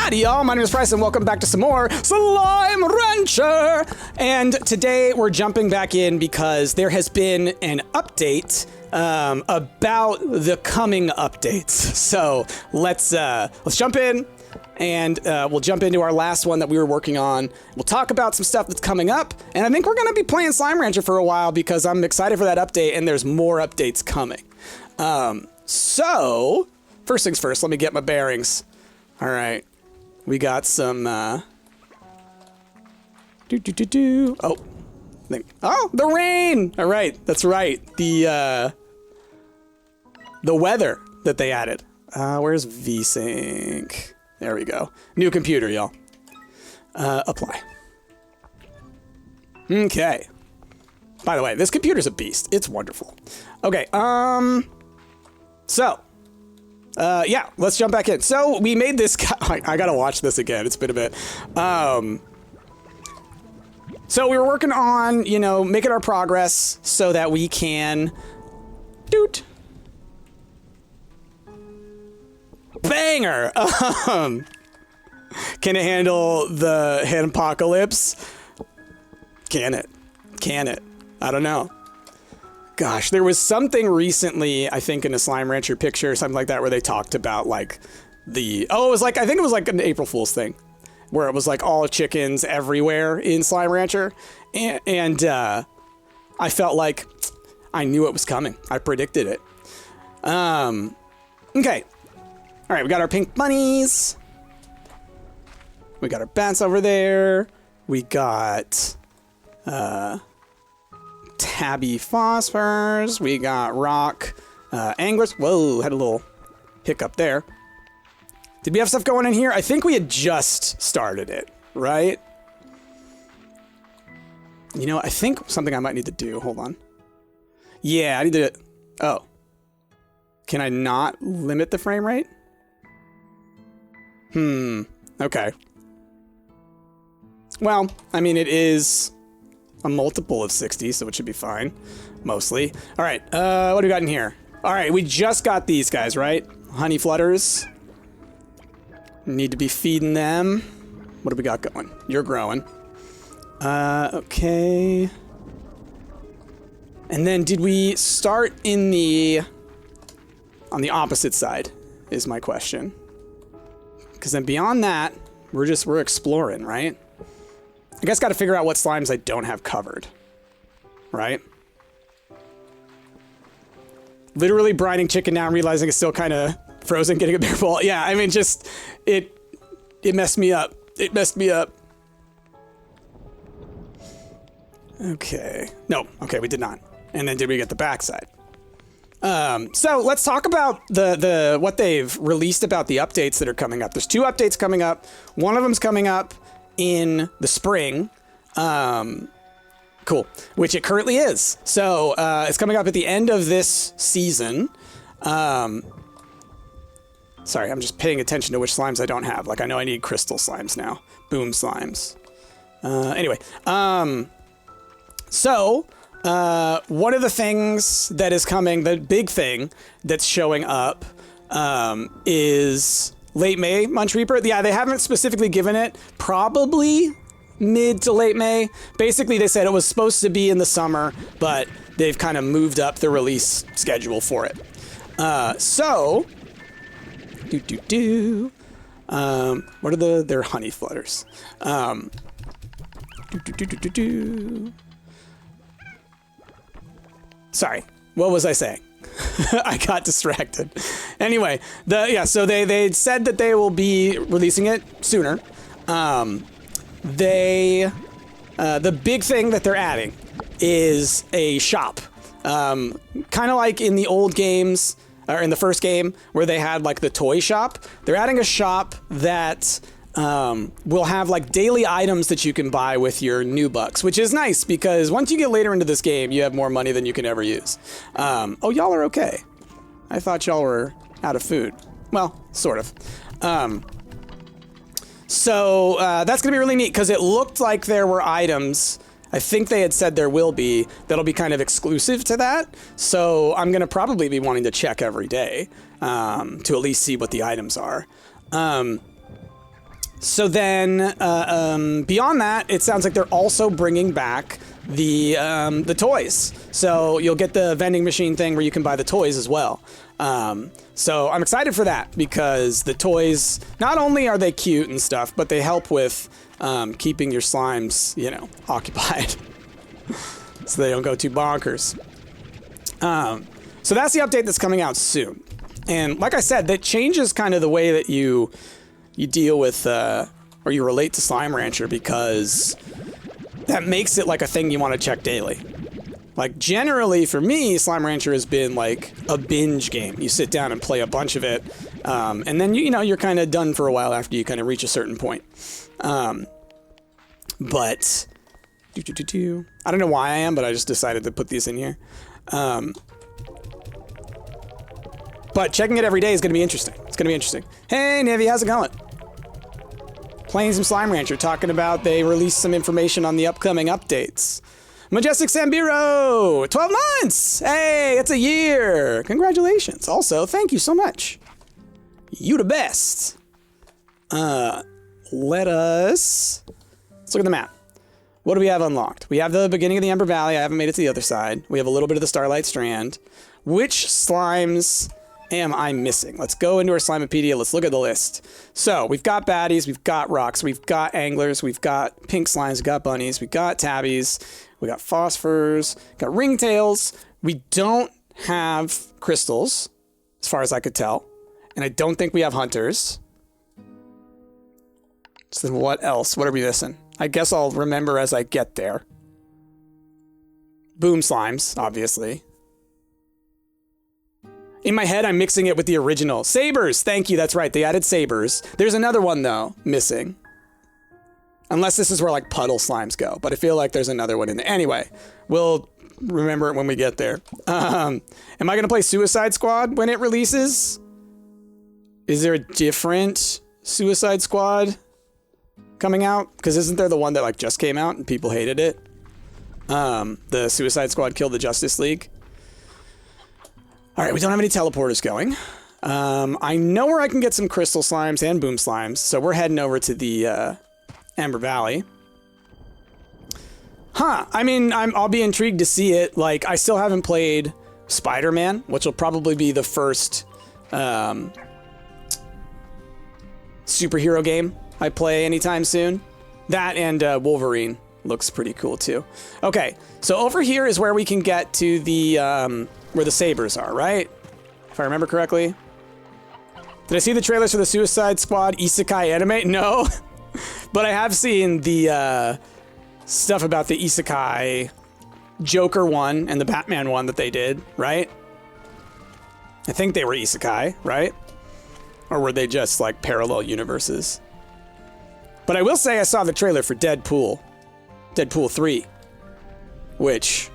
Howdy, y'all. My name is Bryce, and welcome back to some more Slime Rancher. And today we're jumping back in because there has been an update about the coming updates. So let's jump in, and we'll jump into our last one that we were working on. We'll talk about some stuff that's coming up, and I think we're going to be playing Slime Rancher for a while because I'm excited for that update, and there's more updates coming. So first things first, let me get my bearings. All right, we got some, oh, the rain. All right, that's right. The weather that they added. Where's VSync? There we go. New computer, y'all. Apply. Okay. By the way, this computer's a beast. It's wonderful. Okay, yeah, let's jump back in. So we made this guy. I gotta watch this again. It's been a bit. So we were working on, you know, making our progress so that we can banger. Can it handle the hit apocalypse? Can it? Can it? I don't know. Gosh, there was something recently, I think in a Slime Rancher picture or something like that, where they talked about like it was like, I think it was like an April Fool's thing, where it was like all chickens everywhere in Slime Rancher. And I felt like I knew it was coming. I predicted it. Okay. All right, we got our pink bunnies. We got our bats over there. We got, tabby phosphors. We got rock anglers. Whoa, had a little hiccup there. Did we have stuff going in here? I think we had just started it, right? You know, I think something I might need to do. Hold on. Yeah, I need to. Oh. Can I not limit the frame rate? Okay. Well, I mean, it is a multiple of 60, so it should be fine, mostly. All right, what do we got in here? All right, we just got these guys, right? Honey flutters. Need to be feeding them. What do we got going? You're growing. Okay. And then did we start in on the opposite side, is my question. Because then beyond that, we're exploring, right? I guess got to figure out what slimes I don't have covered, right? Literally brining chicken now, realizing it's still kind of frozen, getting a bigger ball. Yeah, I mean, just, it messed me up. It messed me up. Okay. No, okay, we did not. And then did we get the backside? So let's talk about what they've released about the updates that are coming up. There's 2 updates coming up. One of them's coming up in the spring. Cool. Which it currently is. So, it's coming up at the end of this season. Sorry, I'm just paying attention to which slimes I don't have. Like, I know I need crystal slimes now. Boom slimes. Anyway, so, one of the things that is coming, the big thing that's showing up, is late May Munch Reaper. Yeah, they haven't specifically given it. Probably mid to late May. Basically, they said it was supposed to be in the summer, but they've kind of moved up the release schedule for it. So, what are they're honey flutters. Sorry, what was I saying? I got distracted. Anyway, so they said that they will be releasing it sooner. The big thing that they're adding is a shop. Kind of like in the old games, or in the first game, where they had like the toy shop. They're adding a shop that will have like daily items that you can buy with your new bucks, which is nice because once you get later into this game, you have more money than you can ever use. Oh, y'all are okay. I thought y'all were out of food. Well, sort of. So that's going to be really neat because it looked like there were items. I think they had said there will be, that'll be kind of exclusive to that. So I'm going to probably be wanting to check every day to at least see what the items are. So then, beyond that, it sounds like they're also bringing back the toys. So you'll get the vending machine thing where you can buy the toys as well. So I'm excited for that because the toys, not only are they cute and stuff, but they help with keeping your slimes, you know, occupied. So they don't go too bonkers. So that's the update that's coming out soon. And like I said, that changes kind of the way that you deal with, or you relate to Slime Rancher, because that makes it like a thing you want to check daily. Like generally for me, Slime Rancher has been like a binge game. You sit down and play a bunch of it, and then you know you're kind of done for a while after you kind of reach a certain point. But I don't know why I am, but I just decided to put these in here. But checking it every day is going to be interesting. It's going to be interesting. Hey, Navy, how's it going? Playing some Slime Rancher, talking about they released some information on the upcoming updates. Majestic Sambiro, 12 months! Hey, it's a year! Congratulations. Also, thank you so much. You the best. Let's look at the map. What do we have unlocked? We have the beginning of the Ember Valley. I haven't made it to the other side. We have a little bit of the Starlight Strand. Which slimes am I missing? Let's go into our Slimepedia. Let's look at the list. So we've got baddies, we've got rocks, we've got anglers, we've got pink slimes, we've got bunnies, we've got tabbies, we got phosphors, got ringtails. We don't have crystals, as far as I could tell. And I don't think we have hunters. So then what else? What are we missing? I guess I'll remember as I get there. Boom slimes, obviously. In my head, I'm mixing it with the original. Sabers! Thank you, that's right. They added sabers. There's another one, though, missing. Unless this is where, like, puddle slimes go. But I feel like there's another one in there. Anyway, we'll remember it when we get there. Am I going to play Suicide Squad when it releases? Is there a different Suicide Squad coming out? Because isn't there the one that, like, just came out and people hated it? The Suicide Squad killed the Justice League. All right, we don't have any teleporters going. I know where I can get some crystal slimes and boom slimes, so we're heading over to the Ember Valley. Huh, I mean, I'll be intrigued to see it. Like, I still haven't played Spider-Man, which will probably be the first superhero game I play anytime soon. That and Wolverine looks pretty cool too. Okay, so over here is where we can get to the where the sabers are, right? If I remember correctly. Did I see the trailers for the Suicide Squad Isekai anime? No. But I have seen the stuff about the Isekai Joker one and the Batman one that they did, right? I think they were Isekai, right? Or were they just like parallel universes? But I will say I saw the trailer for Deadpool 3, which,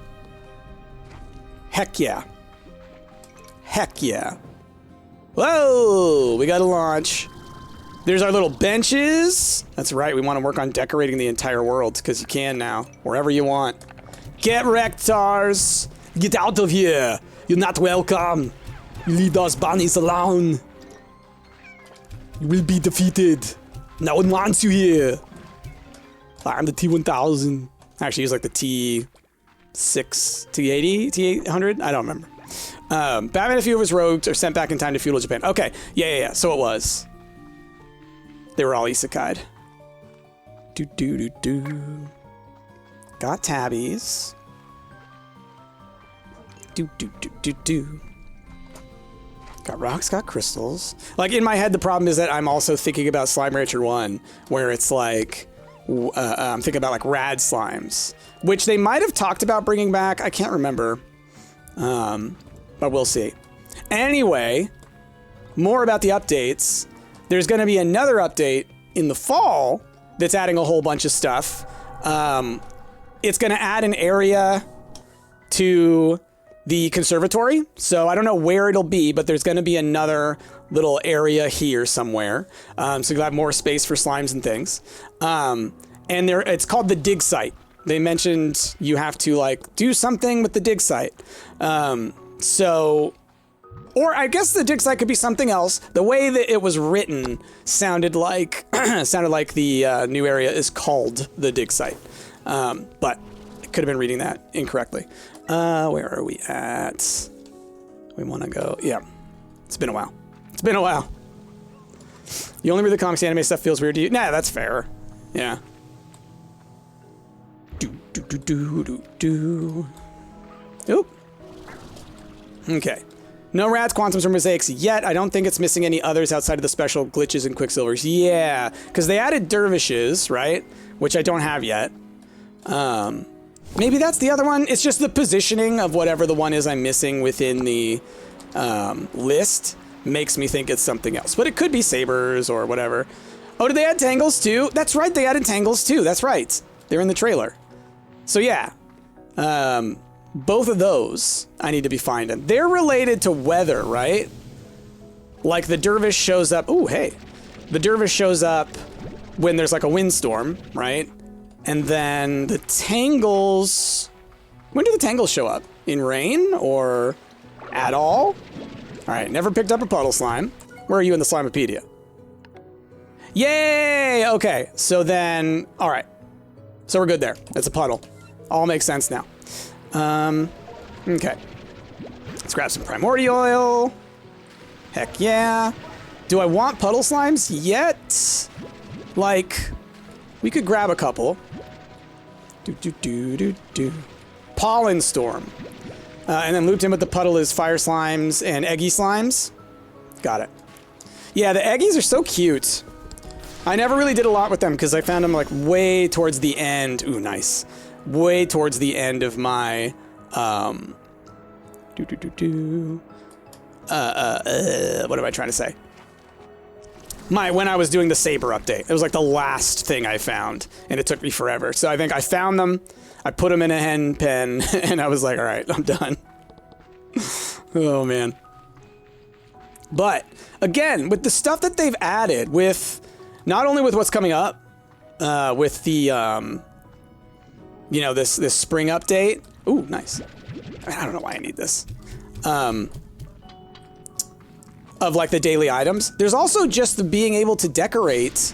heck yeah. Heck yeah. Whoa, we got to launch. There's our little benches. That's right, we want to work on decorating the entire world, because you can now, wherever you want. Get wrecked, Tars. Get out of here. You're not welcome. You leave those bunnies alone. You will be defeated. No one wants you here. I'm the T1000. Actually, it's like the T6, T80, T800? I don't remember. Batman and a few of his rogues are sent back in time to feudal Japan. Okay, yeah. So it was. They were all isekai'd. Do. Got tabbies. Do. Got rocks, got crystals. Like, in my head, the problem is that I'm also thinking about Slime Rancher 1, where it's like, I'm thinking about, like, rad slimes, which they might have talked about bringing back. I can't remember. But we'll see. Anyway, more about the updates. There's going to be another update in the fall that's adding a whole bunch of stuff. It's going to add an area to the conservatory. So I don't know where it'll be, but there's going to be another little area here somewhere. So you'll have more space for slimes and things. And it's called the dig site. They mentioned you have to like do something with the dig site. So Or I guess the dig site could be something else. The way that it was written sounded like the new area is called the dig site. But I could have been reading that incorrectly. Where are we at? We want to go. Yeah. It's been a while. It's been a while. You only read the comics, anime stuff feels weird to you? Nah, that's fair. Yeah. Oop. Okay. No rats, quantums, or mosaics yet. I don't think it's missing any others outside of the special glitches and quicksilvers. Yeah, because they added dervishes, right? Which I don't have yet. Maybe that's the other one. It's just the positioning of whatever the one is I'm missing within the list makes me think it's something else. But it could be sabers or whatever. Oh, did they add Tangles too? That's right, they added Tangles too. That's right. They're in the trailer. So yeah. Both of those I need to be finding. They're related to weather, right? Like the dervish shows up. Ooh, hey. The dervish shows up when there's like a windstorm, right? And then the Tangles... When do the Tangles show up? In rain or at all? All right, never picked up a puddle slime. Where are you in the Slimepedia? Yay! Okay, so then... All right. So we're good there. It's a puddle. All makes sense now. Okay. Let's grab some primordial oil. Heck yeah. Do I want puddle slimes yet? Like, we could grab a couple. Pollen storm. And then looped in with the puddle is fire slimes and eggy slimes. Got it. Yeah, the eggies are so cute. I never really did a lot with them because I found them like way towards the end. Ooh, nice. Way towards the end of my, what am I trying to say? When I was doing the saber update. It was like the last thing I found, and it took me forever. So I think I found them, I put them in a hen pen, and I was like, all right, I'm done. Oh, man. But, again, with the stuff that they've added, with, not only with what's coming up, with the, you know, this spring update. Ooh, nice. I don't know why I need this. Of like the daily items. There's also just the being able to decorate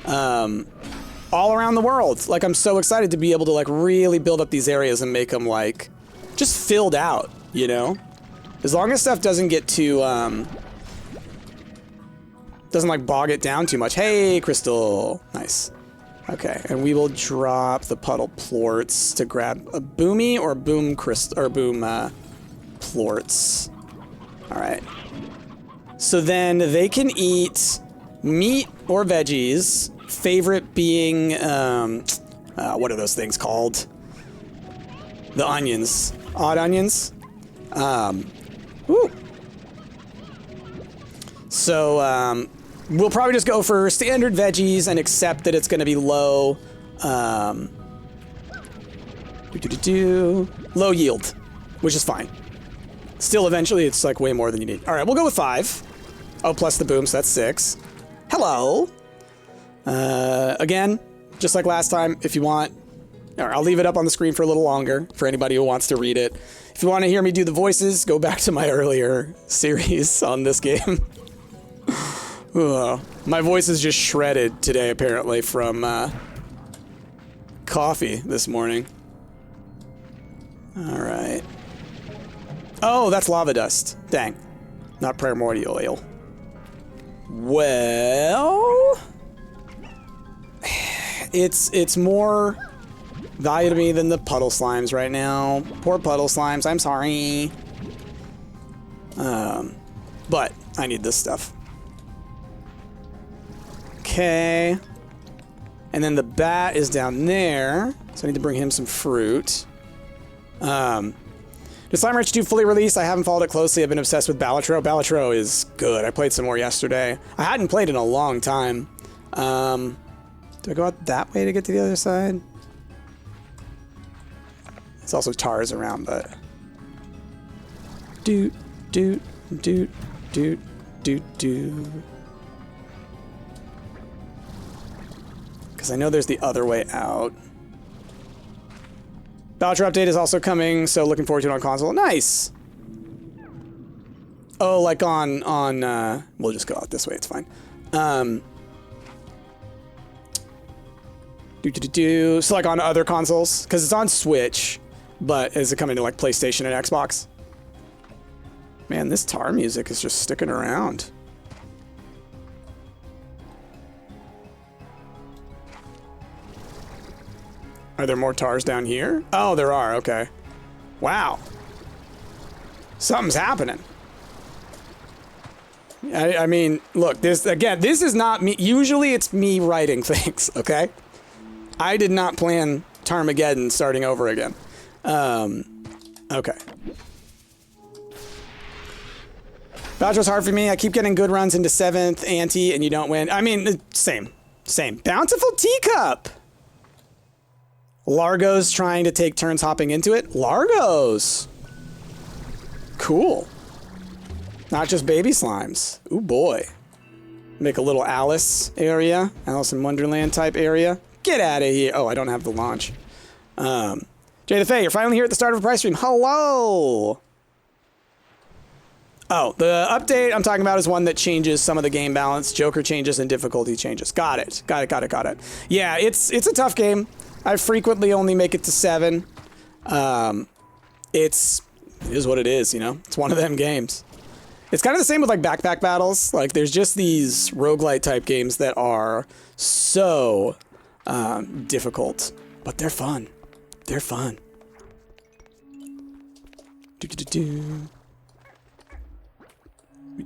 all around the world. Like, I'm so excited to be able to like really build up these areas and make them like just filled out, you know? As long as stuff doesn't get too, doesn't like bog it down too much. Hey, Crystal. Nice. Okay, and we will drop the puddle plorts to grab a boomy or boom crystal or boom plorts. All right. So then they can eat meat or veggies. Favorite being what are those things called? The onions, odd onions. Woo. So we'll probably just go for standard veggies and accept that it's going to be low, low yield, which is fine. Still, eventually, it's like way more than you need. All right, we'll go with 5. Oh, plus the boom, so that's 6. Hello. Again, just like last time, if you want, all right, I'll leave it up on the screen for a little longer for anybody who wants to read it. If you want to hear me do the voices, go back to my earlier series on this game. My voice is just shredded today, apparently, from coffee this morning. All right. Oh, that's lava dust. Dang. Not primordial oil. Well, it's more value to me than the puddle slimes right now. Poor puddle slimes. I'm sorry. But I need this stuff. Okay. And then the bat is down there, so I need to bring him some fruit. Did Slime Ranch 2 fully released? I haven't followed it closely. I've been obsessed with Balatro. Balatro is good. I played some more yesterday. I hadn't played in a long time. Do I go out that way to get to the other side? It's also tars around, but... Doot, doot, doot, doot, doot, doot. Because I know there's the other way out. Balatro update is also coming, so looking forward to it on console. Nice! Oh, like we'll just go out this way, it's fine. So like on other consoles, because it's on Switch, but is it coming to like PlayStation and Xbox? Man, this tar music is just sticking around. Are there more tars down here? Oh, there are, okay. Wow. Something's happening. I mean, look, this is not me. Usually it's me writing things, okay? I did not plan Tarmageddon starting over again. Okay. Batro's hard for me. I keep getting good runs into 7th ante and you don't win. I mean, same. Bountiful Teacup! Largo's trying to take turns hopping into it. Largo's! Cool. Not just baby slimes. Ooh, boy. Make a little Alice area. Alice in Wonderland type area. Get out of here. Oh, I don't have the launch. Jay the Fae, you're finally here at the start of a price stream. Hello! Oh, the update I'm talking about is one that changes some of the game balance. Joker changes and difficulty changes. Got it. Yeah, it's a tough game. I frequently only make it to 7. It is what it is, you know? It's one of them games. It's kind of the same with like backpack battles. Like there's just these roguelite type games that are so difficult, but they're fun. They're fun.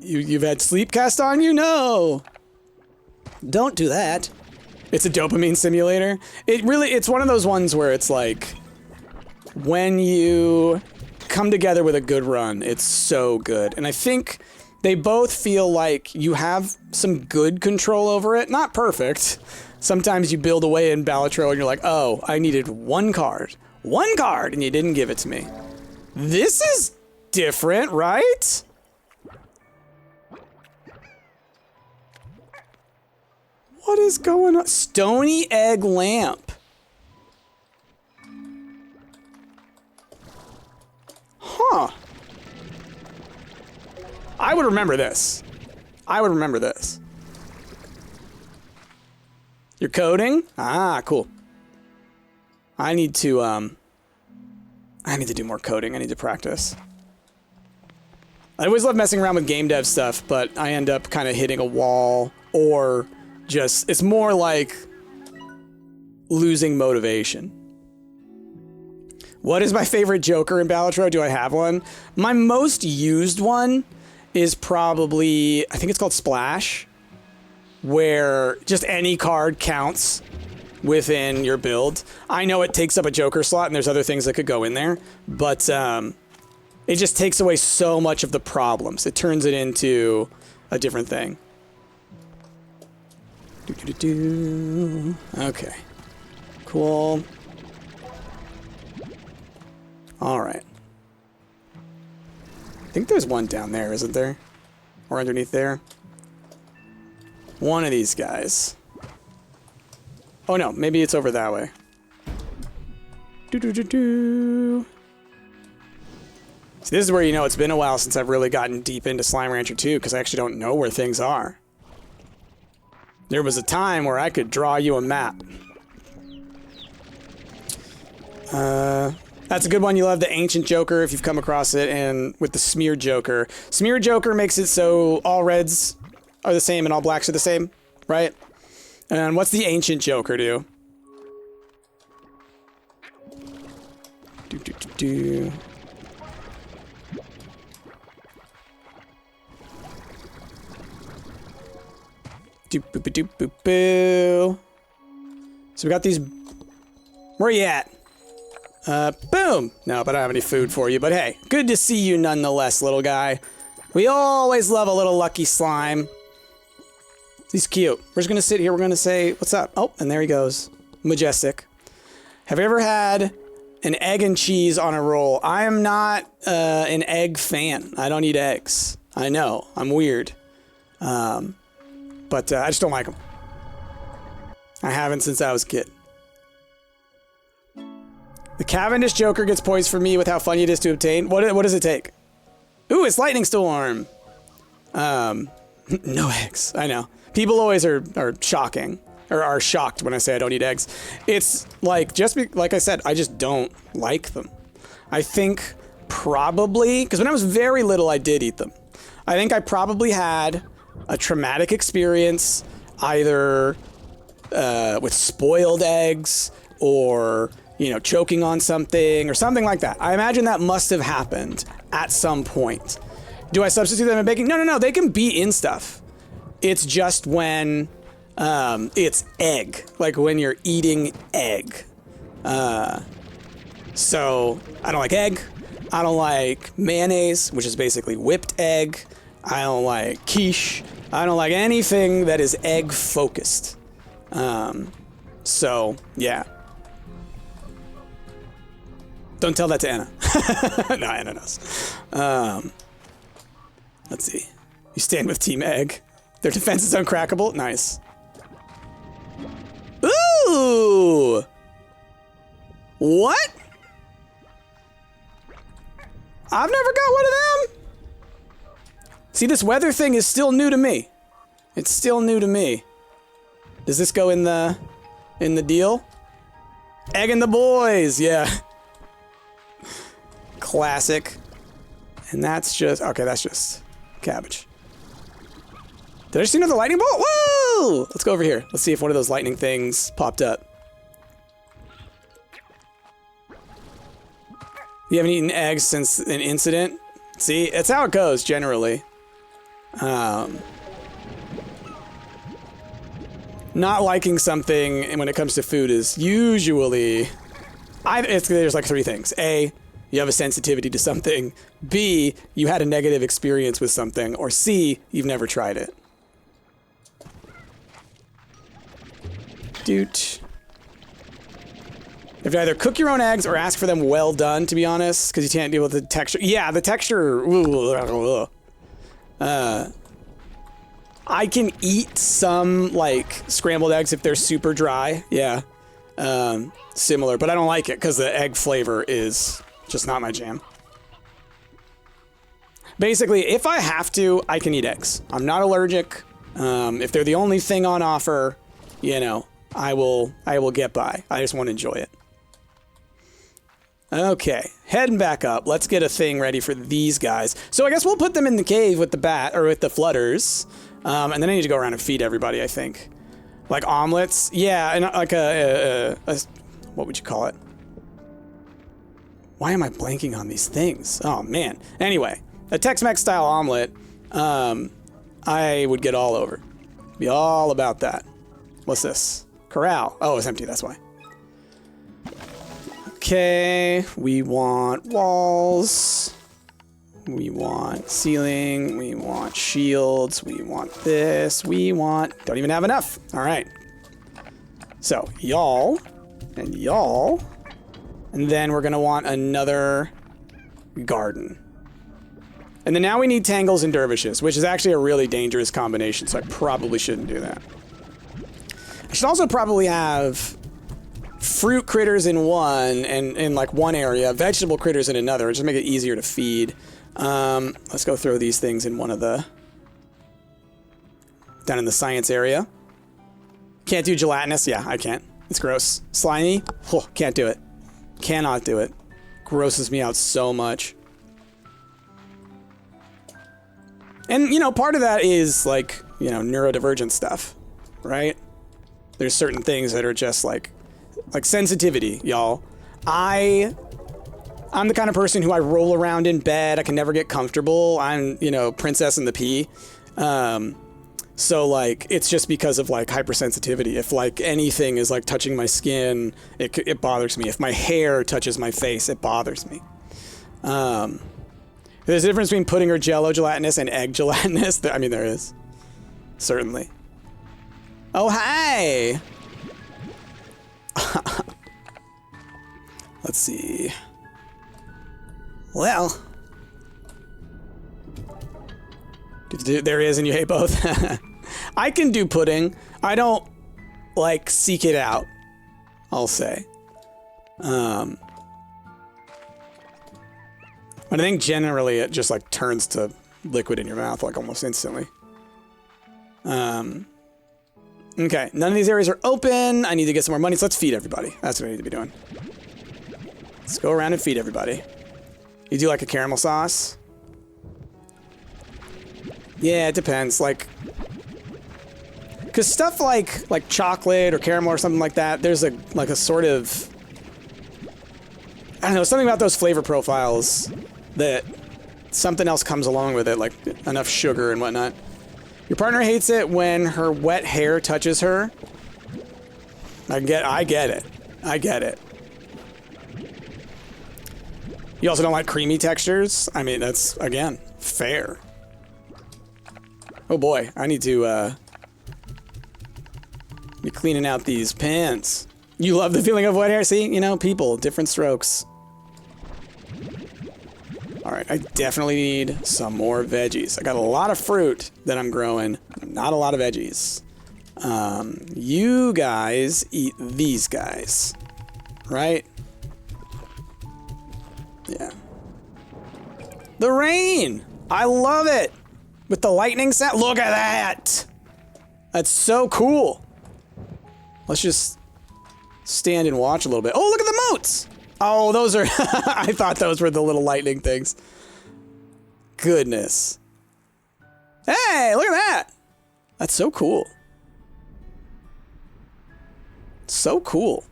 You've had Sleepcast on you? No. Don't do that. It's a dopamine simulator. It's one of those ones where it's like, when you come together with a good run, it's so good. And I think they both feel like you have some good control over it. Not perfect. Sometimes you build away in Balatro and you're like, oh, I needed one card, and you didn't give it to me. This is different, right? What is going on? Stony Egg Lamp. Huh. I would remember this. You're coding? Ah, cool. I need to do more coding. I need to practice. I always love messing around with game dev stuff, but I end up kind of hitting a wall or just, it's more like losing motivation. What is my favorite Joker in Balatro? Do I have one? My most used one is probably, I think it's called Splash, where just any card counts within your build. I know it takes up a Joker slot and there's other things that could go in there, but it just takes away so much of the problems. It turns it into a different thing. Okay. Cool. All right. I think there's one down there, isn't there? Or underneath there? One of these guys. Oh no, maybe it's over that way. See, this is where you know it's been a while since I've really gotten deep into Slime Rancher 2, because I actually don't know where things are. There was a time where I could draw you a map. That's a good one. You love the Ancient Joker if you've come across it, and with the Smear Joker. Smear Joker makes it so all reds are the same and all blacks are the same, right? And what's the Ancient Joker do? Doop-boop-a-doop-boop-boo. So we got these... Where you at? Boom! No, but I don't have any food for you. But hey, good to see you nonetheless, little guy. We always love a little lucky slime. He's cute. We're just gonna sit here. We're gonna say, what's up? Oh, and there he goes. Majestic. Have you ever had an egg and cheese on a roll? I am not an egg fan. I don't eat eggs. I know. I'm weird. But I just don't like them. I haven't since I was a kid. The Cavendish Joker gets points for me with how funny it is to obtain. What does it take? Ooh, it's Lightning Storm. No eggs. I know. People always are shocking, or are shocked when I say I don't eat eggs. It's like, like I said, I just don't like them. I think probably, because when I was very little, I did eat them. I think I probably had a traumatic experience either with spoiled eggs or, you know, choking on something or something like that. I imagine that must have happened at some point. Do I substitute them in baking? No, no, no. They can be in stuff. It's just when it's egg, like when you're eating egg. So I don't like egg. I don't like mayonnaise, which is basically whipped egg. I don't like quiche. I don't like anything that is egg focused. So yeah. Don't tell that to Anna. No, Anna knows. Let's see. You stand with Team Egg. Their defense is uncrackable. Nice. Ooh! What? I've never got one of them. See, this weather thing is still new to me. It's still new to me. Does this go in the deal? Egg and the boys, yeah. Classic. And that's just, okay, that's just cabbage. Did I just see another lightning bolt? Woo! Let's go over here. Let's see if one of those lightning things popped up. You haven't eaten eggs since an incident? See, it's how it goes generally. Not liking something when it comes to food is usually... there's like three things. A, you have a sensitivity to something. B, you had a negative experience with something. Or C, you've never tried it. Doot. You have to either cook your own eggs or ask for them well done, to be honest, because you can't deal with the texture. Yeah, the texture... I can eat some, like, scrambled eggs if they're super dry. Yeah. Similar, but I don't like it because the egg flavor is just not my jam. Basically, if I have to, I can eat eggs. I'm not allergic. If they're the only thing on offer, you know, I will get by. I just want to enjoy it. Okay, heading back up. Let's get a thing ready for these guys. So I guess we'll put them in the cave with the flutters. And then I need to go around and feed everybody, I think. Like omelets? Yeah, and like a what would you call it? Why am I blanking on these things? Oh, man. Anyway, a Tex-Mex style omelet, I would get all over. Be all about that. What's this? Corral. Oh, it's empty, that's why. Okay, we want walls. We want ceiling. We want shields. We want this. We want... Don't even have enough. All right. So, y'all and y'all. And then we're going to want another garden. And then now we need Tangles and Dervishes, which is actually a really dangerous combination, so I probably shouldn't do that. I should also probably have fruit critters in one and in like one area, vegetable critters in another, just make it easier to feed. Let's go throw these things in one of the... down in the science area. Can't do gelatinous? Yeah, I can't. It's gross. Slimy? Oh, can't do it. Cannot do it. Grosses me out so much. And, you know, part of that is, like, you know, neurodivergent stuff, right? There's certain things that are just, like sensitivity, y'all. I'm the kind of person who I roll around in bed. I can never get comfortable. I'm, you know, princess in the pea. So, like, it's just because of, like, hypersensitivity. If, like, anything is, like, touching my skin, it bothers me. If my hair touches my face, it bothers me. There's a difference between pudding or jello gelatinous and egg gelatinous. I mean, there is. Certainly. Oh, hi! Let's see. Well. There is, and you hate both. I can do pudding. I don't, like, seek it out, I'll say. But I think generally it just, like, turns to liquid in your mouth like almost instantly. Okay, none of these areas are open. I need to get some more money, so let's feed everybody. That's what I need to be doing. Let's go around and feed everybody. You do like a caramel sauce? Yeah, it depends. Like, because stuff like chocolate or caramel or something like that, there's a sort of, I don't know, something about those flavor profiles that something else comes along with it, like enough sugar and whatnot. Your partner hates it when her wet hair touches her. I get it. I get it. You also don't like creamy textures? I mean, that's, again, fair. Oh boy, I need to, be cleaning out these pants. You love the feeling of wet hair? See, you know, people, different strokes. All right, I definitely need some more veggies. I got a lot of fruit that I'm growing, not a lot of veggies. You guys eat these guys, right? Yeah. The rain! I love it! With the lightning sound. Look at that! That's so cool. Let's just stand and watch a little bit. Oh, look at the moats! Oh, those are... I thought those were the little lightning things. Goodness. Hey, look at that! That's so cool. So cool.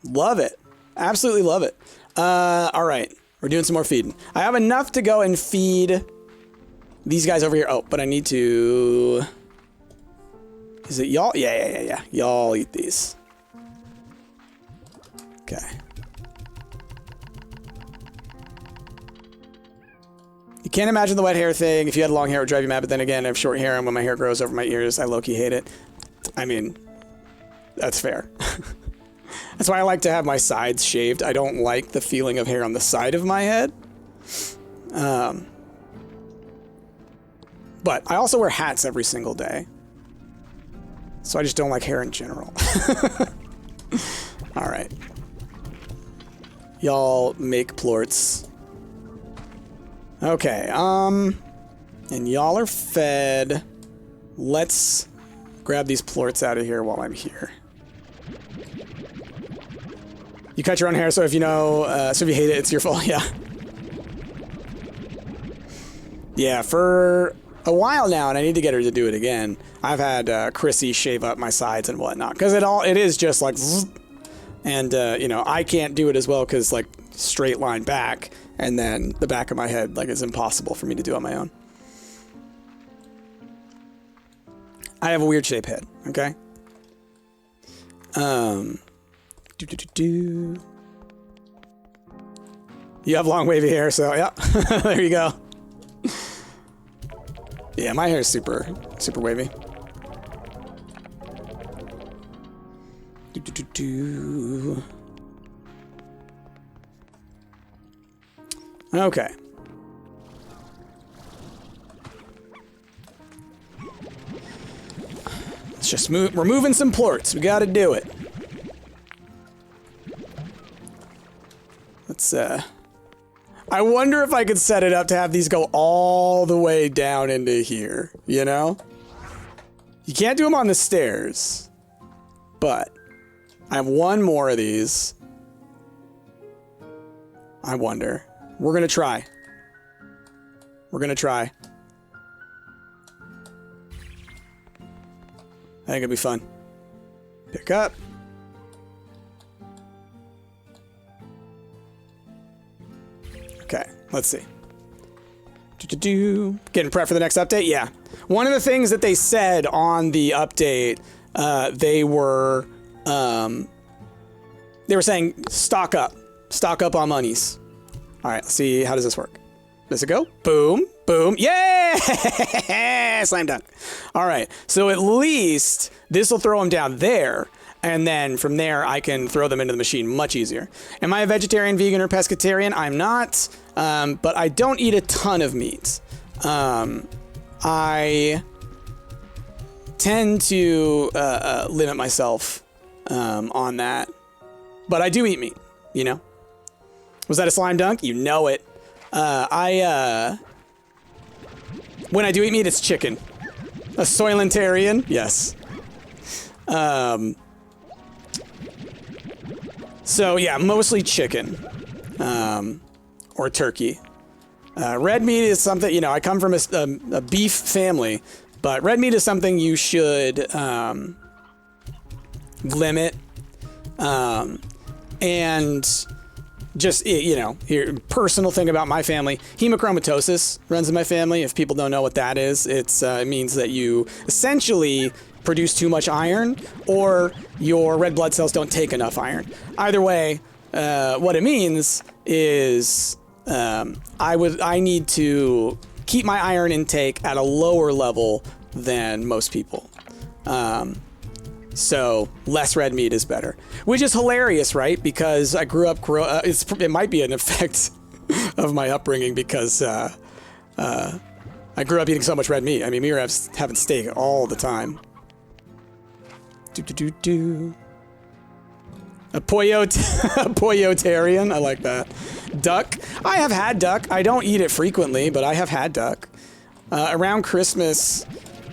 Love it. Absolutely love it. All right. We're doing some more feeding. I have enough to go and feed these guys over here. Oh, but I need to... Is it y'all? Yeah. Y'all eat these. Okay. You can't imagine the wet hair thing. If you had long hair, it would drive you mad. But then again, I have short hair, and when my hair grows over my ears, I low-key hate it. I mean, that's fair. That's why I like to have my sides shaved. I don't like the feeling of hair on the side of my head. But I also wear hats every single day. So I just don't like hair in general. All right. Y'all make plorts. Okay, and y'all are fed. Let's grab these plorts out of here while I'm here. You cut your own hair, so if you know, so if you hate it, it's your fault, yeah. Yeah, for a while now, and I need to get her to do it again, I've had Chrissy shave up my sides and whatnot, because it is just like, zzz, and, you know, I can't do it as well, because, like, straight line back, and then the back of my head, like, is impossible for me to do on my own. I have a weird shaped head, okay? You have long wavy hair, so yeah, there you go. Yeah, my hair is super wavy. Okay. Let's just move. We're moving some plorts. We gotta do it. Let's, I wonder if I could set it up to have these go all the way down into here, you know? You can't do them on the stairs, but I have one more of these. I wonder. We're gonna try. We're gonna try. I think it'll be fun. Pick up. Okay, let's see. Getting prepped for the next update? Yeah. One of the things that they said on the update, they were saying stock up on monies. All right, let's see, how does this work? Does it go? Boom, boom, yeah! Slam dunk. All right, so at least this will throw them down there, and then from there I can throw them into the machine much easier. Am I a vegetarian, vegan, or pescatarian? I'm not, but I don't eat a ton of meat. I tend to limit myself on that, but I do eat meat, you know? Was that a slime dunk? You know it. When I do eat meat, it's chicken. A Soylentarian? Yes. So yeah, mostly chicken. Or turkey. Red meat is something, you know, I come from a beef family, but red meat is something you should limit. And just, you know, here, personal thing about my family, hemochromatosis runs in my family. If people don't know what that is, it means that you essentially produce too much iron or your red blood cells don't take enough iron. Either way, what it means is I need to keep my iron intake at a lower level than most people. So less red meat is better, which is hilarious, right? Because I grew up, it might be an effect of my upbringing because I grew up eating so much red meat. I mean, we were having steak all the time. A Poyotarian, I like that. Duck, I have had duck. I don't eat it frequently, but I have had duck. Around Christmas,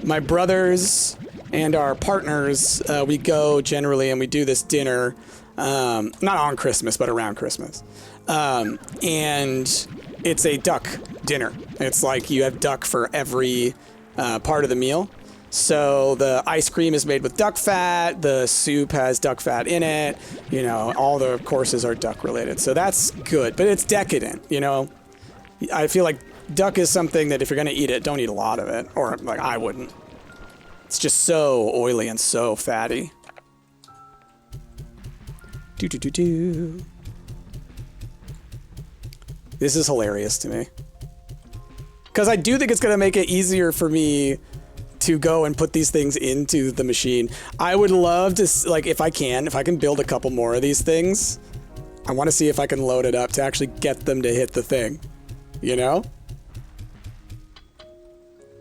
my brothers and our partners, we go generally and we do this dinner, not on Christmas, but around Christmas. And it's a duck dinner. It's like you have duck for every part of the meal. So the ice cream is made with duck fat, the soup has duck fat in it, you know, all the courses are duck related. So that's good, but it's decadent, you know. I feel like duck is something that if you're gonna eat it, don't eat a lot of it, or like I wouldn't. It's just so oily and so fatty. This is hilarious to me. Because I do think it's going to make it easier for me to go and put these things into the machine. I would love to, like, if I can build a couple more of these things, I want to see if I can load it up to actually get them to hit the thing, you know?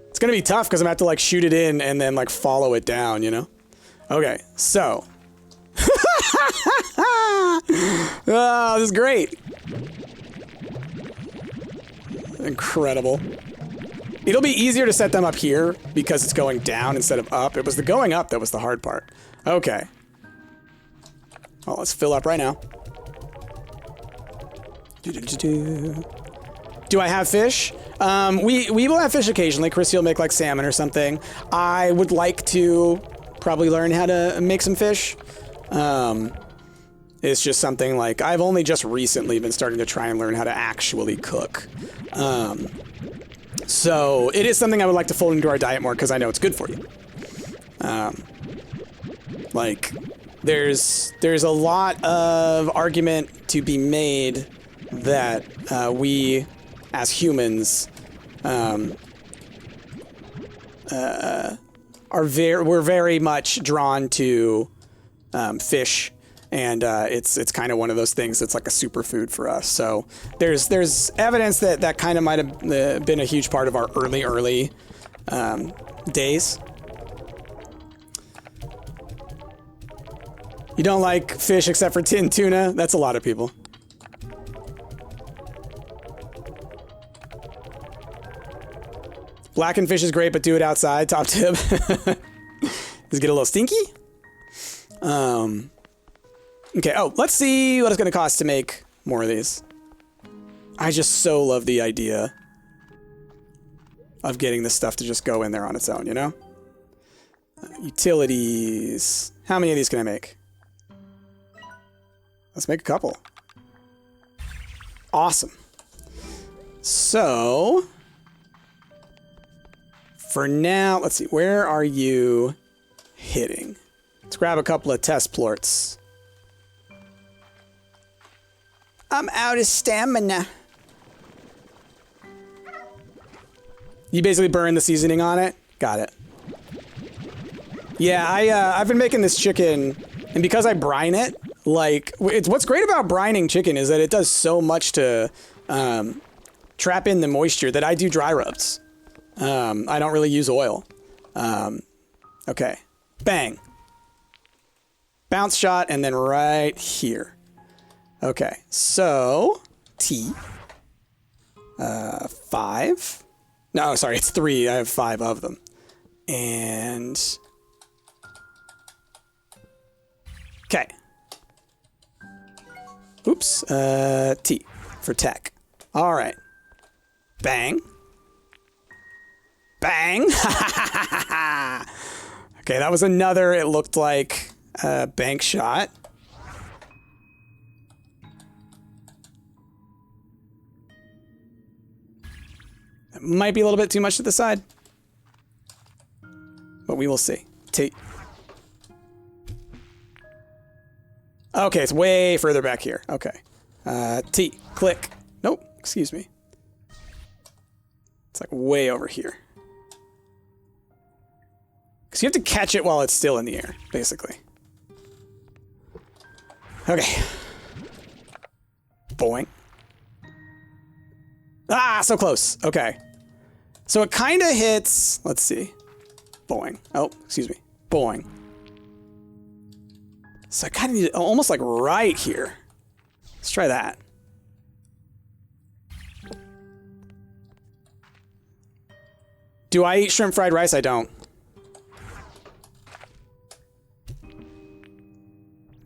It's going to be tough because I'm going to have to, like, shoot it in and then, like, follow it down, you know? Okay, so. Oh, this is great. Incredible. It'll be easier to set them up here because it's going down instead of up. It was the going up that was the hard part. Okay. Well, let's fill up right now. Do I have fish? We will have fish occasionally. Chrissy will make like salmon or something. I would like to probably learn how to make some fish. It's just something like I've only just recently been starting to try and learn how to actually cook. So it is something I would like to fold into our diet more because I know it's good for you. Like there's a lot of argument to be made that we as humans we're very much drawn to fish. And it's kind of one of those things that's like a superfood for us. So there's evidence that kind of might have been a huge part of our early days. You don't like fish except for tin tuna? That's a lot of people. Blackened fish is great, but do it outside. Top tip. Does it get a little stinky? Okay, oh, let's see what it's going to cost to make more of these. I just so love the idea of getting this stuff to just go in there on its own, you know? Utilities. How many of these can I make? Let's make a couple. Awesome. So, for now, let's see. Where are you hitting? Let's grab a couple of test plorts. I'm out of stamina. You basically burn the seasoning on it? Got it. Yeah, I've been making this chicken, and because I brine it, like, what's great about brining chicken is that it does so much to trap in the moisture that I do dry rubs. I don't really use oil. Okay. Bang. Bounce shot, and then right here. Okay, so, T. 5. No, sorry, it's 3. I have 5 of them. And... okay. Oops. T for tech. All right. Bang. Bang. Okay, that was another, it looked like, bank shot. It might be a little bit too much to the side. But we will see. T. Okay, it's way further back here. Okay. T. Click. Nope. Excuse me. It's like way over here. Because you have to catch it while it's still in the air, basically. Okay. Boing. Ah, so close. Okay. So it kind of hits... let's see. Boing. Oh, excuse me. Boing. So I kind of need it almost like right here. Let's try that. Do I eat shrimp fried rice? I don't.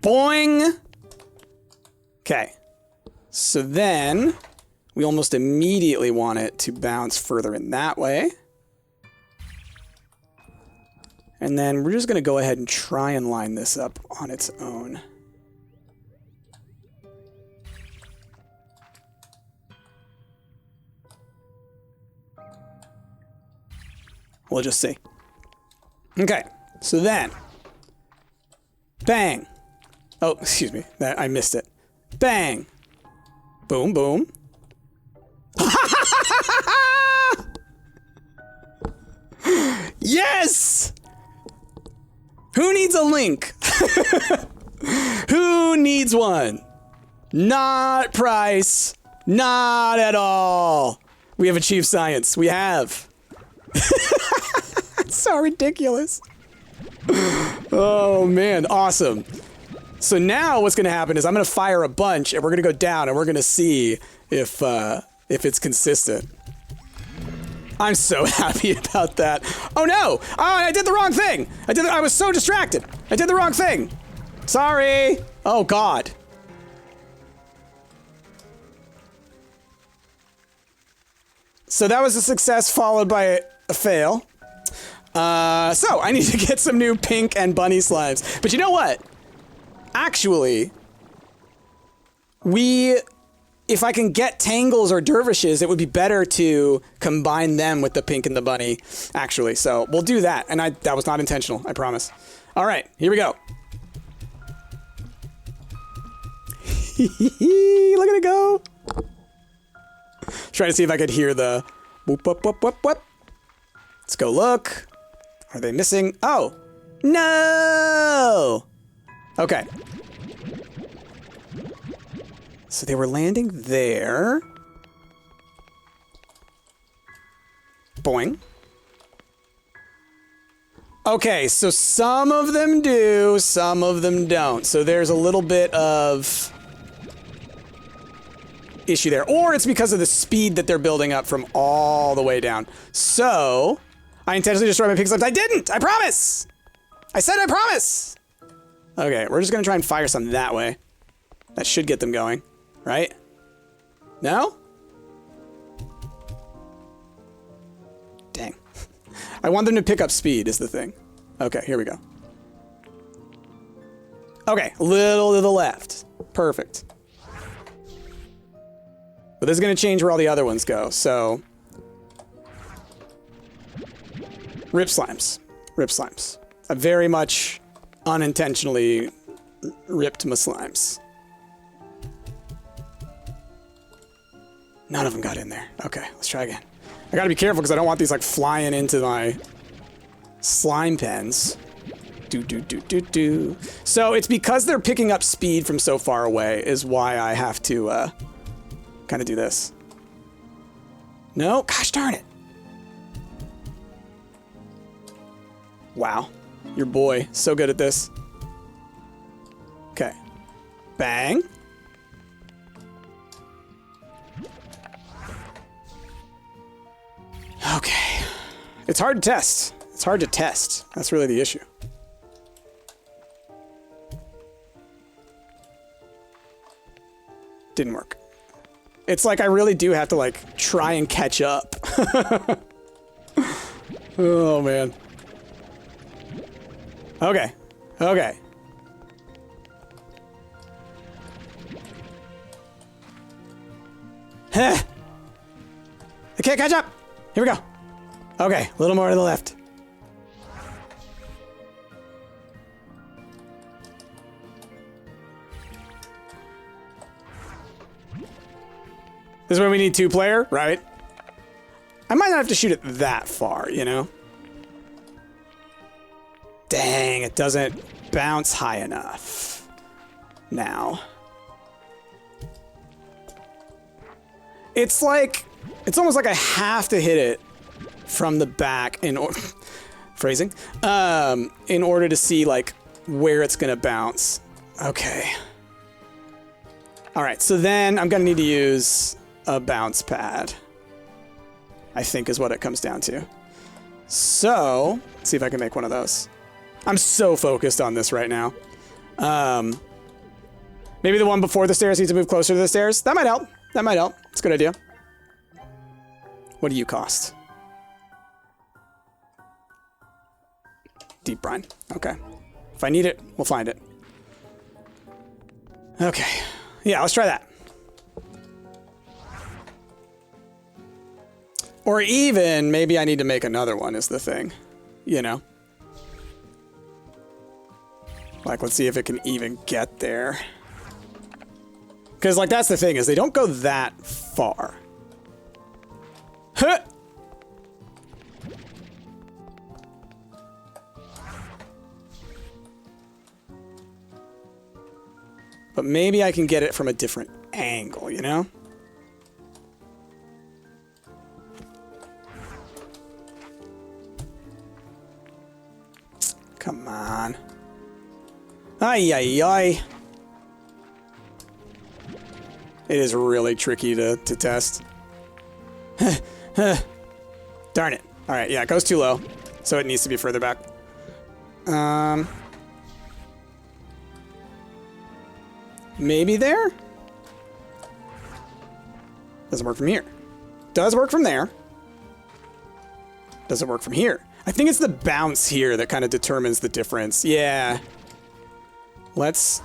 Boing! Okay. So then, we almost immediately want it to bounce further in that way. And then we're just going to go ahead and try and line this up on its own. We'll just see. Okay, so then, bang. Oh, excuse me, I missed it. Bang. Boom, boom. Yes! Who needs a link? Who needs one? Not Price. Not at all. We have achieved science. We have. It's so ridiculous. Oh, man. Awesome. So now what's going to happen is I'm going to fire a bunch, and we're going to go down, and we're going to see if it's consistent. I'm so happy about that. Oh no! Oh, I did the wrong thing! I was so distracted! I did the wrong thing! Sorry! Oh god. So that was a success followed by a fail. So I need to get some new pink and bunny slimes. But you know what? Actually, if I can get Tangles or Dervishes, it would be better to combine them with the pink and the bunny, actually. So we'll do that. And that was not intentional, I promise. All right, here we go. Look at it go. Trying to see if I could hear the whoop, whoop, whoop, whoop, whoop. Let's go look. Are they missing? Oh, no. Okay. So they were landing there. Boing. Okay, so some of them do, some of them don't. So there's a little bit of issue there. Or it's because of the speed that they're building up from all the way down. So, I intentionally destroyed my pink slimes. I didn't! I promise! I said I promise! Okay, we're just gonna try and fire some that way. That should get them going. Right? No? Dang. I want them to pick up speed is the thing. Okay, here we go. Okay, a little to the left. Perfect. But this is going to change where all the other ones go, so... Rip slimes. Rip slimes. I very much unintentionally ripped my slimes. None of them got in there. Okay, let's try again. I gotta be careful because I don't want these like flying into my slime pens. Do. So it's because they're picking up speed from so far away is why I have to kind of do this. No, gosh darn it. Wow, your boy, so good at this. Okay, bang. It's hard to test. It's hard to test. That's really the issue. Didn't work. It's like I really do have to like try and catch up. Oh man. Okay. Okay. I can't catch up. Here we go. Okay, a little more to the left. This is where we need 2-player, right? I might not have to shoot it that far, you know? Dang, it doesn't bounce high enough. Now. It's like, it's almost like I have to hit it from the back in order, phrasing, in order to see like where it's gonna bounce. Okay. All right, so then I'm gonna need to use a bounce pad, I think is what it comes down to. So, let's see if I can make one of those. I'm so focused on this right now. Maybe the one before the stairs needs to move closer to the stairs. That might help. That might help. It's a good idea. What do you cost? Deep brine. Okay. If I need it, we'll find it. Okay. Yeah, let's try that. Or even, maybe I need to make another one is the thing. You know? Like, let's see if it can even get there. Because, like, that's the thing, is they don't go that far. Huh! But maybe I can get it from a different angle, you know? Come on. Ay, ay, ay. It is really tricky to test. Darn it. All right, yeah, it goes too low, so it needs to be further back. Maybe there? Doesn't work from here. Does work from there. Doesn't work from here. I think it's the bounce here that kind of determines the difference. Yeah. Let's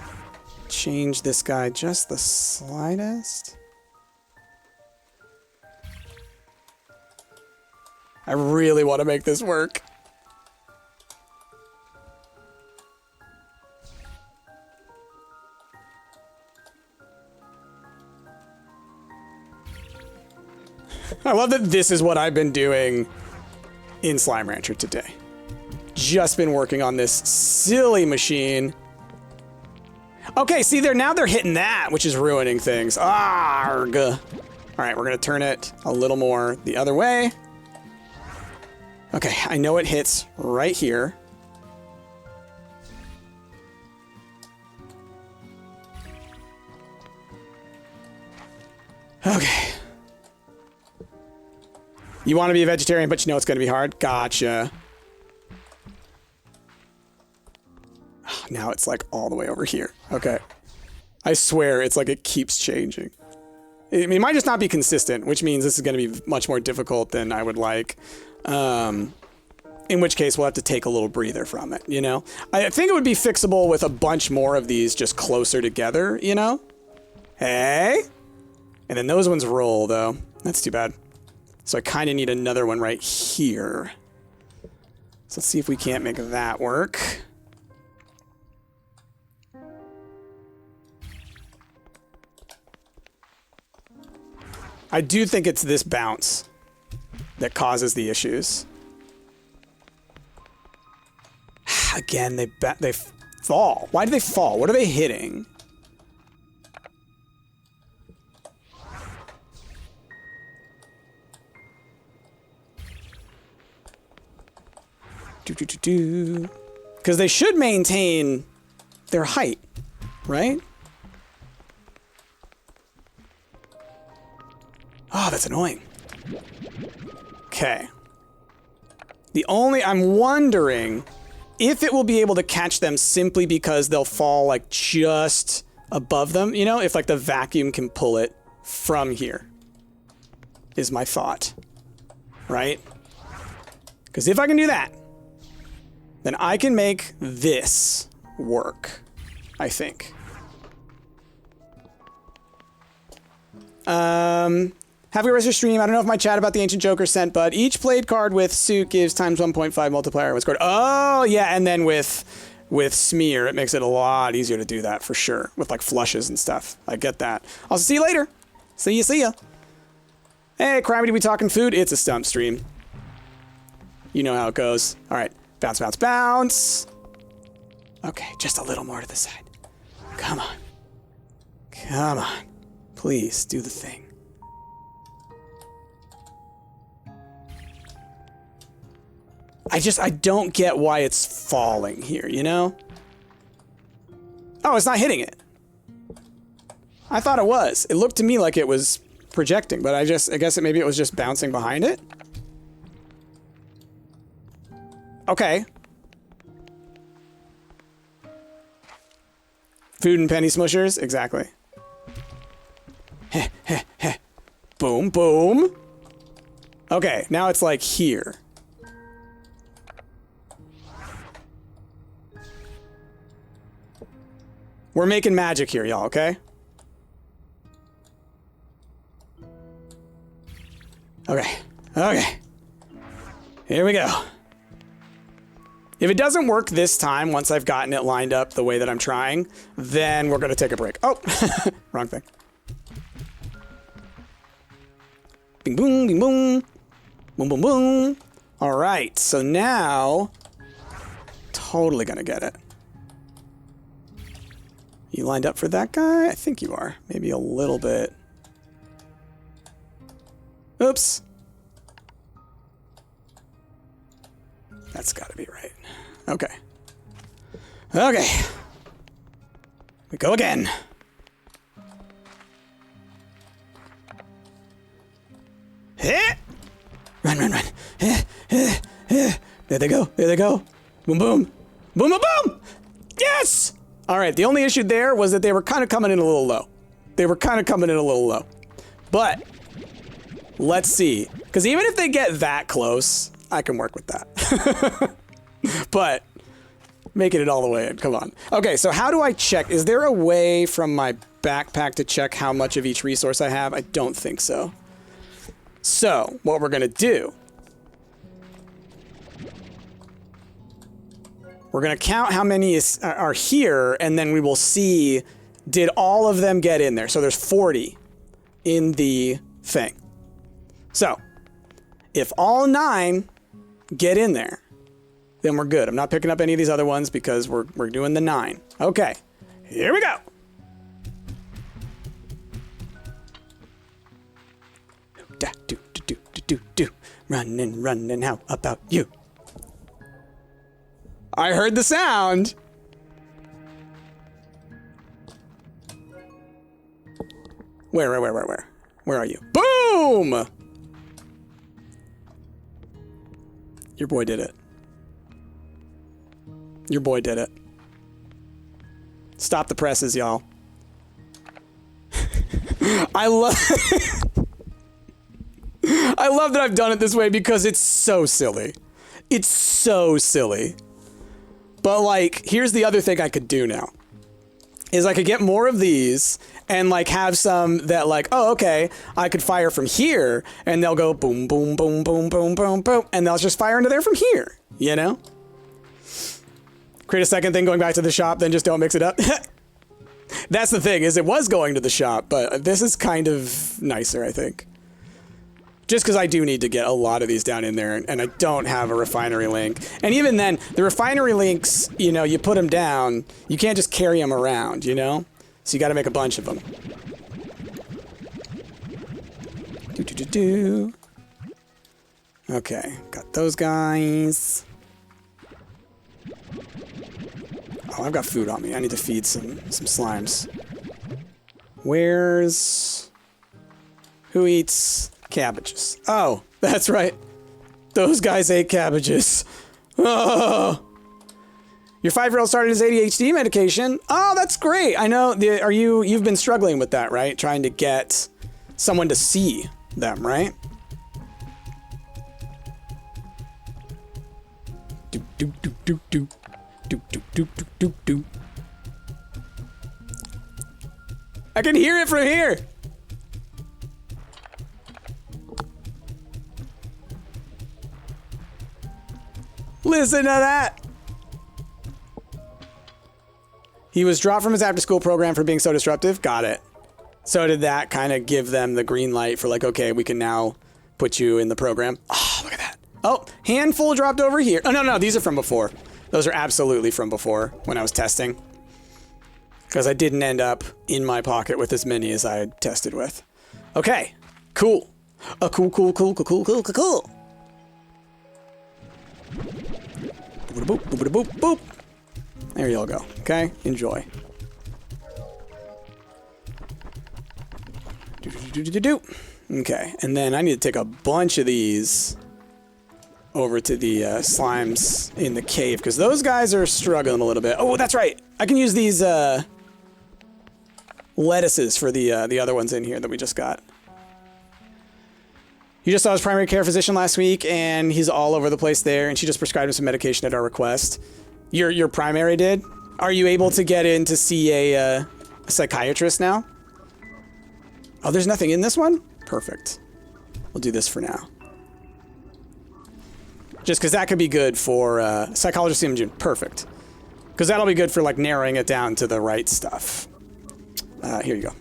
change this guy just the slightest. I really want to make this work. I love that this is what I've been doing in Slime Rancher today. Just been working on this silly machine. Okay, see, now they're hitting that, which is ruining things. Arg. All right, we're gonna turn it a little more the other way. Okay, I know it hits right here. Okay. You want to be a vegetarian, but you know it's going to be hard? Gotcha. Now it's like all the way over here. Okay. I swear it's like it keeps changing. It might just not be consistent, which means this is going to be much more difficult than I would like. In which case we'll have to take a little breather from it, you know? I think it would be fixable with a bunch more of these just closer together, you know? Hey? And then those ones roll, though. That's too bad. So I kind of need another one right here. So let's see if we can't make that work. I do think it's this bounce that causes the issues. Again, they fall. Why do they fall? What are they hitting? Because they should maintain their height, right? Oh, that's annoying. Okay. I'm wondering if it will be able to catch them simply because they'll fall like just above them, you know, if like the vacuum can pull it from here, is my thought, right? Because if I can do that, then I can make this work, I think. Have we rest your stream? I don't know if my chat about the Ancient Joker sent, but each played card with suit gives times 1.5 multiplier when scored. Oh, yeah, and then with smear, it makes it a lot easier to do that for sure, with like flushes and stuff. I get that. I'll see you later. See ya. Hey, Crimey, we talking food? It's a Stumpt stream. You know how it goes. All right, bounce, bounce, bounce. Okay, just a little more to the side. Come on. Come on. Please, do the thing. I don't get why it's falling here, you know? Oh, it's not hitting it. I thought it was. It looked to me like it was projecting, but I guess maybe it was just bouncing behind it. Okay. Food and penny smushers? Exactly. Heh, heh, heh. Boom, boom. Okay, now it's like here. We're making magic here, y'all, okay? Okay. Okay. Here we go. If it doesn't work this time, once I've gotten it lined up the way that I'm trying, then we're gonna take a break. Oh, wrong thing. Bing boom, bing boom. Boom, boom, boom. All right, so now, totally gonna get it. You lined up for that guy? I think you are. Maybe a little bit. Oops. That's gotta be right. Okay. Okay. We go again. Hit! Run, run, run. There they go. There they go. Boom, boom. Boom, boom, boom! Yes! All right, the only issue there was that they were kind of coming in a little low. But let's see. Because even if they get that close, I can work with that. But making it all the way in, come on. Okay, so how do I check? Is there a way from my backpack to check how much of each resource I have? I don't think so. So what we're gonna do, we're gonna count how many are here, and then we will see, did all of them get in there? So there's 40 in the thing. So if all 9 get in there, then we're good. I'm not picking up any of these other ones because we're doing the 9. Okay, here we go. Do. Running, running, how about you? I heard the sound. Where are you? Boom! Your boy did it. Your boy did it. Stop the presses, y'all. I love that I've done it this way because it's so silly. It's so silly. But like, here's the other thing I could do now. Is I could get more of these and like have some that like, oh, okay, I could fire from here and they'll go boom, boom, boom, boom, boom, boom, boom, and they'll just fire into there from here, you know? Create a second thing going back to the shop, then just don't mix it up. That's the thing, is it was going to the shop, but this is kind of nicer, I think. Just because I do need to get a lot of these down in there, and I don't have a refinery link. And even then, the refinery links, you know, you put them down, you can't just carry them around, you know? So you gotta make a bunch of them. Okay, got those guys. Oh, I've got food on me. I need to feed some slimes. Who eats cabbages? Oh, that's right. Those guys ate cabbages. Oh. Your 5-year-old started his ADHD medication. Oh, that's great. I know. You've been struggling with that, right? Trying to get someone to see them, right? Do do do do do do do do do do do. I can hear it from here. Listen to that. He was dropped from his after-school program for being so disruptive. Got it. So did that kind of give them the green light for like, okay, we can now put you in the program. Oh, look at that. Oh, handful dropped over here. Oh, no, these are from before. Those are absolutely from before when I was testing. Because I didn't end up in my pocket with as many as I had tested with. Okay, cool. Cool. Boop, boop, boop, boop. There you all go. Okay, enjoy. Okay, and then I need to take a bunch of these over to the slimes in the cave because those guys are struggling a little bit. Oh, that's right. I can use these lettuces for the other ones in here that we just got. You just saw his primary care physician last week, and he's all over the place there, and she just prescribed him some medication at our request. Your primary did? Are you able to get in to see a psychiatrist now? Oh, there's nothing in this one? Perfect. We'll do this for now. Just because that could be good for psychologist Imogen. Perfect. Because that'll be good for like narrowing it down to the right stuff. Here you go.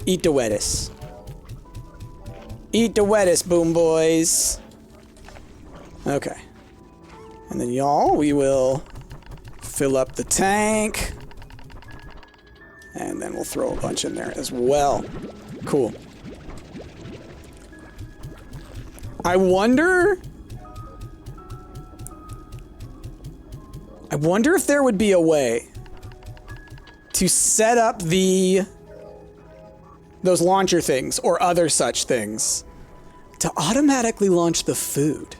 Eat the lettuce. Eat the lettuce, boom boys. Okay. And then y'all, we will fill up the tank. And then we'll throw a bunch in there as well. Cool. I wonder if there would be a way to set up those launcher things or other such things to automatically launch the food.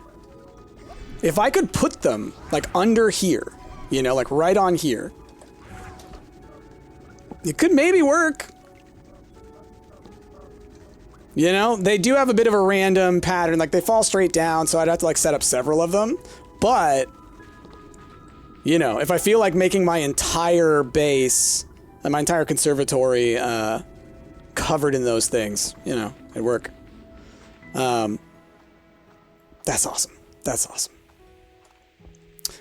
If I could put them like under here, you know, like right on here, it could maybe work. You know, they do have a bit of a random pattern, like they fall straight down, so I'd have to like set up several of them. But, you know, if I feel like making my entire base, my entire conservatory covered in those things, you know, it'd work. That's awesome. That's awesome.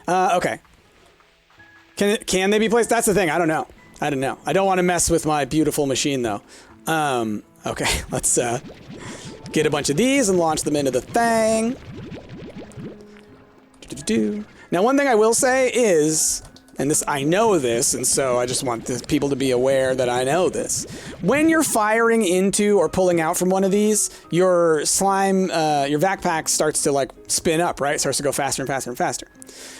Okay. Can they be placed? That's the thing. I don't know. I don't know. I don't want to mess with my beautiful machine though. Okay, let's get a bunch of these and launch them into the thing. Now, one thing I will say is, and this, I know this, and so I just want the people to be aware that I know this. When you're firing into or pulling out from one of these, your slime, your vac pack starts to like spin up, right? It starts to go faster and faster and faster.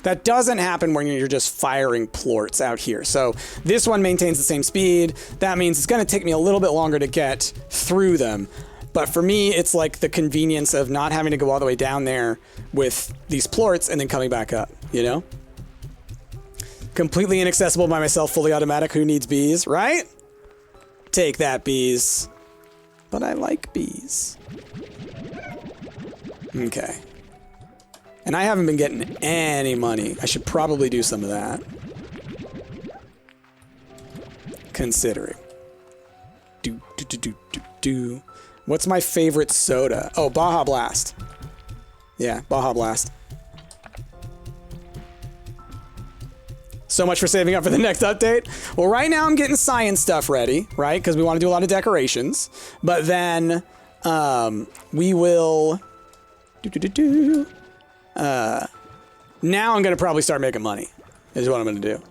That doesn't happen when you're just firing plorts out here. So this one maintains the same speed. That means it's going to take me a little bit longer to get through them. But for me, it's like the convenience of not having to go all the way down there with these plorts and then coming back up, you know? Completely inaccessible by myself, fully automatic. Who needs bees, right? Take that, bees. But I like bees. Okay. And I haven't been getting any money. I should probably do some of that. Considering. Do. What's my favorite soda? Oh, Baja Blast. Yeah, Baja Blast. So much for saving up for the next update. Well, right now I'm getting science stuff ready, right? Because we want to do a lot of decorations. But then we will... now I'm going to probably start making money, is what I'm going to do.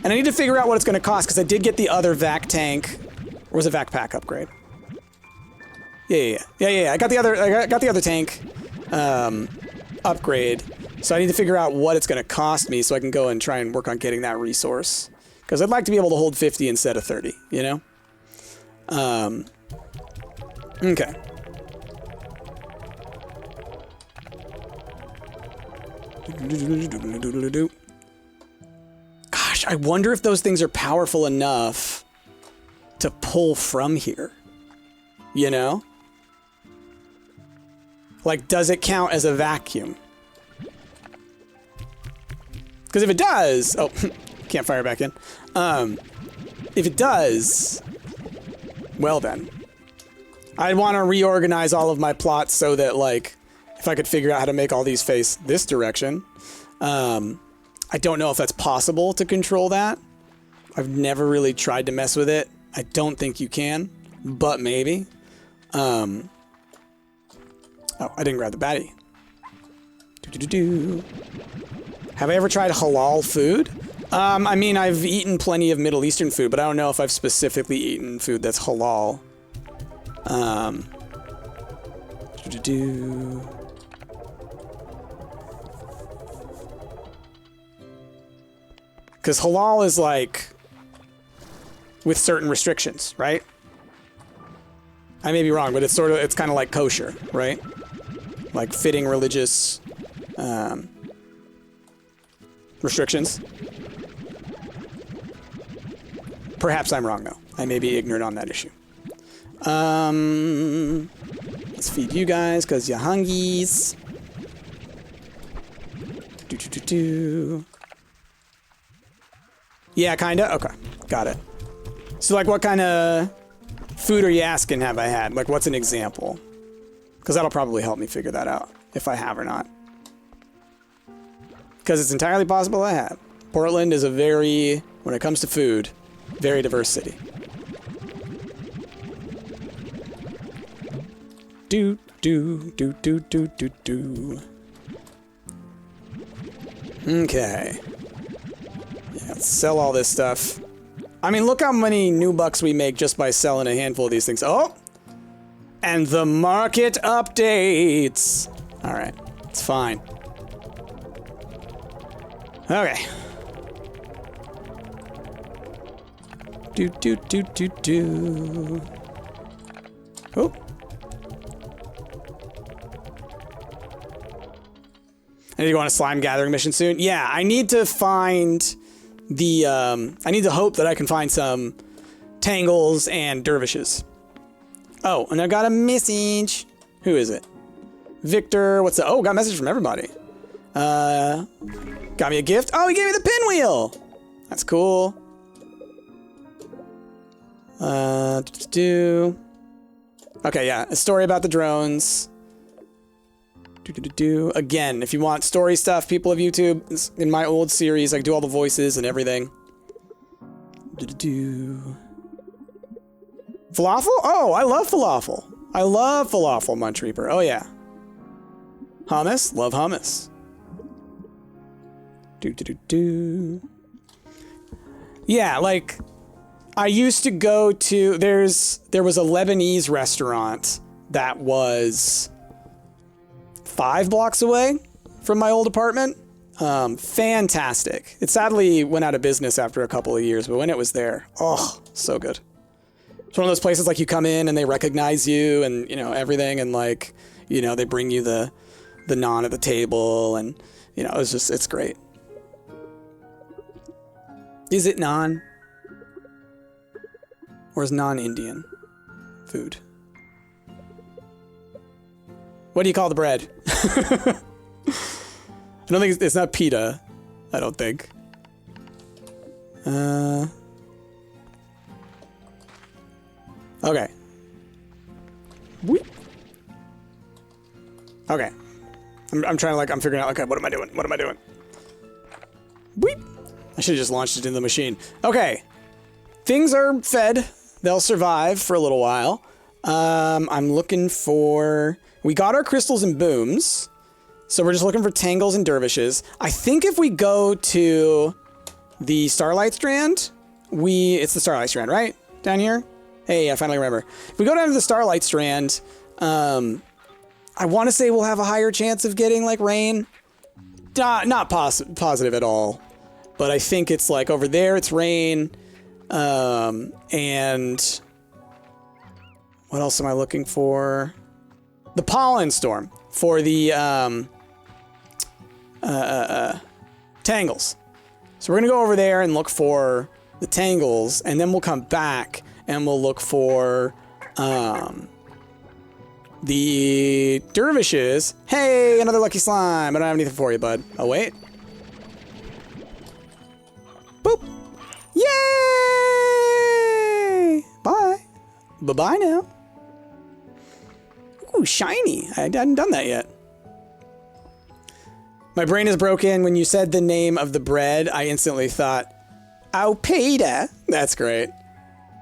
And I need to figure out what it's going to cost, because I did get the other vac tank. Or was it vac pack upgrade? Yeah. I got the other tank upgrade. So I need to figure out what it's going to cost me so I can go and try and work on getting that resource. Because I'd like to be able to hold 50 instead of 30, you know? Okay. Gosh, I wonder if those things are powerful enough to pull from here. You know? Like, does it count as a vacuum? Because if it does... Oh, can't fire back in. If it does... Well then. I'd want to reorganize all of my plots so that, like, if I could figure out how to make all these face this direction. I don't know if that's possible to control that. I've never really tried to mess with it. I don't think you can, but maybe. Oh, I didn't grab the baddie. Have I ever tried halal food? I mean, I've eaten plenty of Middle Eastern food, but I don't know if I've specifically eaten food that's halal. Because halal is like with certain restrictions, right? I may be wrong, but it's kind of like kosher, right? Like fitting religious restrictions. Perhaps I'm wrong, though. I may be ignorant on that issue. Let's feed you guys, because you're hungies. Yeah, kinda? Okay, got it. So, like, what kind of food are you asking have I had? Like, what's an example? Because that'll probably help me figure that out, if I have or not. Because it's entirely possible I have. Portland is a very, when it comes to food, very diverse city. Do. Okay. Yeah, let's sell all this stuff. I mean, look how many new bucks we make just by selling a handful of these things. Oh! And the market updates! Alright, it's fine. Okay. Do. Oh. I need to go on a slime gathering mission soon. Yeah, I need to find the, I need to hope that I can find some Tangles and Dervishes. Oh, and I got a message. Who is it? Victor, what's that? Oh, got a message from everybody. Got me a gift. Oh, he gave me the pinwheel. That's cool. Okay, yeah, a story about the drones. Again, if you want story stuff, people of YouTube, in my old series, I do all the voices and everything. Falafel? Oh, I love falafel. I love falafel, Munch Reaper. Oh, yeah. Hummus? Love hummus. Yeah, like, I used to go to, there was a Lebanese restaurant that was 5 blocks away from my old apartment. Fantastic. It sadly went out of business after a couple of years, but when it was there, oh, so good. It's one of those places like you come in and they recognize you and, you know, everything, and like, you know, they bring you the naan at the table, and, you know, it's great. Is it naan? Or is non-Indian food? What do you call the bread? I don't think it's not pita. I don't think. Okay. Okay. I'm trying to, like, I'm figuring out, okay, what am I doing? What am I doing? Weep. I should have just launched it into the machine. Okay. Things are fed. They'll survive for a little while. I'm looking for... We got our crystals and booms. So we're just looking for Tangles and Dervishes. I think if we go to the Starlight Strand, it's the Starlight Strand, right? Down here? Hey, I finally remember. If we go down to the Starlight Strand, I want to say we'll have a higher chance of getting, like, rain. Not positive at all. But I think it's, like, over there it's rain. And what else am I looking for? The pollen storm for the Tangles. So we're gonna go over there and look for the Tangles, and then we'll come back and we'll look for the Dervishes. Hey, another lucky slime. I don't have anything for you, bud. Oh, wait. Boop. Yay! Bye. Bye-bye now. Ooh, shiny. I hadn't done that yet. My brain is broken. When you said the name of the bread, I instantly thought, "Oh, pita." That's great.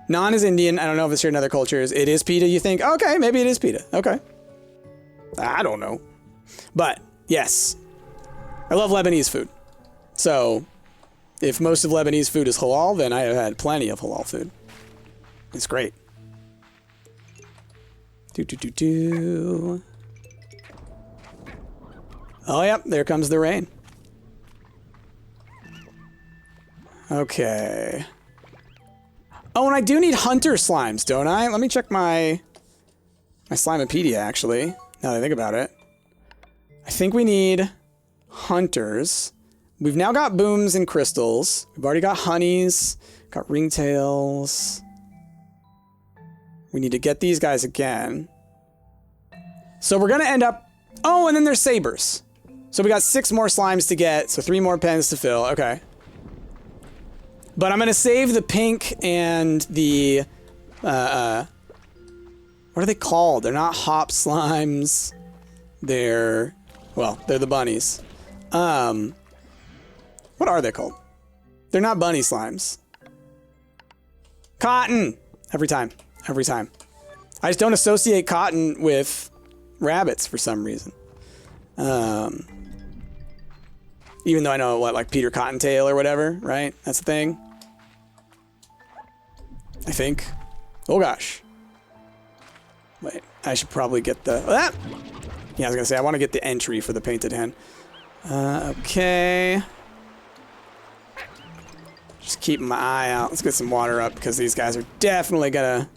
Naan is Indian. I don't know if it's here in other cultures. It is pita, you think? Okay, maybe it is pita. Okay. I don't know. But, yes. I love Lebanese food. So, if most of Lebanese food is halal, then I have had plenty of halal food. It's great. Do. Oh, yep, there comes the rain. Okay. Oh, and I do need hunter slimes, don't I? Let me check my Slimepedia, actually, now that I think about it. I think we need hunters. We've now got booms and crystals. We've already got honeys, got ringtails. We need to get these guys again. So we're gonna end up... Oh, and then there's sabers. So we got 6 more slimes to get, so 3 more pens to fill. Okay. But I'm gonna save the pink and the... what are they called? They're not hop slimes. They're... Well, they're the bunnies. What are they called? They're not bunny slimes. Cotton! Every time. Every time. I just don't associate cotton with rabbits for some reason. Even though I know what, like Peter Cottontail or whatever, right? That's the thing. I think. Oh gosh. Wait, I should probably get the... Ah! Yeah, I was gonna say, I want to get the entry for the painted hen. Okay. Just keeping my eye out. Let's get some water up, because these guys are definitely gonna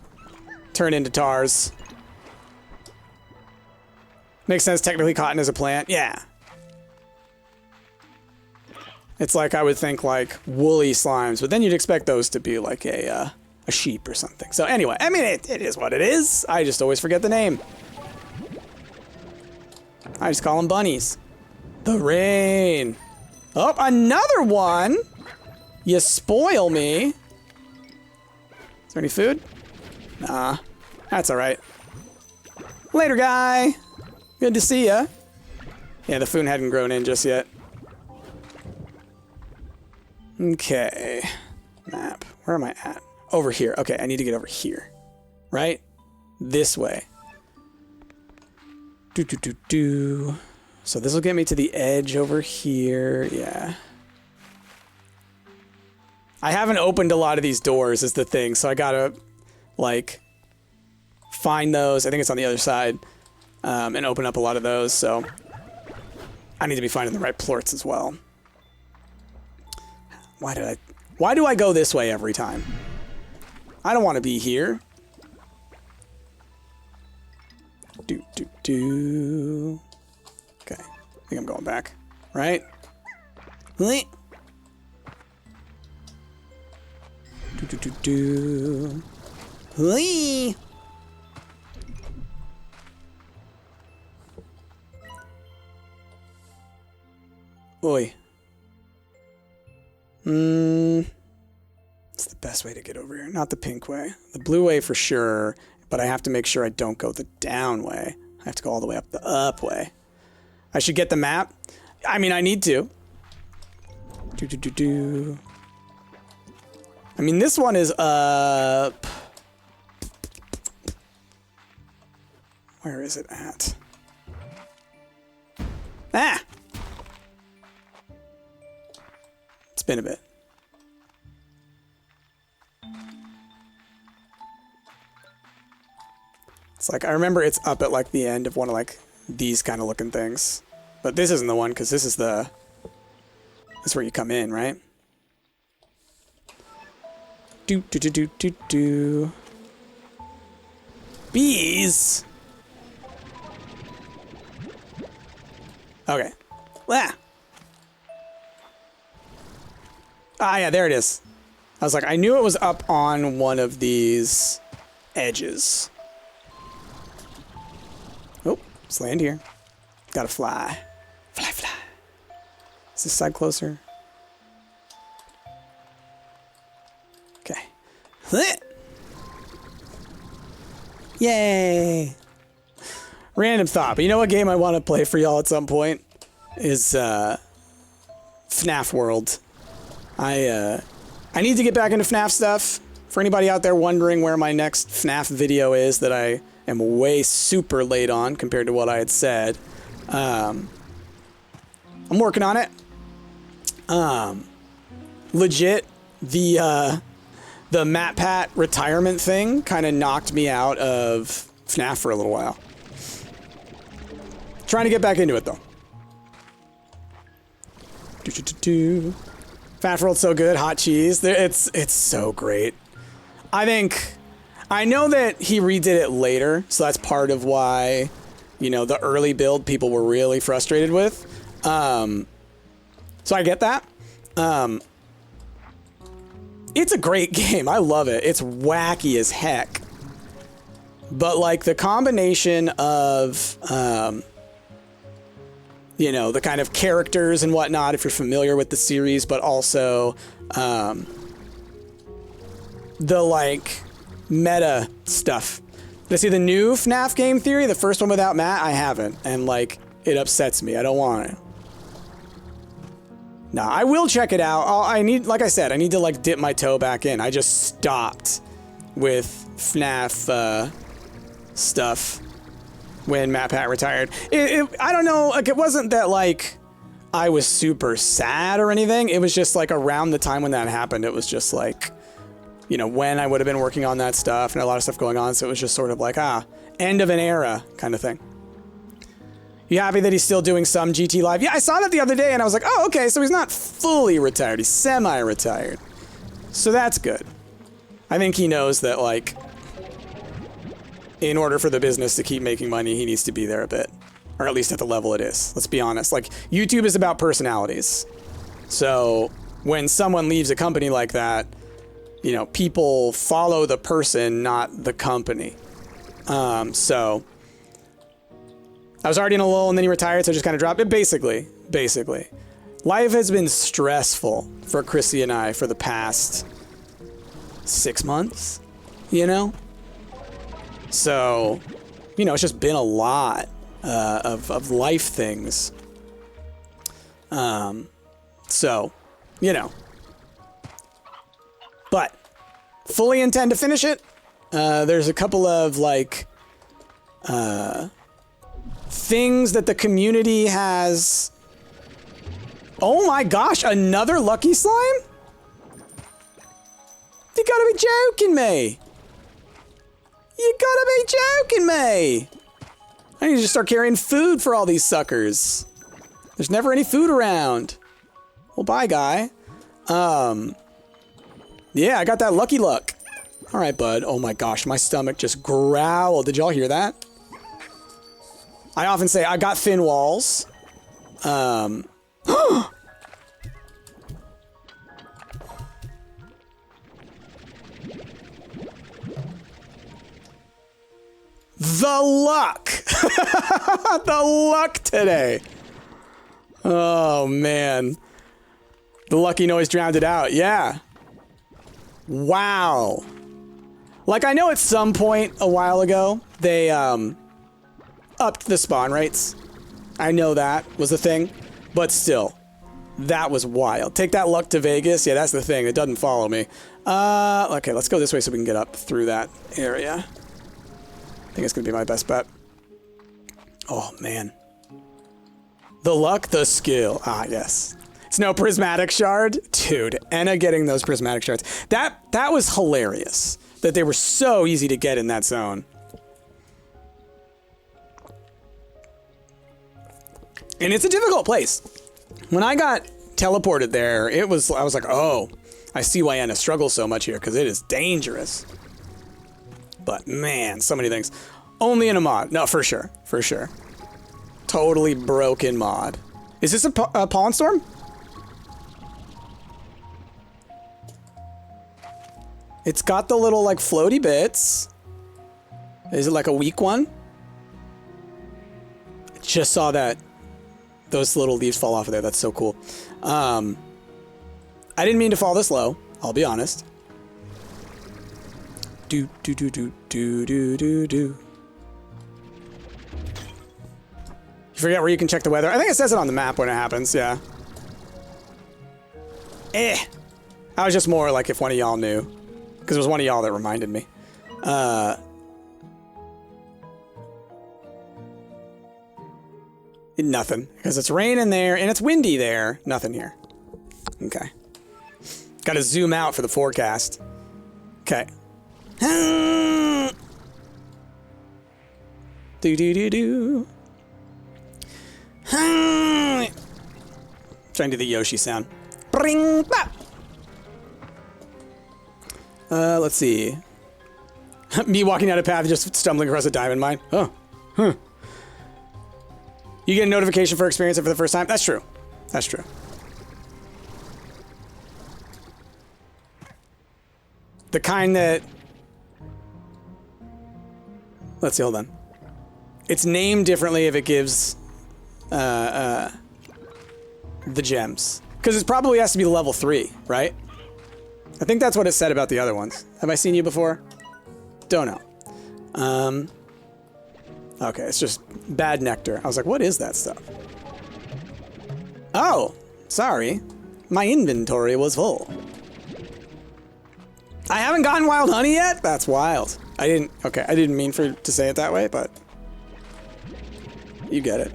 turn into tars. Makes sense, technically cotton is a plant. Yeah. It's like, I would think, like, woolly slimes, but then you'd expect those to be like a sheep or something. So anyway, I mean, it is what it is. I just always forget the name. I just call them bunnies. The rain. Oh, another one! You spoil me. Is there any food? Nah, that's alright. Later, guy. Good to see ya. Yeah, the food hadn't grown in just yet. Okay. Map. Where am I at? Over here. Okay, I need to get over here. Right? This way. So this will get me to the edge over here. Yeah. I haven't opened a lot of these doors is the thing, so I gotta, like, find those. I think it's on the other side. And open up a lot of those, so I need to be finding the right plorts as well. Why do I go this way every time? I don't want to be here. Okay, I think I'm going back, right? Oi. It's the best way to get over here. Not the pink way. The blue way for sure, but I have to make sure I don't go the down way. I have to go all the way up the up way. I should get the map. I mean, I need to. I mean, this one is up. Where is it at? Ah! It's been a bit. It's like, I remember it's up at like the end of one of like these kind of looking things. But this isn't the one, because this is the... This is where you come in, right? Bees! Okay. Ah! Ah, yeah, there it is. I was like, I knew it was up on one of these edges. Oh, let's land here. Gotta fly. Fly, fly. Is this side closer? Okay. Yay! Random thought, but you know what game I want to play for y'all at some point? Is, FNAF World. I need to get back into FNAF stuff. For anybody out there wondering where my next FNAF video is that I am way super late on compared to what I had said, I'm working on it. Legit, the MatPat retirement thing kind of knocked me out of FNAF for a little while. Trying to get back into it though. FNAF World's so good. Hot cheese. It's so great. I know that he redid it later, so that's part of why, you know, the early build people were really frustrated with. So I get that. It's a great game. I love it. It's wacky as heck. But like the combination of, you know, the kind of characters and whatnot, if you're familiar with the series, but also the like meta stuff. Did I see the new FNAF game theory? The first one without Matt? I haven't. And like, it upsets me. I don't want it. No, I will check it out. Like I said, I need to like dip my toe back in. I just stopped with FNAF stuff when MatPat retired. I don't know, like it wasn't that like I was super sad or anything. It was just like around the time when that happened, it was just like, you know, when I would have been working on that stuff and a lot of stuff going on. So it was just sort of like, end of an era kind of thing. You happy that he's still doing some GT Live? Yeah, I saw that the other day and I was like, oh, okay, so he's not fully retired. He's semi-retired. So that's good. I think he knows that, like, in order for the business to keep making money, he needs to be there a bit. Or at least at the level it is. Let's be honest. Like, YouTube is about personalities. So when someone leaves a company like that, you know, people follow the person, not the company. So I was already in a lull and then he retired, so I just kind of dropped it. Basically. Life has been stressful for Chrissy and I for the past 6 months, you know? So, you know, it's just been a lot of life things. So, you know. But, fully intend to finish it. There's a couple of, like, things that the community has... Oh my gosh, another Lucky Slime? You gotta be joking me! You gotta be joking me! I need to start carrying food for all these suckers. There's never any food around. Well, bye, guy. Yeah, I got that lucky luck. All right, bud. Oh my gosh, my stomach just growled. Did y'all hear that? I often say I got thin walls. The luck! The luck today! Oh, man. The lucky noise drowned it out. Yeah. Wow. Like, I know at some point a while ago, they, upped the spawn rates. I know that was a thing. But still, that was wild. Take that luck to Vegas. Yeah, that's the thing. It doesn't follow me. Okay, let's go this way so we can get up through that area. I think it's going to be my best bet. Oh, man. The luck, the skill. Ah, yes. It's no prismatic shard. Dude, Enna getting those prismatic shards. That was hilarious. That they were so easy to get in that zone. And it's a difficult place. When I got teleported there, I was like, oh, I see why Enna struggles so much here, because it is dangerous. But man, so many things. Only in a mod. No, for sure. For sure. Totally broken mod. Is this a pollen storm? It's got the little, like, floaty bits. Is it, like, a weak one? I just saw that. Those little leaves fall off of there. That's so cool. I didn't mean to fall this low. I'll be honest. Do, do, do, do, do, do, do, do. You forget where you can check the weather? I think it says it on the map when it happens, yeah. I was just more like if one of y'all knew. Because it was one of y'all that reminded me. Nothing. Because it's raining there and it's windy there. Nothing here. Okay. Gotta zoom out for the forecast. Okay. Do do do do. Trying to do the Yoshi sound. Bring bop. Let's see. Me walking down a path, just stumbling across a diamond mine. Oh, huh. You get a notification for experiencing it for the first time. That's true. That's true. The kind that. Let's see. Hold on. It's named differently if it gives. The gems. Because it probably has to be level 3, right? I think that's what it said about the other ones. Have I seen you before? Don't know. Okay, it's just bad nectar. I was like, what is that stuff? Oh, sorry. My inventory was full. I haven't gotten wild honey yet? That's wild. I didn't mean to say it that way, but you get it.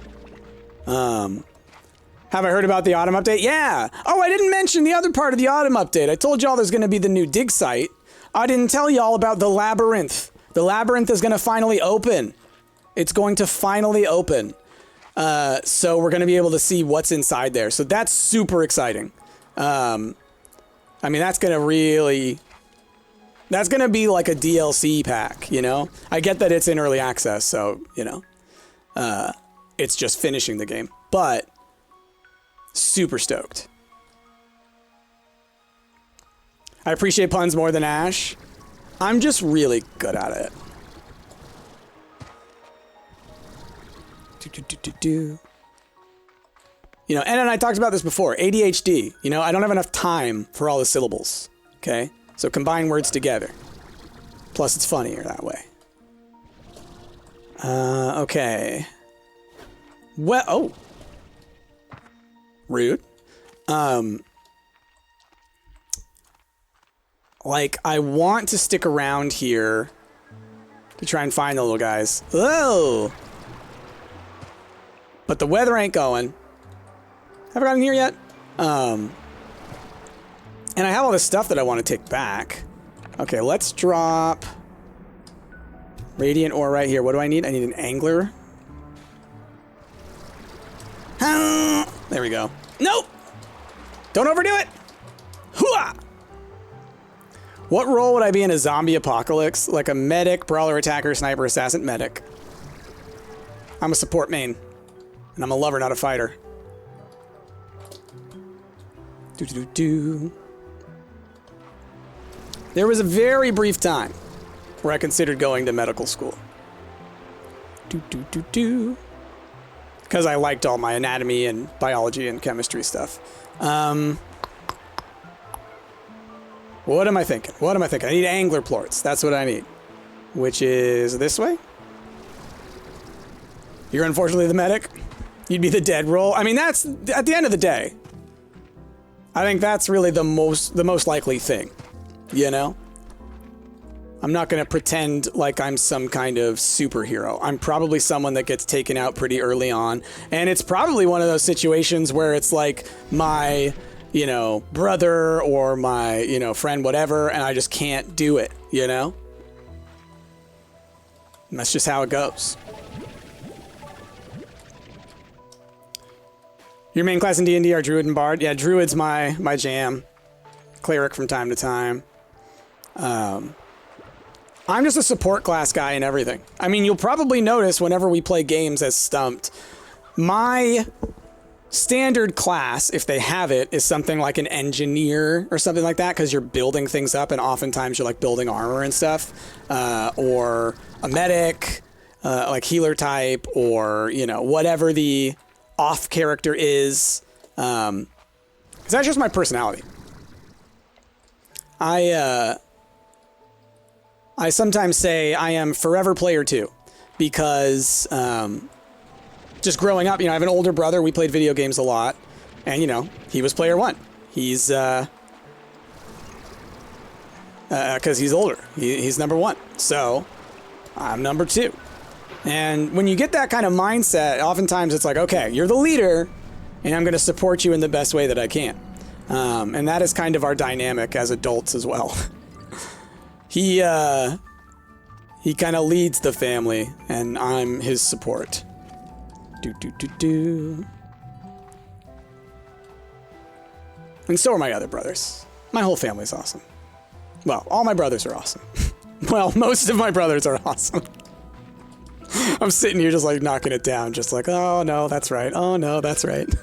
Have I heard about the autumn update? Yeah! Oh, I didn't mention the other part of the autumn update. I told y'all there's gonna be the new dig site. I didn't tell y'all about the labyrinth. The labyrinth is gonna finally open. It's going to finally open. So we're gonna be able to see what's inside there. So that's super exciting. I mean, that's gonna be like a DLC pack, you know? I get that it's in early access, so, you know. It's just finishing the game, but super stoked. I appreciate puns more than Ash. I'm just really good at it. You know, and I talked about this before. ADHD. You know, I don't have enough time for all the syllables. Okay? So combine words together. Plus, it's funnier that way. Okay. Well, oh. Rude. Like, I want to stick around here to try and find the little guys. Oh! But the weather ain't going. Have I gotten here yet? And I have all this stuff that I want to take back. Okay, let's drop radiant ore right here. What do I need? I need an angler. There we go. Nope! Don't overdo it! Hooah! What role would I be in a zombie apocalypse? Like a medic, brawler, attacker, sniper, assassin, medic. I'm a support main. And I'm a lover, not a fighter. Do-do-do-do. There was a very brief time where I considered going to medical school. Do-do-do-do. Because I liked all my anatomy and biology and chemistry stuff. What am I thinking? What am I thinking? I need angler plorts. That's what I need. Which is this way? You're unfortunately the medic? You'd be the dead role? I mean, that's, at the end of the day, I think that's really the most likely thing. You know? I'm not going to pretend like I'm some kind of superhero. I'm probably someone that gets taken out pretty early on. And it's probably one of those situations where it's like my, you know, brother or my, you know, friend, whatever, and I just can't do it, you know? And that's just how it goes. Your main class in D&D are Druid and Bard? Yeah, Druid's my jam. Cleric from time to time. I'm just a support class guy and everything. I mean, you'll probably notice whenever we play games as Stumpt, my standard class, if they have it, is something like an engineer or something like that, because you're building things up, and oftentimes you're like building armor and stuff, or a medic, like healer type, or, you know, whatever the off character is. 'Cause that's just my personality. I sometimes say I am forever player 2, because just growing up, you know, I have an older brother. We played video games a lot, and, you know, he was player 1. He's because he's older. He's number 1. So I'm number 2. And when you get that kind of mindset, oftentimes it's like, okay, you're the leader, and I'm going to support you in the best way that I can. And that is kind of our dynamic as adults as well. He kind of leads the family, and I'm his support. And so are my other brothers. My whole family's awesome. Well, all my brothers are awesome. Well, most of my brothers are awesome. I'm sitting here just like knocking it down, just like, oh no, that's right. Oh no, that's right.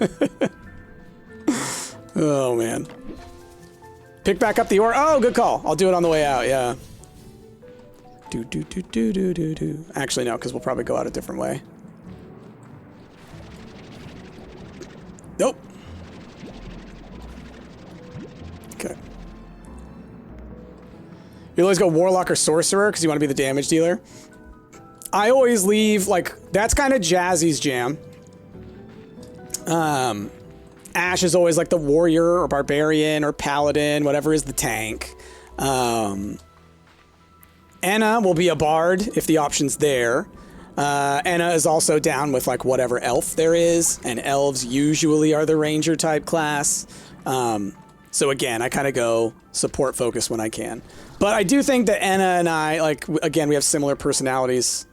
Oh man. Pick back up the ore. Oh, good call. I'll do it on the way out, yeah. Actually, no, because we'll probably go out a different way. Nope. Okay. You always go Warlock or Sorcerer because you want to be the damage dealer. I always leave, like, that's kind of Jazzy's jam. Ash is always like the Warrior or Barbarian or Paladin, whatever is the tank. Anna will be a Bard if the option's there. Anna is also down with like whatever elf there is, and elves usually are the ranger type class. So again, I kind of go support focus when I can. But I do think that Anna and I, like, again, we have similar personalities.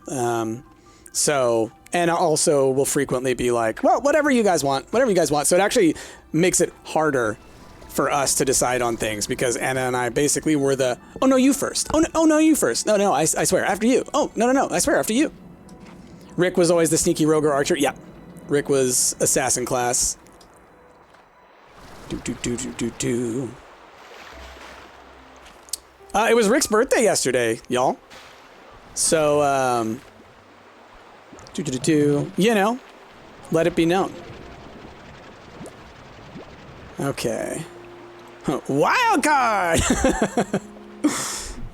So Anna also will frequently be like, well, whatever you guys want, whatever you guys want. So it actually makes it harder for us to decide on things, because Anna and I basically were the, oh no, you first. Oh no, you first. No, I swear, after you. Oh, no, I swear, after you. Rick was always the sneaky rogue or archer. Yeah, Rick was assassin class. It was Rick's birthday yesterday, y'all. So, you know, let it be known. Okay. Wild card!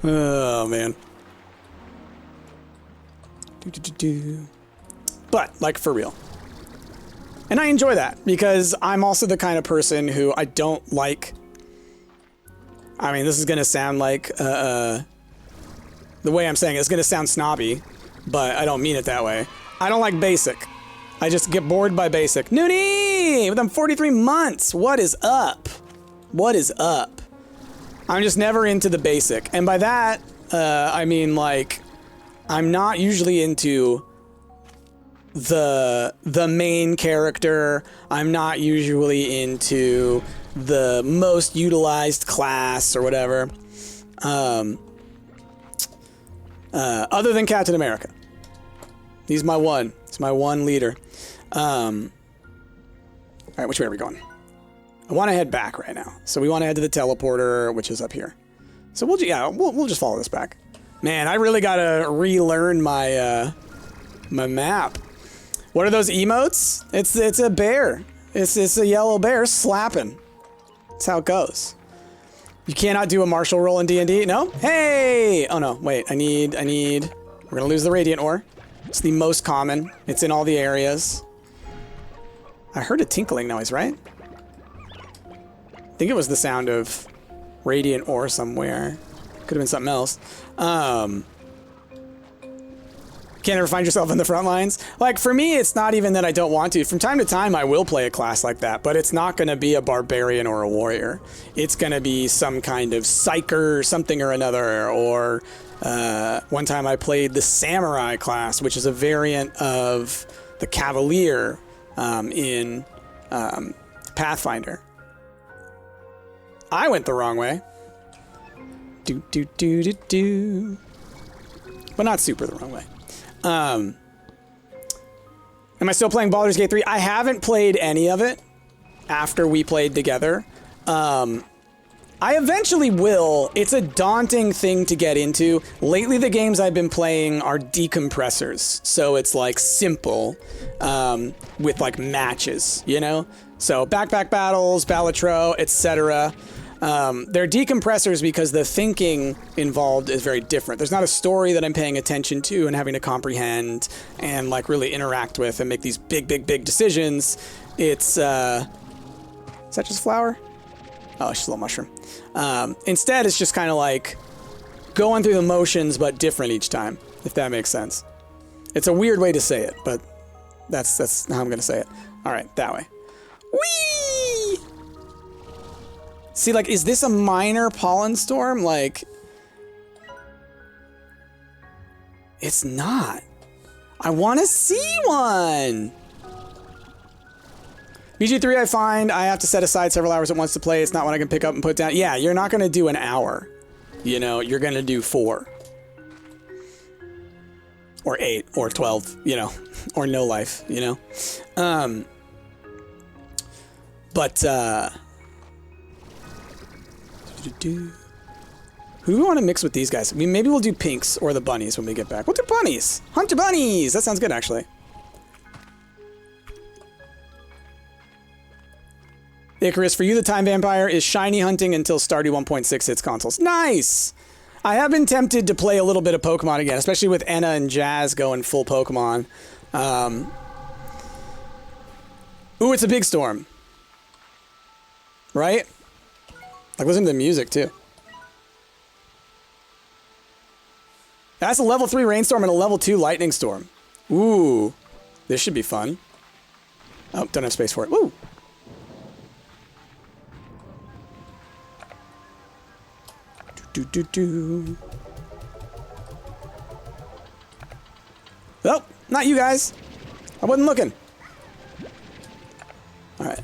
Oh, man. But, like, for real. And I enjoy that, because I'm also the kind of person who I don't like... I mean, this is going to sound like... the way I'm saying it is going to sound snobby, but I don't mean it that way. I don't like basic. I just get bored by basic. Noonie! With them 43 months! What is up? What is up? I'm just never into the basic. And by that, I mean, like... I'm not usually into the main character. I'm not usually into the most utilized class or whatever. Other than Captain America. He's my one. It's my one leader. All right, which way are we going? I want to head back right now. So we want to head to the teleporter, which is up here. So we'll just follow this back. Man, I really gotta relearn my my map. What are those emotes? It's a bear. It's a yellow bear slapping. That's how it goes. You cannot do a martial roll in D&D? No? Hey! Oh no, wait, I need... We're gonna lose the Radiant Ore. It's the most common. It's in all the areas. I heard a tinkling noise, right? I think it was the sound of Radiant Ore somewhere. Could have been something else. Can't ever find yourself in the front lines? Like, for me, it's not even that I don't want to. From time to time, I will play a class like that, but it's not going to be a barbarian or a warrior. It's going to be some kind of psyker, something or another, or one time I played the samurai class, which is a variant of the cavalier in Pathfinder. I went the wrong way. But not super the wrong way. Am I still playing Baldur's Gate 3? I haven't played any of it after we played together. I eventually will. It's a daunting thing to get into. Lately, the games I've been playing are decompressors. So it's like simple with like matches, you know? So backpack battles, Balatro, etc. They're decompressors because the thinking involved is very different. There's not a story that I'm paying attention to and having to comprehend and like really interact with and make these big, big, big decisions. It's, is that just flower? Oh, it's just a little mushroom. Instead, it's just kind of like going through the motions, but different each time, if that makes sense. It's a weird way to say it, but that's how I'm going to say it. All right, that way. Whee! See, like, is this a minor pollen storm? Like, it's not. I want to see one. BG3 I find I have to set aside several hours at once to play. It's not one I can pick up and put down. Yeah, you're not going to do an hour. You know, you're going to do 4. Or 8, or 12, you know, or no life, you know. Who do we want to mix with these guys? I mean, maybe we'll do pinks or the bunnies when we get back. We'll do bunnies. Hunter bunnies. That sounds good, actually. Icarus, for you, the Time Vampire is shiny hunting until Stardew 1.6 hits consoles. Nice! I have been tempted to play a little bit of Pokemon again, especially with Enna and Jazz going full Pokemon. Ooh, it's a big storm. Right? Like, listen to the music, too. That's a level 3 rainstorm and a level 2 lightning storm. Ooh. This should be fun. Oh, don't have space for it. Woo! Oh, not you guys. I wasn't looking. All right.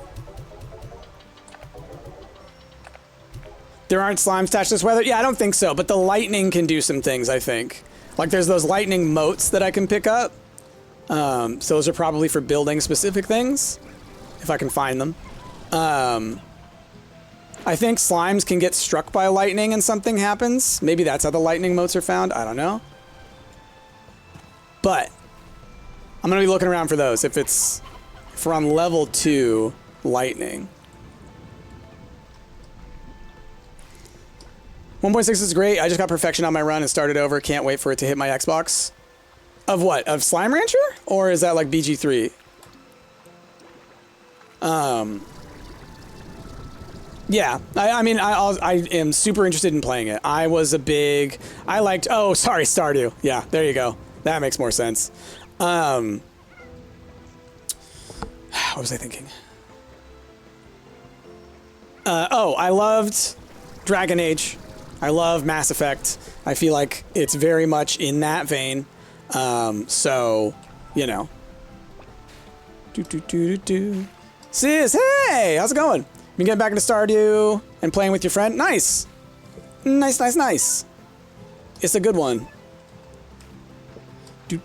There aren't slimes attached to this weather? Yeah, I don't think so, but the lightning can do some things, I think. Like, there's those lightning motes that I can pick up. So those are probably for building specific things, if I can find them. I think slimes can get struck by lightning and something happens. Maybe that's how the lightning motes are found. I don't know. But I'm going to be looking around for those if we're on level 2 lightning. 1.6 is great. I just got perfection on my run and started over. Can't wait for it to hit my Xbox. Of what? Of Slime Rancher? Or is that like BG3? Yeah, I mean, I am super interested in playing it. I liked, oh, sorry, Stardew. Yeah, there you go. That makes more sense. What was I thinking? Oh, I loved Dragon Age. I love Mass Effect. I feel like it's very much in that vein. So, you know. Sis, hey, how's it going? You getting back into Stardew and playing with your friend? Nice. Nice, nice, nice. It's a good one. The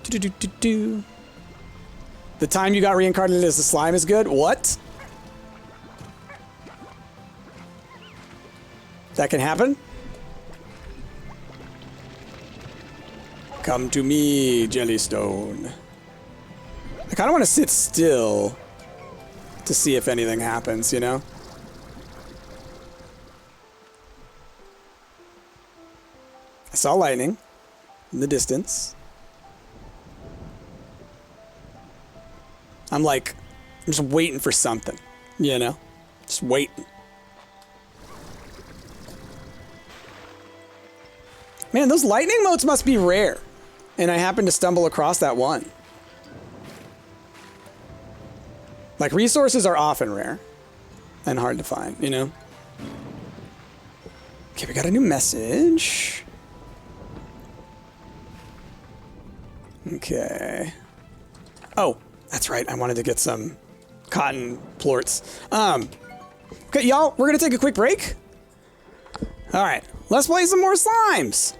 time you got reincarnated as the slime is good? What? That can happen? Come to me, Jellystone. I kind of want to sit still to see if anything happens, you know? I saw lightning in the distance. I'm just waiting for something, you know? Just waiting. Man, those lightning motes must be rare. And I happened to stumble across that one. Like, resources are often rare and hard to find, you know? Okay, we got a new message. Okay. Oh, that's right. I wanted to get some cotton plorts. Okay, y'all, we're gonna take a quick break. All right, let's play some more slimes.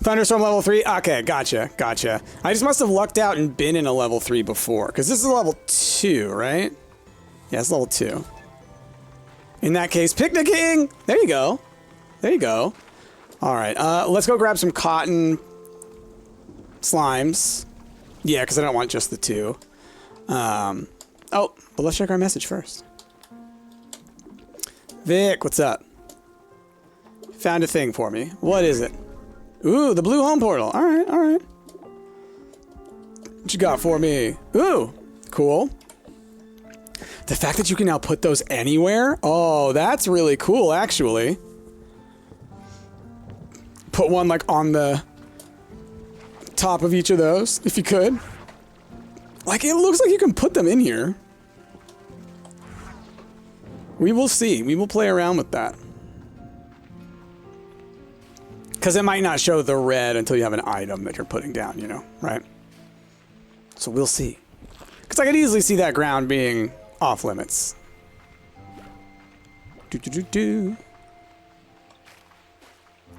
Thunderstorm level 3? Okay, gotcha, gotcha. I just must have lucked out and been in a level 3 before, because this is a level 2, right? Yeah, it's level 2. In that case, picnicking! There you go. There you go. Alright, let's go grab some cotton slimes. Yeah, because I don't want just the 2. Oh, but let's check our message first. Vic, what's up? Found a thing for me. What is it? Ooh, the blue home portal. Alright, alright. What you got for me? Ooh, cool. The fact that you can now put those anywhere? Oh, that's really cool, actually. Put one, like, on the top of each of those, if you could. Like, it looks like you can put them in here. We will see. We will play around with that. Because it might not show the red until you have an item that you're putting down, you know, right? So we'll see. Because I could easily see that ground being off limits. Do.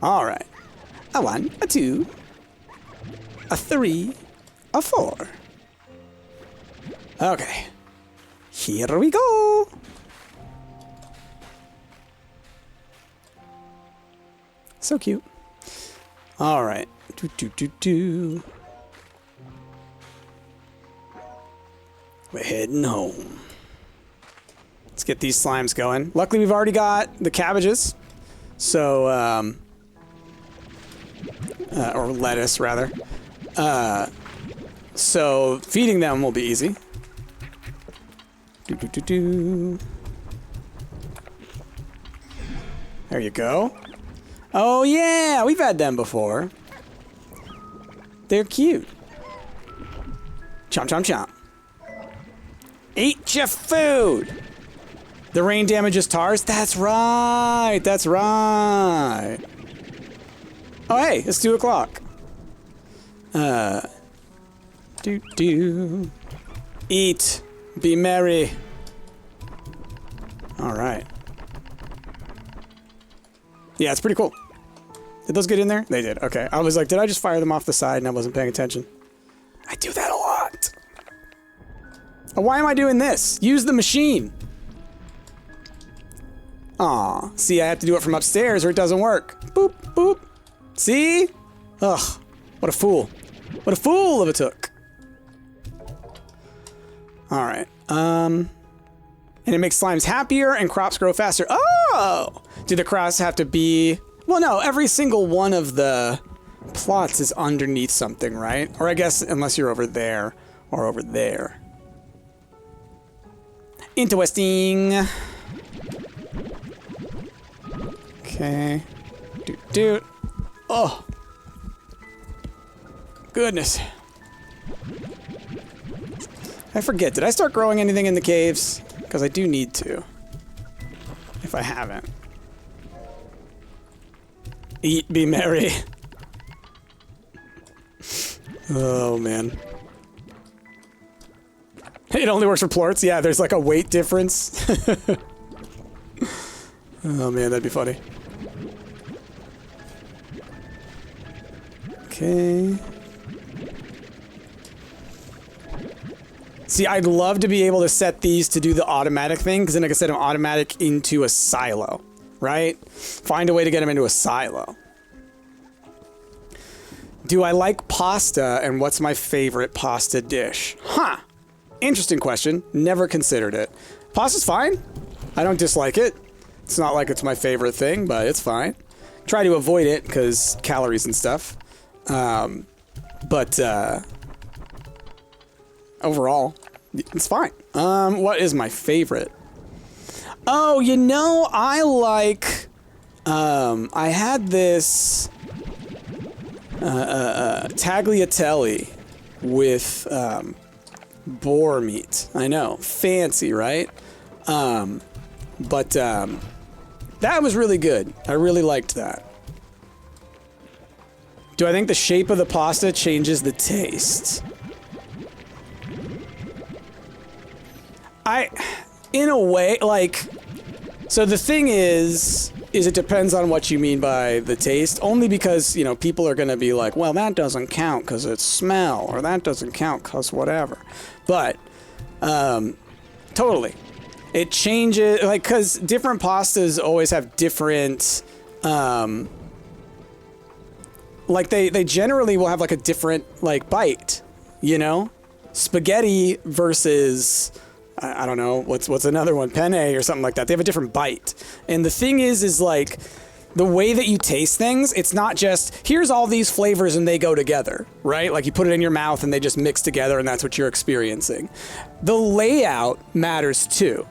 All right. A 1, a 2, a 3, a 4. Okay. Here we go. So cute. All right. Do. We're heading home. Let's get these slimes going. Luckily, we've already got the cabbages. So, or lettuce, rather. So, feeding them will be easy. Do. There you go. Oh, yeah! We've had them before. They're cute. Chomp, chomp, chomp. Eat your food! The rain damages tars? That's right! That's right! Oh, hey! It's 2 o'clock. Do. Eat. Be merry. Alright. Yeah, it's pretty cool. Did those get in there? They did. Okay. I was like, did I just fire them off the side and I wasn't paying attention? I do that a lot. Oh, why am I doing this? Use the machine. Aw. See, I have to do it from upstairs or it doesn't work. Boop, boop. See? Ugh. What a fool. What a fool of a took. Alright. And it makes slimes happier and crops grow faster. Oh! Do the crops have to be... Well, no, every single one of the plots is underneath something, right? Or I guess unless you're over there or over there. Interesting. Okay. Dude. Oh. Goodness. I forget, did I start growing anything in the caves? Because I do need to. If I haven't. Eat, be merry. Oh, man. It only works for plorts? Yeah, there's like a weight difference. Oh, man, that'd be funny. Okay. See, I'd love to be able to set these to do the automatic thing, because then I can set them automatic into a silo, right? Find a way to get them into a silo. Do I like pasta, and what's my favorite pasta dish? Huh. Interesting question. Never considered it. Pasta's fine. I don't dislike it. It's not like it's my favorite thing, but it's fine. Try to avoid it, because calories and stuff. Overall, it's fine. What is my favorite? Oh, you know, I like, I had this, tagliatelle with, boar meat. I know, fancy, right? That was really good. I really liked that. Do I think the shape of the pasta changes the taste? In a way, like, so the thing is, is it depends on what you mean by the taste, only because, you know, people are going to be like, well, that doesn't count because it's smell, or that doesn't count because whatever. But, totally. It changes, like, because different pastas always have different, like, they generally will have, like, a different, like, bite, you know? Spaghetti versus... I don't know, what's another one, penne or something like that. They have a different bite. And the thing is like, the way that you taste things, it's not just, here's all these flavors and they go together, right? Like you put it in your mouth and they just mix together and that's what you're experiencing. The layout matters too.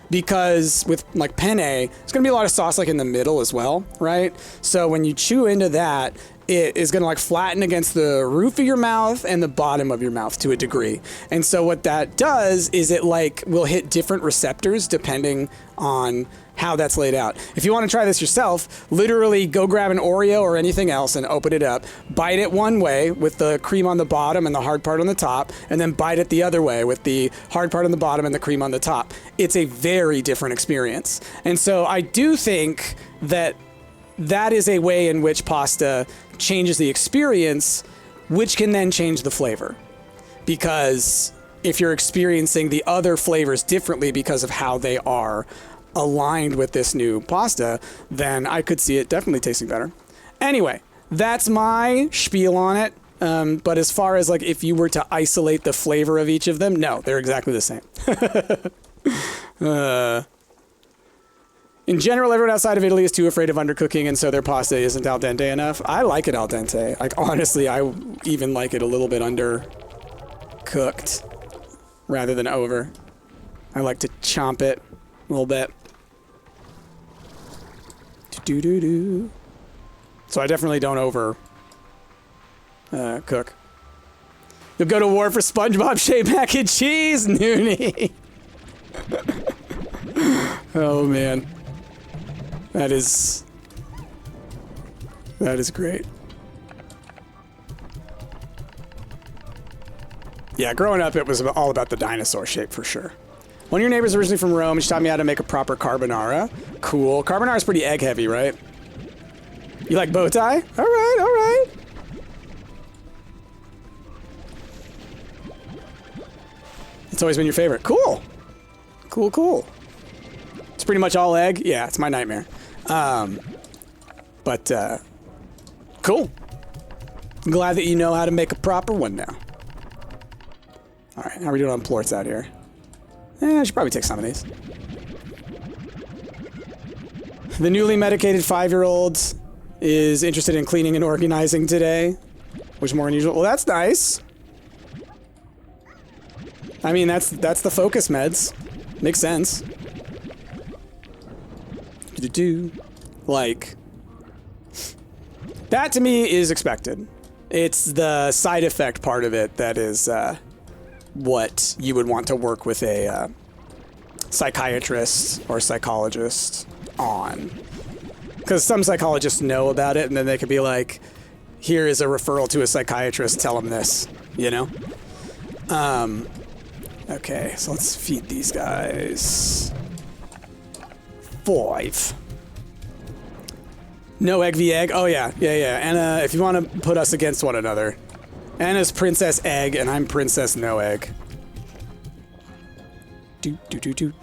Because with like penne, there's gonna be a lot of sauce like in the middle as well, right? So when you chew into that, it is gonna like flatten against the roof of your mouth and the bottom of your mouth to a degree. And so what that does is it like will hit different receptors depending on how that's laid out. If you want to try this yourself, literally go grab an Oreo or anything else and open it up, bite it one way with the cream on the bottom and the hard part on the top, and then bite it the other way with the hard part on the bottom and the cream on the top. It's a very different experience. And so I do think that that is a way in which pasta changes the experience, which can then change the flavor. Because if you're experiencing the other flavors differently because of how they are aligned with this new pasta, then I could see it definitely tasting better. Anyway, that's my spiel on it. But as far as like if you were to isolate the flavor of each of them, no, they're exactly the same. In general, everyone outside of Italy is too afraid of undercooking, and so their pasta isn't al dente enough. I like it al dente. Like, honestly, I even like it a little bit undercooked rather than over. I like to chomp it a little bit. Do-do-do-do. So I definitely don't over cook. You'll go to war for SpongeBob shaped mac and cheese, Noonie. Oh, man. That is great. Yeah, growing up, it was all about the dinosaur shape for sure. One of your neighbors originally from Rome. She taught me how to make a proper carbonara. Cool. Carbonara is pretty egg heavy, right? You like bow tie? All right, all right. It's always been your favorite. Cool. Cool, cool. It's pretty much all egg. Yeah, it's my nightmare. Cool. I'm glad that you know how to make a proper one now. All right, how are we doing on plorts out here? I should probably take some of these. The newly medicated 5-year-old is interested in cleaning and organizing today, which is more unusual. Well, that's nice. I mean, that's the focus meds. Makes sense. Like, that to me is expected. It's the side effect part of it that is what you would want to work with a psychiatrist or psychologist on. Because some psychologists know about it and then they could be like, here is a referral to a psychiatrist, tell them this, you know? Okay, so let's feed these guys. 5. No egg v egg. Oh yeah, yeah. Anna, if you want to put us against one another. Anna's Princess Egg and I'm Princess No Egg. Do. Do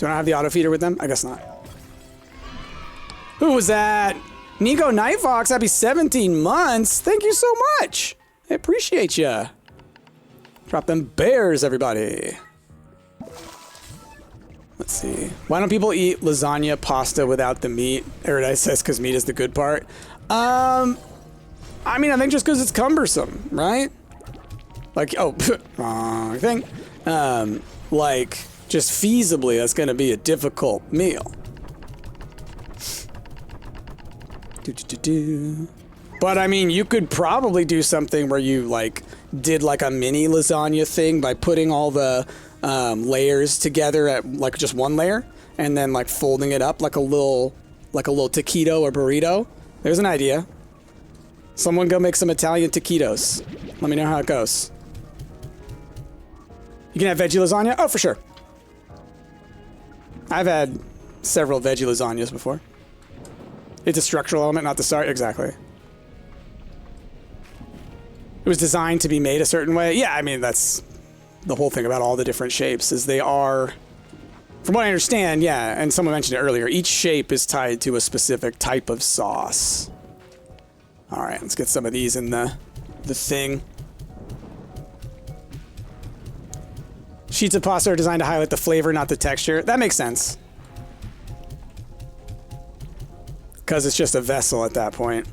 I not have the auto feeder with them? I guess not. Who was that? Nico Nightfox, happy 17 months. Thank you so much. I appreciate ya. Drop them bears, everybody. Let's see. Why don't people eat lasagna pasta without the meat? Paradise says because meat is the good part. I mean, I think just because it's cumbersome, right? Like, oh, wrong thing. Like, just feasibly, that's going to be a difficult meal. But, I mean, you could probably do something where you, like, did, like, a mini lasagna thing by putting all the layers together at, like, just one layer, and then, like, folding it up like a little taquito or burrito. There's an idea. Someone go make some Italian taquitos. Let me know how it goes. You can have veggie lasagna? Oh, for sure. I've had several veggie lasagnas before. It's a structural element, not the start. Exactly. It was designed to be made a certain way. Yeah, I mean, that's the whole thing about all the different shapes, is they are, from what I understand, yeah, and someone mentioned it earlier, each shape is tied to a specific type of sauce. All right, let's get some of these in the thing. Sheets of pasta are designed to highlight the flavor, not the texture. That makes sense. Because it's just a vessel at that point.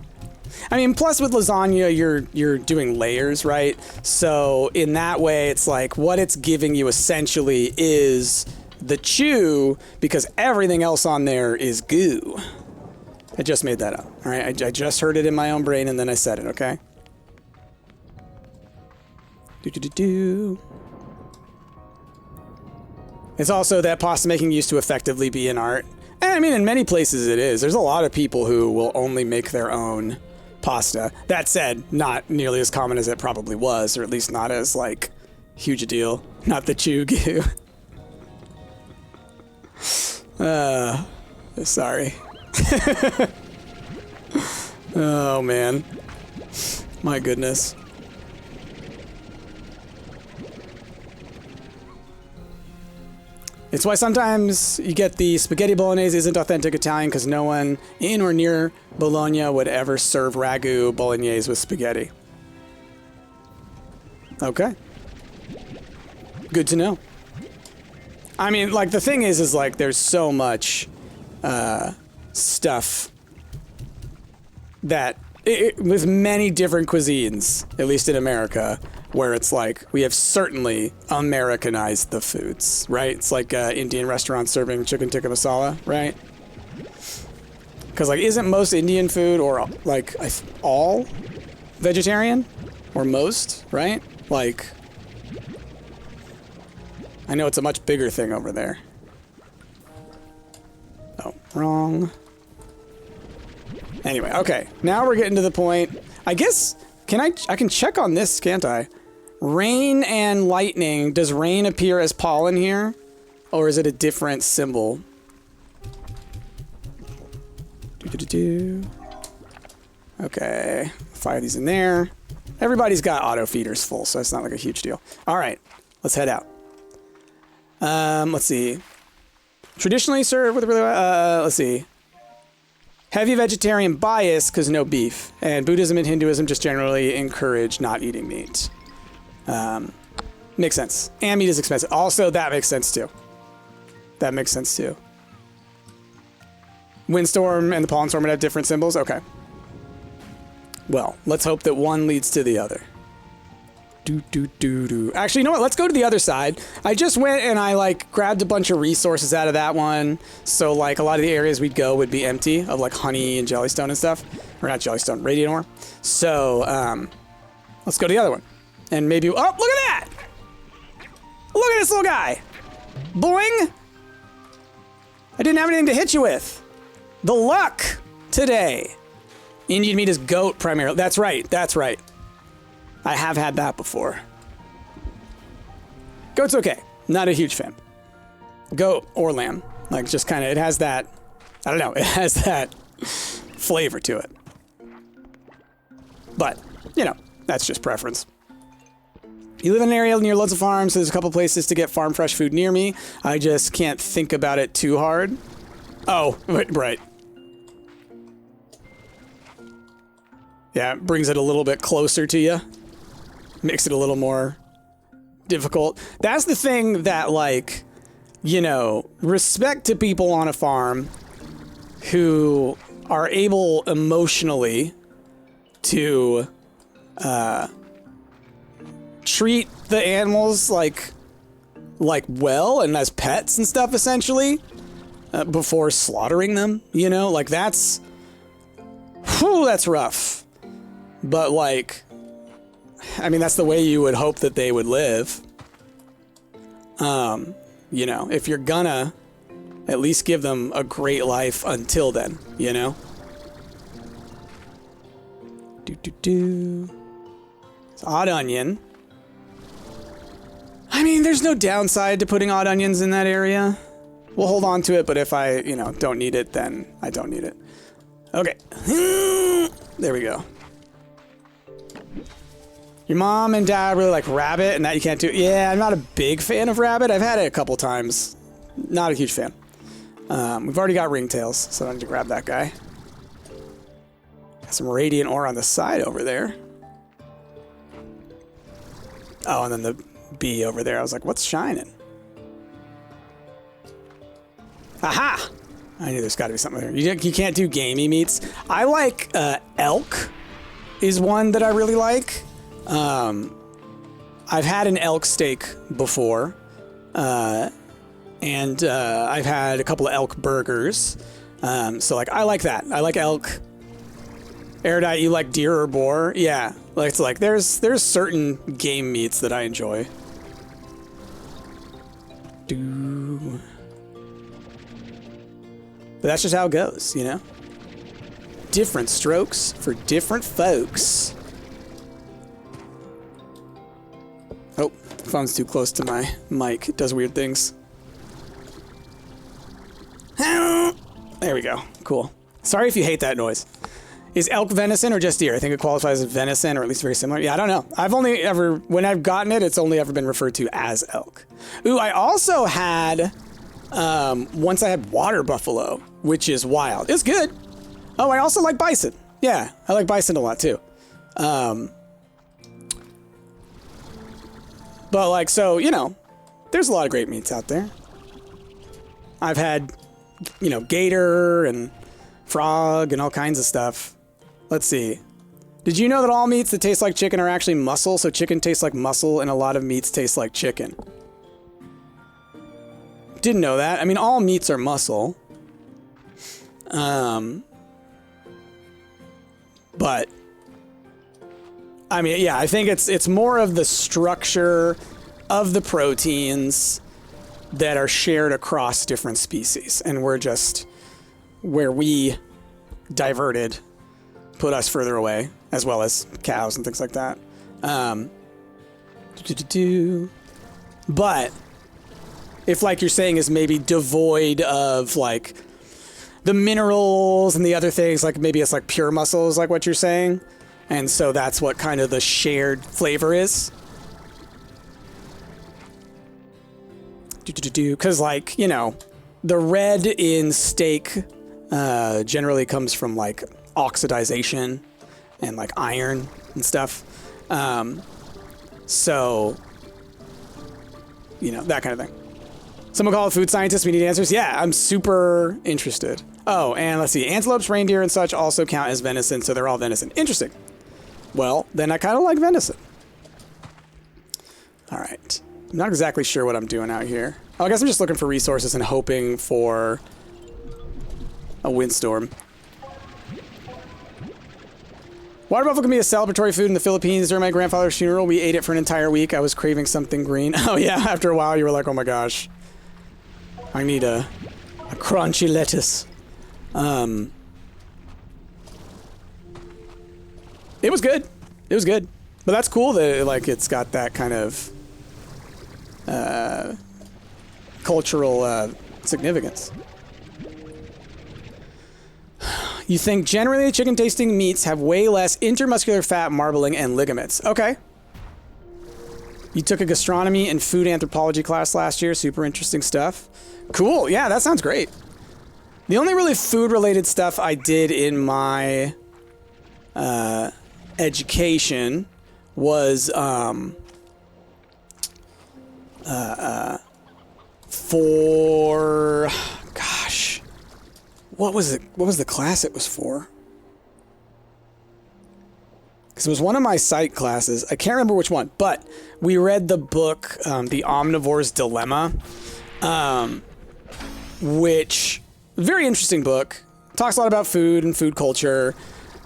I mean, plus with lasagna, you're doing layers, right? So in that way, it's like what it's giving you essentially is the chew, because everything else on there is goo. I just made that up, all right? I just heard it in my own brain, and then I said it, okay? Do-do-do-do. It's also that pasta making used to effectively be an art. And I mean, in many places it is. There's a lot of people who will only make their own pasta. That said, not nearly as common as it probably was, or at least not as, like, huge a deal. Not the chew goo. Sorry. Oh, man. My goodness. It's why sometimes you get the spaghetti bolognese isn't authentic Italian, because no one in or near Bologna would ever serve ragu bolognese with spaghetti. Okay. Good to know. I mean, like, the thing is like, there's so much stuff that, with many different cuisines, at least in America, where it's like, we have certainly Americanized the foods, right? It's like Indian restaurants serving chicken tikka masala, right? Because, like, isn't most Indian food, or, like, all vegetarian? Or most, right? Like, I know it's a much bigger thing over there. Oh, wrong. Anyway, okay. Now we're getting to the point. I guess, I can check on this, can't I? Rain and lightning. Does rain appear as pollen here? Or is it a different symbol? Okay. Fire these in there. Everybody's got auto feeders full, so it's not like a huge deal. All right. Let's head out. Let's see. Traditionally served with let's see. Heavy vegetarian bias, because no beef. And Buddhism and Hinduism just generally encourage not eating meat. Makes sense. And meat is expensive. Also, that makes sense too. That makes sense too. Windstorm and the pollen storm would have different symbols? Okay. Well, let's hope that one leads to the other. Actually, you know what? Let's go to the other side. I just went and I, like, grabbed a bunch of resources out of that one. So, like, a lot of the areas we'd go would be empty of, like, honey and jellystone and stuff. Or not jellystone, radiant ore. So, let's go to the other one. And maybe... Oh, look at that! Look at this little guy! Boing! I didn't have anything to hit you with. The luck today. Indian meat is goat primarily. That's right. That's right. I have had that before. Goat's okay. Not a huge fan. Goat or lamb. Like, just kind of, it has that, I don't know, it has that flavor to it. But, you know, that's just preference. You live in an area near loads of farms, so there's a couple places to get farm fresh food near me. I just can't think about it too hard. Oh, right. Yeah, it brings it a little bit closer to you. Makes it a little more difficult. That's the thing that, like, you know, respect to people on a farm who are able emotionally to treat the animals like well and as pets and stuff, essentially, before slaughtering them, you know? Like, that's... Whew, that's rough. But, like... I mean, that's the way you would hope that they would live. You know, if you're gonna at least give them a great life until then, you know? It's odd onion. I mean, there's no downside to putting odd onions in that area. We'll hold on to it, but if I, you know, don't need it, then I don't need it. Okay. There we go. Your mom and dad really like rabbit, and that you can't do. Yeah, I'm not a big fan of rabbit. I've had it a couple times. Not a huge fan. We've already got ringtails, so I don't need to grab that guy. Got some radiant ore on the side over there. Oh, and then the bee over there. I was like, what's shining? Aha! I knew there's got to be something there. You can't do gamey meats. I like elk is one that I really like. I've had an elk steak before. And I've had a couple of elk burgers. So, like, I like that. I like elk. Erudite, you like deer or boar? Yeah. Like, it's like, there's certain game meats that I enjoy. But that's just how it goes, you know? Different strokes for different folks. Oh, phone's too close to my mic. It does weird things. There we go. Cool. Sorry if you hate that noise. Is elk venison or just deer? I think it qualifies as venison, or at least very similar. Yeah, I don't know. I've only ever, when I've gotten it, it's only ever been referred to as elk. Ooh, I also had, once I had water buffalo, which is wild. It's good. Oh, I also like bison. Yeah, I like bison a lot too. But like, so, you know, there's a lot of great meats out there. I've had, you know, gator and frog and all kinds of stuff. Let's see. Did you know that all meats that taste like chicken are actually muscle? So chicken tastes like muscle and a lot of meats taste like chicken. Didn't know that. I mean, all meats are muscle. But I mean, yeah, I think it's more of the structure of the proteins that are shared across different species, and we're just where we diverted put us further away, as well as cows and things like that. But if, like you're saying, is maybe devoid of like the minerals and the other things, like maybe it's like pure muscles, like what you're saying, and so that's what kind of the shared flavor is. Because, like, you know, the red in steak generally comes from like oxidization and like iron and stuff. So, you know, that kind of thing. Someone call a food scientist. We need answers. Yeah, I'm super interested. Oh, and let's see. Antelopes, reindeer, and such also count as venison, so they're all venison. Interesting. Well, then I kind of like venison. All right. I'm not exactly sure what I'm doing out here. Oh, I guess I'm just looking for resources and hoping for a windstorm. Water buffalo can be a celebratory food in the Philippines. During my grandfather's funeral, we ate it for an entire week. I was craving something green. Oh yeah, after a while you were like, oh my gosh. I need a crunchy lettuce. It was good. It was good. But that's cool that like it's got that kind of cultural significance. You think generally chicken tasting meats have way less intermuscular fat, marbling, and ligaments. Okay. You took a gastronomy and food anthropology class last year. Super interesting stuff. Cool. Yeah, that sounds great. The only really food-related stuff I did in my education was for gosh, what was it? What was the class it was for? Because it was one of my psych classes. I can't remember which one, but we read the book, The Omnivore's Dilemma, which, very interesting book. Talks a lot about food and food culture.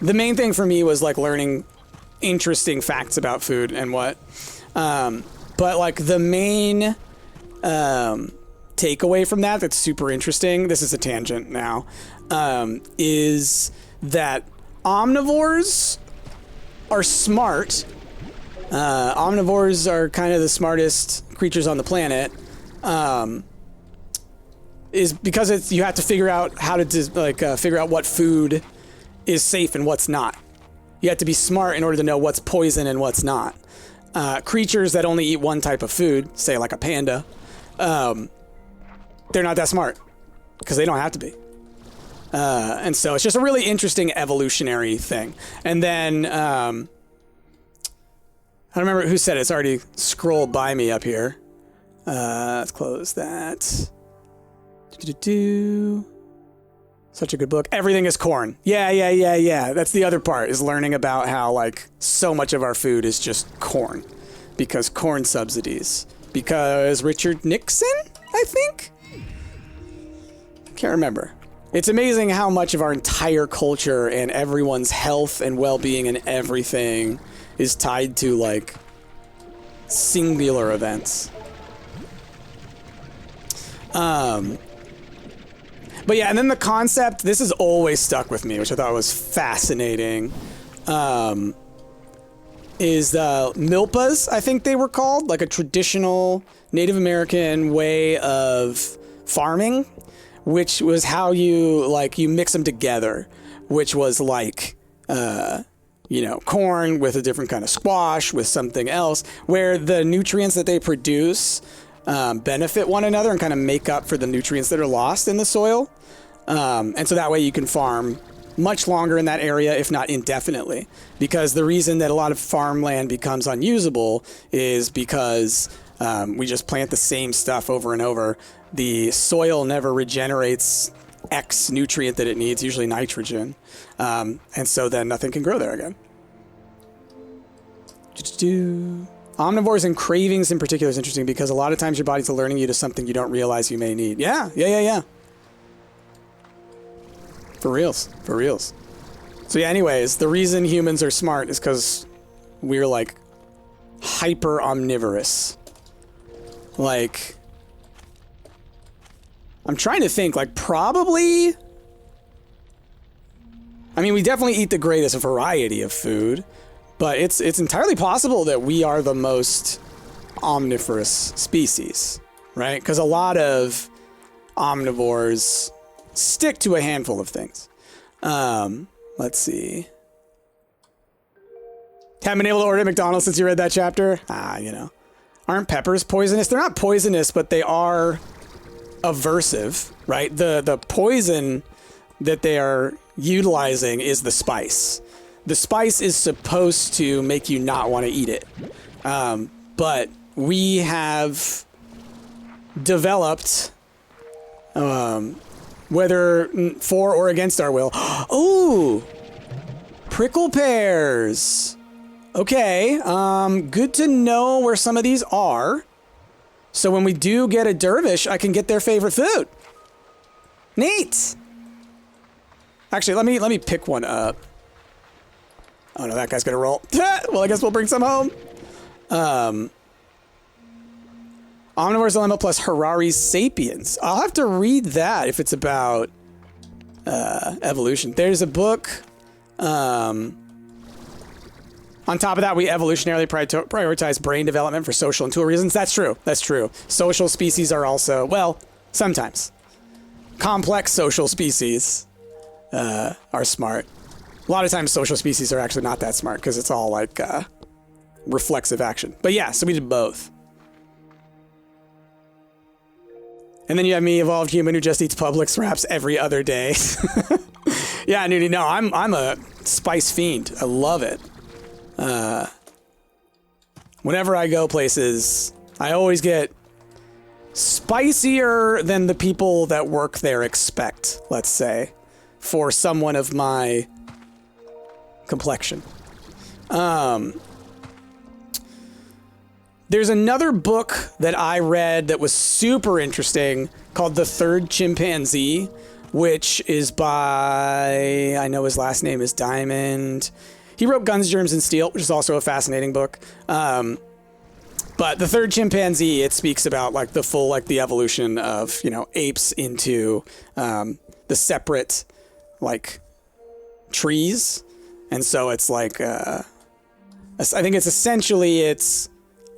The main thing for me was like learning interesting facts about food and what. But like the main takeaway from that that's super interesting, this is a tangent now, is that omnivores are smart. Omnivores are kind of the smartest creatures on the planet. is because you have to figure out how to figure out what food is safe and what's not. You have to be smart in order to know what's poison and what's not. Creatures that only eat one type of food, say like a panda, they're not that smart because they don't have to be. And so it's just a really interesting evolutionary thing. And then, I don't remember who said it. It's already scrolled by me up here. Let's close that. Such a good book. Everything is corn. Yeah. That's the other part, is learning about how, like, so much of our food is just corn. Because corn subsidies. Because Richard Nixon, I think? Can't remember. It's amazing how much of our entire culture and everyone's health and well-being and everything is tied to, like, singular events. But yeah, and then the concept, this has always stuck with me, which I thought was fascinating, is milpas, I think they were called, like a traditional Native American way of farming, which was how you mix them together, which was like, corn with a different kind of squash with something else, where the nutrients that they produce benefit one another and kind of make up for the nutrients that are lost in the soil. And so that way you can farm much longer in that area, if not indefinitely. Because the reason that a lot of farmland becomes unusable is because we just plant the same stuff over and over. The soil never regenerates X nutrient that it needs, usually nitrogen. And so then nothing can grow there again. Omnivores and cravings in particular is interesting because a lot of times your body's alerting you to something you don't realize you may need. Yeah. For reals. So yeah, anyways, the reason humans are smart is because we're like hyper omnivorous. Like, I'm trying to think, like, probably, I mean, we definitely eat the greatest variety of food, but it's entirely possible that we are the most omnivorous species, right? Because a lot of omnivores stick to a handful of things. Let's see. Haven't been able to order at McDonald's since you read that chapter? Aren't peppers poisonous? They're not poisonous, but they are aversive, right? The poison that they are utilizing is the spice. The spice is supposed to make you not want to eat it. But we have developed, whether for or against our will. Oh, prickle pears. Okay, good to know where some of these are. So when we do get a dervish, I can get their favorite food. Neat. Actually, let me pick one up. Oh no, that guy's gonna roll. Well, I guess we'll bring some home. Omnivore's Dilemma plus Harari's Sapiens. I'll have to read that if it's about evolution. There's a book. On top of that, we evolutionarily prioritize brain development for social and tool reasons. That's true. Social species are also, well, sometimes. Complex social species are smart. A lot of times social species are actually not that smart because it's all like reflexive action. But yeah, so we did both. And then you have me, evolved human, who just eats Publix wraps every other day. Yeah, Nudie, no, I'm a spice fiend. I love it. Whenever I go places, I always get spicier than the people that work there expect, let's say, for someone of my complexion. There's another book that I read that was super interesting called The Third Chimpanzee, which is by, I know his last name is Diamond. He wrote Guns, Germs, and Steel, which is also a fascinating book. But The Third Chimpanzee, it speaks about like the full, like the evolution of, apes into the separate like trees. And so it's like, I think it's essentially, it's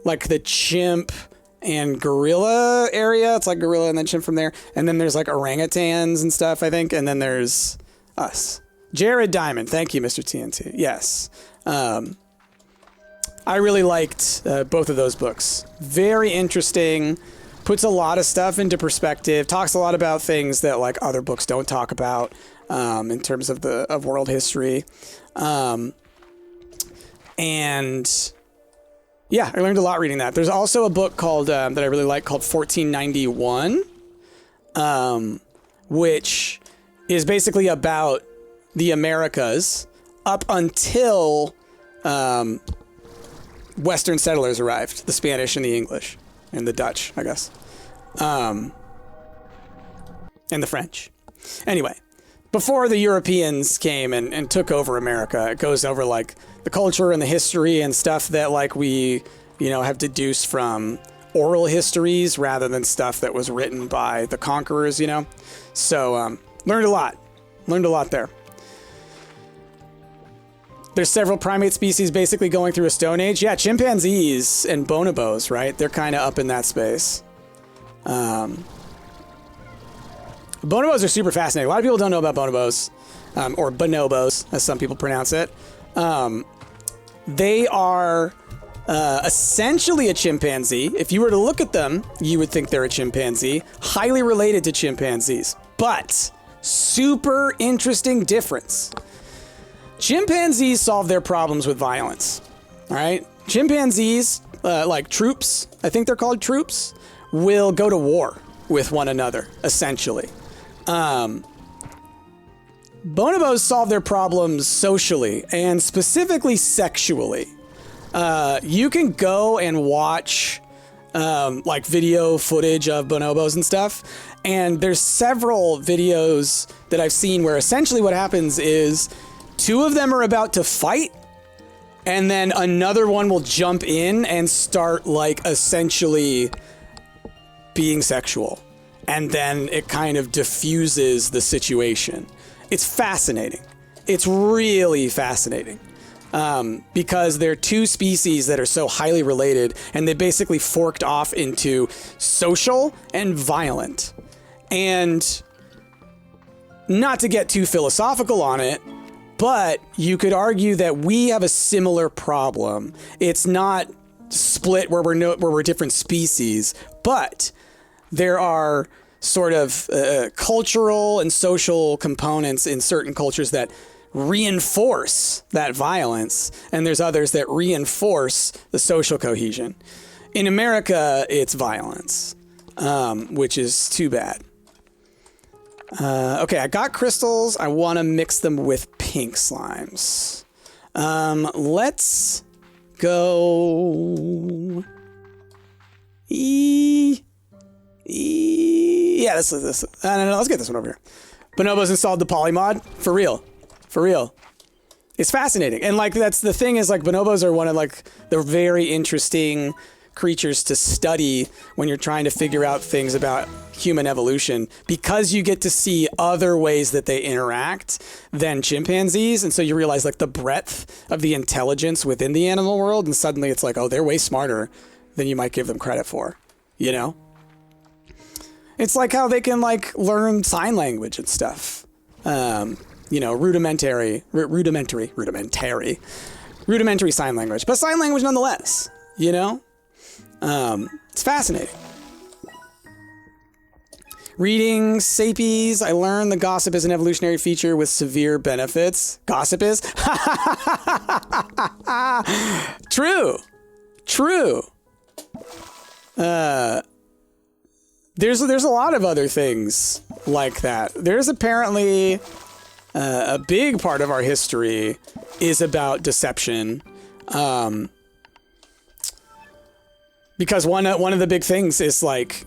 like the chimp and gorilla area. It's like gorilla and then chimp from there. And then there's like orangutans and stuff, I think. And then there's us. Jared Diamond. Thank you, Mr. TNT. Yes. I really liked both of those books. Very interesting. Puts a lot of stuff into perspective. Talks a lot about things that like other books don't talk about in terms of world history. And yeah, I learned a lot reading that. There's also a book called that I really like called 1491, which is basically about the Americas up until Western settlers arrived, the Spanish and the English and the Dutch, I guess, and the French. Anyway, before the Europeans came and took over America, it goes over like the culture and the history and stuff that like we, have deduced from oral histories rather than stuff that was written by the conquerors, So learned a lot there. There's several primate species basically going through a stone age. Yeah, chimpanzees and bonobos, right? They're kind of up in that space. Bonobos are super fascinating. A lot of people don't know about bonobos, or bonobos, as some people pronounce it. They are essentially a chimpanzee. If you were to look at them, you would think they're a chimpanzee. Highly related to chimpanzees, but super interesting difference. Chimpanzees solve their problems with violence. All right? Chimpanzees, like troops, I think they're called troops, will go to war with one another, essentially. Bonobos solve their problems socially and specifically sexually. You can go and watch like video footage of bonobos and stuff, and there's several videos that I've seen where essentially what happens is two of them are about to fight, and then another one will jump in and start like essentially being sexual. And then it kind of diffuses the situation. It's fascinating. It's really fascinating. Because they're two species that are so highly related, and they basically forked off into social and violent. And not to get too philosophical on it, but you could argue that we have a similar problem. It's not split where we're different species, but there are sort of cultural and social components in certain cultures that reinforce that violence, and there's others that reinforce the social cohesion. In America, it's violence, which is too bad. Okay, I got crystals. I want to mix them with pink slimes. Let's go... Yeah, this. No, let's get this one over here. Bonobos installed the polymod. For real. It's fascinating. And like, that's the thing is like bonobos are one of like the very interesting creatures to study when you're trying to figure out things about human evolution, because you get to see other ways that they interact than chimpanzees. And so you realize like the breadth of the intelligence within the animal world. And suddenly it's like, oh, they're way smarter than you might give them credit for, It's like how they can like learn sign language and stuff. Rudimentary sign language, but sign language nonetheless, It's fascinating. Reading Sapies, I learned the gossip is an evolutionary feature with severe benefits. Gossip is? True. There's a lot of other things like that. There's apparently a big part of our history is about deception. Because one of the big things is like,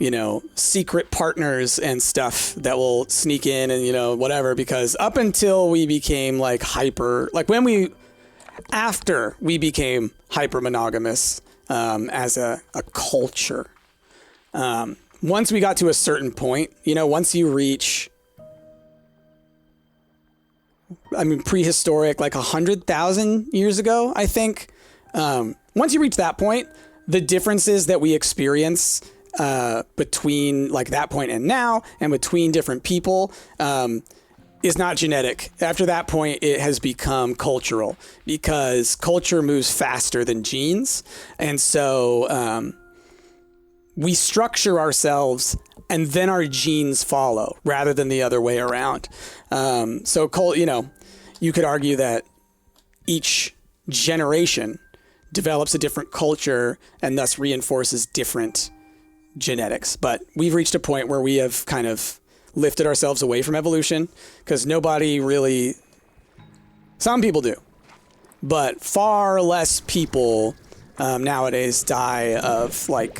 secret partners and stuff that will sneak in and, whatever. Because up until we became like after we became hyper monogamous as a culture, once we got to a certain point, once you reach, prehistoric, like 100,000 years ago, I think, once you reach that point, the differences that we experience between like that point and now, and between different people, is not genetic. After that point, it has become cultural, because culture moves faster than genes. And so we structure ourselves and then our genes follow rather than the other way around. You know, you could argue that each generation develops a different culture and thus reinforces different genetics. But we've reached a point where we have kind of lifted ourselves away from evolution, because nobody really, some people do, but far less people nowadays die of like,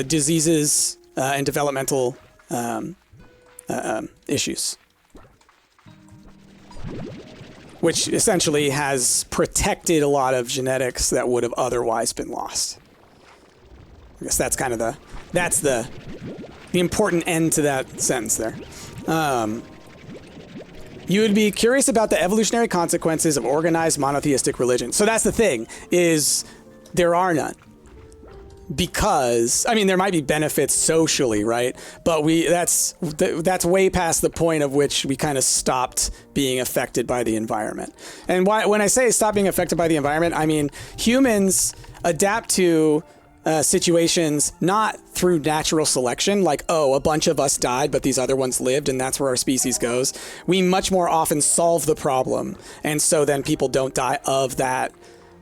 diseases and developmental issues, which essentially has protected a lot of genetics that would have otherwise been lost. I guess that's kind of the important end to that sentence there. You would be curious about the evolutionary consequences of organized monotheistic religion. So that's the thing, is there are none. Because, I mean, there might be benefits socially, right? But that's way past the point of which we kind of stopped being affected by the environment. And when I say stop being affected by the environment, I mean humans adapt to situations not through natural selection, like, oh, a bunch of us died, but these other ones lived, and that's where our species goes. We much more often solve the problem, and so then people don't die of that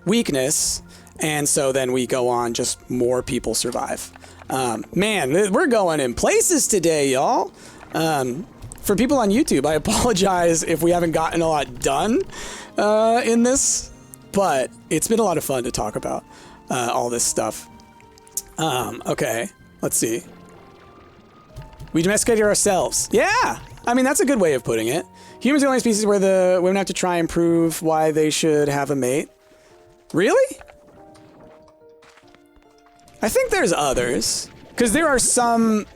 weakness. And so then we go on, just more people survive. Man, we're going in places today, y'all. For people on YouTube, I apologize if we haven't gotten a lot done in this, but it's been a lot of fun to talk about all this stuff. Okay, let's see. We domesticated ourselves. Yeah, I mean, that's a good way of putting it. Humans are the only species where the women have to try and prove why they should have a mate. Really? I think there's others, because there are some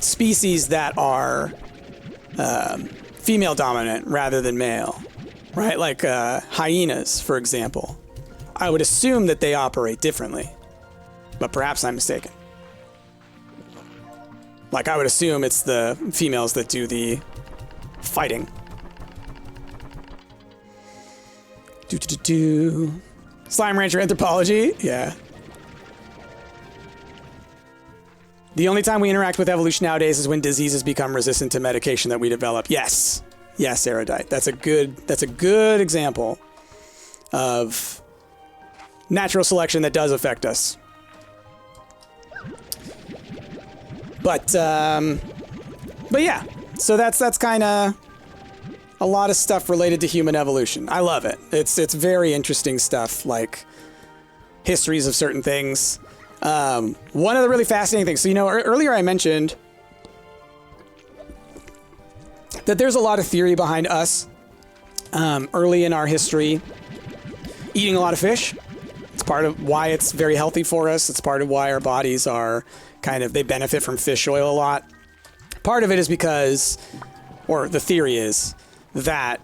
species that are female dominant rather than male, right? Like hyenas, for example. I would assume that they operate differently, but perhaps I'm mistaken. Like, I would assume it's the females that do the fighting. Slime Rancher Anthropology? Yeah. The only time we interact with evolution nowadays is when diseases become resistant to medication that we develop. Yes. Yes, Erudite. That's a good example of natural selection that does affect us. But yeah. So that's kind of a lot of stuff related to human evolution. I love it. It's very interesting stuff, like histories of certain things. One of the really fascinating things, so, you know, earlier I mentioned that there's a lot of theory behind us, early in our history, eating a lot of fish. It's part of why it's very healthy for us. It's part of why our bodies are they benefit from fish oil a lot. Part of it is because, or the theory is that,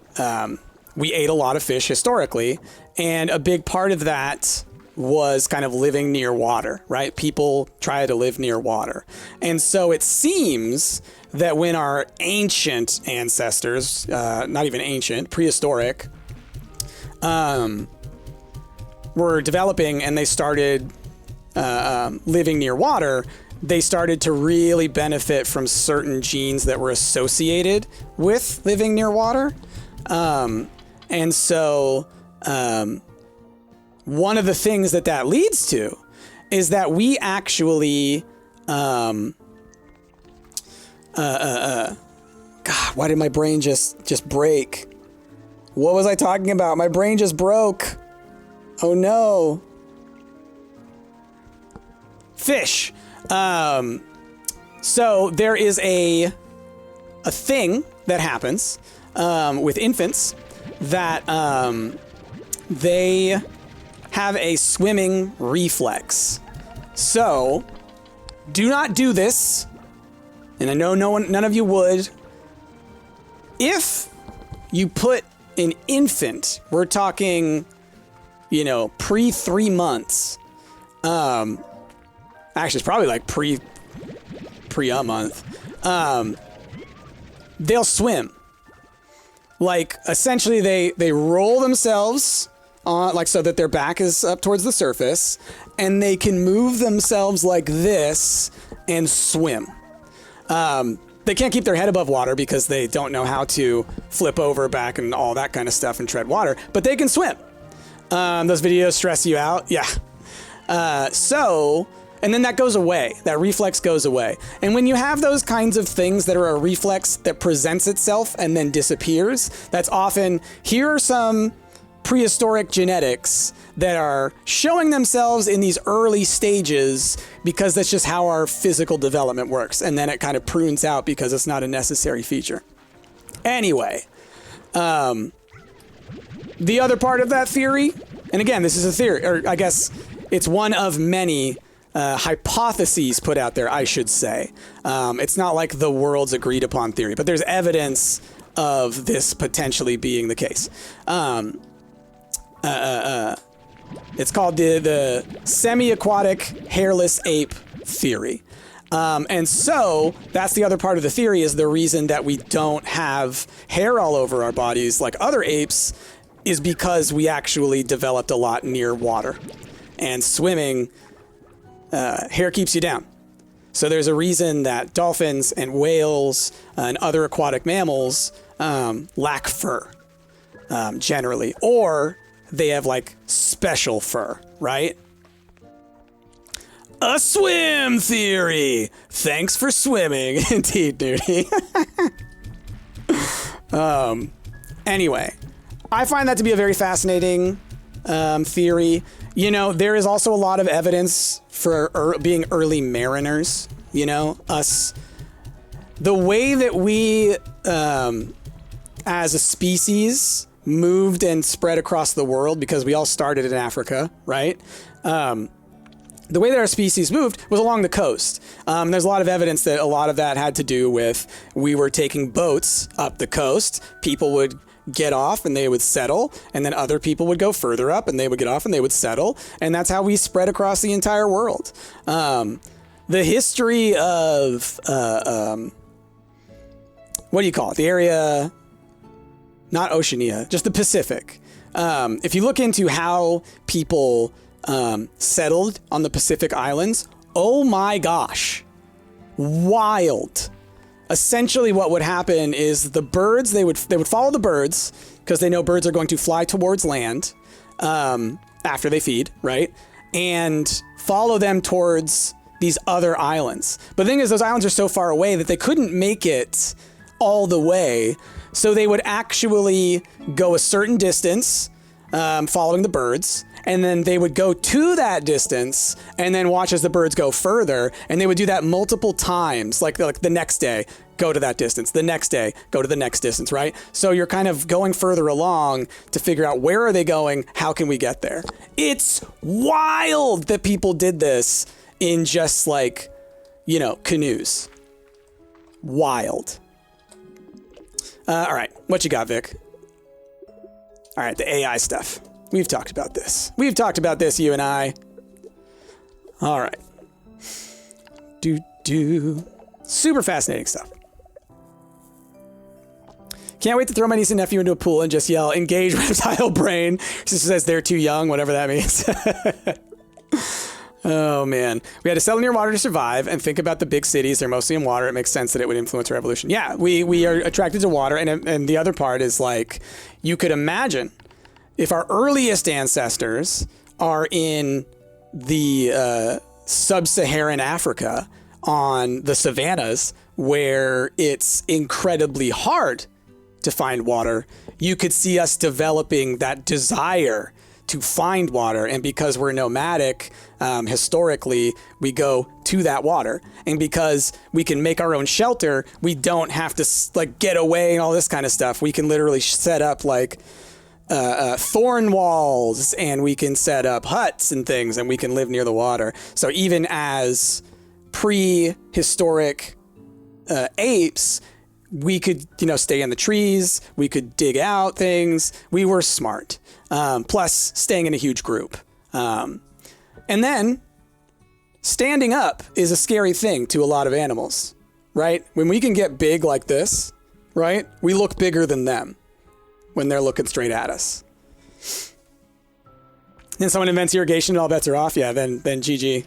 we ate a lot of fish historically, and a big part of that was kind of living near water, right? People try to live near water. And so it seems that when our ancient ancestors, not even ancient, prehistoric, were developing and they started living near water, they started to really benefit from certain genes that were associated with living near water. And so one of the things that leads to is that we actually, God, why did my brain just break? What was I talking about? My brain just broke. Oh no. Fish. So there is a thing that happens with infants that they have a swimming reflex. So do not do this, and I know none of you would. If you put an infant, we're talking, pre 3 months. Actually, it's probably like pre a month. They'll swim. Like, essentially, they roll themselves on, like, so that their back is up towards the surface, and they can move themselves like this and swim. They can't keep their head above water because they don't know how to flip over back and all that kind of stuff and tread water, but they can swim. Those videos stress you out. Yeah. And then that goes away. That reflex goes away. And when you have those kinds of things that are a reflex that presents itself and then disappears, that's often, here are some prehistoric genetics that are showing themselves in these early stages because that's just how our physical development works. And then it kind of prunes out because it's not a necessary feature. Anyway, the other part of that theory, and again, this is a theory, or I guess it's one of many hypotheses put out there, I should say. It's not like the world's agreed upon theory, but there's evidence of this potentially being the case. It's called the semi-aquatic hairless ape theory. And so that's the other part of the theory, is the reason that we don't have hair all over our bodies like other apes is because we actually developed a lot near water. And swimming, hair keeps you down. So there's a reason that dolphins and whales and other aquatic mammals lack fur, generally. Or they have, like, special fur, right? A swim theory! Thanks for swimming. Indeed, Nudie. Anyway, I find that to be a very fascinating theory. There is also a lot of evidence for being early mariners, us. The way that we, as a species, moved and spread across the world, because we all started in Africa, right? The way that our species moved was along the coast. There's a lot of evidence that a lot of that had to do with, we were taking boats up the coast. People would get off and they would settle, and then other people would go further up and they would get off and they would settle, and that's how we spread across the entire world. The history of what do you call it? The area, not Oceania, just the Pacific. If you look into how people settled on the Pacific Islands, oh my gosh, wild. Essentially what would happen is the birds, they would follow the birds because they know birds are going to fly towards land after they feed, right? And follow them towards these other islands. But the thing is, those islands are so far away that they couldn't make it all the way. So they would actually go a certain distance following the birds, and then they would go to that distance and then watch as the birds go further, and they would do that multiple times, like the next day, go to that distance, the next day, go to the next distance, right? So you're kind of going further along to figure out, where are they going? How can we get there? It's wild that people did this in just, like, canoes. Wild. All right, what you got, Vic? All right, the AI stuff. We've talked about this. You and I. All right. Super fascinating stuff. Can't wait to throw my niece and nephew into a pool and just yell, "Engage reptile brain." Sister says they're too young, whatever that means. Oh, man. We had to settle near water to survive, and think about the big cities. They're mostly in water. It makes sense that it would influence our evolution. Yeah, we are attracted to water, and the other part is, like, you could imagine if our earliest ancestors are in the sub-Saharan Africa on the savannas, where it's incredibly hard to find water, you could see us developing that desire to find water. And because we're nomadic, historically, we go to that water. And because we can make our own shelter, we don't have to, like, get away and all this kind of stuff. We can literally set up, like, thorn walls, and we can set up huts and things, and we can live near the water. So even as prehistoric apes, we could, you know, stay in the trees. We could dig out things. We were smart. Plus staying in a huge group. And then standing up is a scary thing to a lot of animals, right? When we can get big like this, right? We look bigger than them when they're looking straight at us. And someone invents irrigation and all bets are off. Yeah, then GG.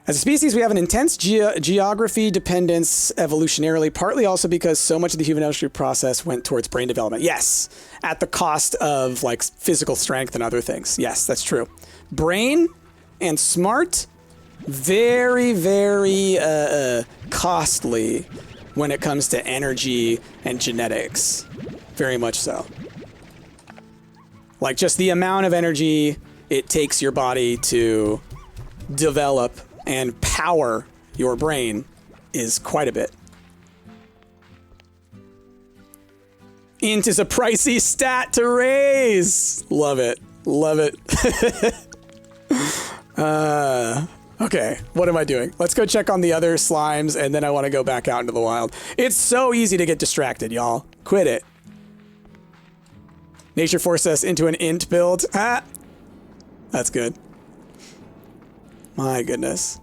As a species, we have an intense geography dependence evolutionarily, partly also because so much of the human evolutionary process went towards brain development. Yes, at the cost of like physical strength and other things. Yes, that's true. Brain and smart, very, very costly when it comes to energy and genetics. Very much so. Like just the amount of energy it takes your body to develop and power your brain is quite a bit. Int is a pricey stat to raise. Love it. Love it. Okay, what am I doing? Let's go check on the other slimes, and then I want to go back out into the wild. It's so easy to get distracted, y'all. Quit it. Nature forced us into an int build. Ah, that's good. My goodness.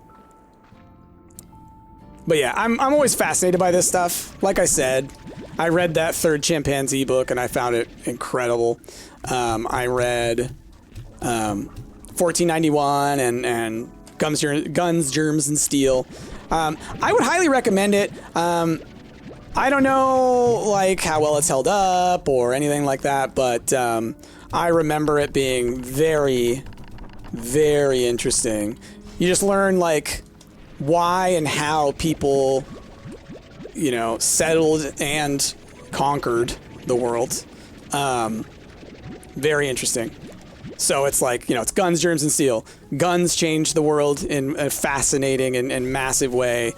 But yeah, I'm always fascinated by this stuff. Like I said, I read that third chimpanzee book and I found it incredible. I read 1491 and Guns, Germs, and Steel. I would highly recommend it. I don't know like how well it's held up or anything like that, but I remember it being very, very interesting. You just learn like why and how people, you know, settled and conquered the world. Very interesting. So it's like, you know, it's Guns, Germs, and Steel. Guns changed the world in a fascinating and massive way.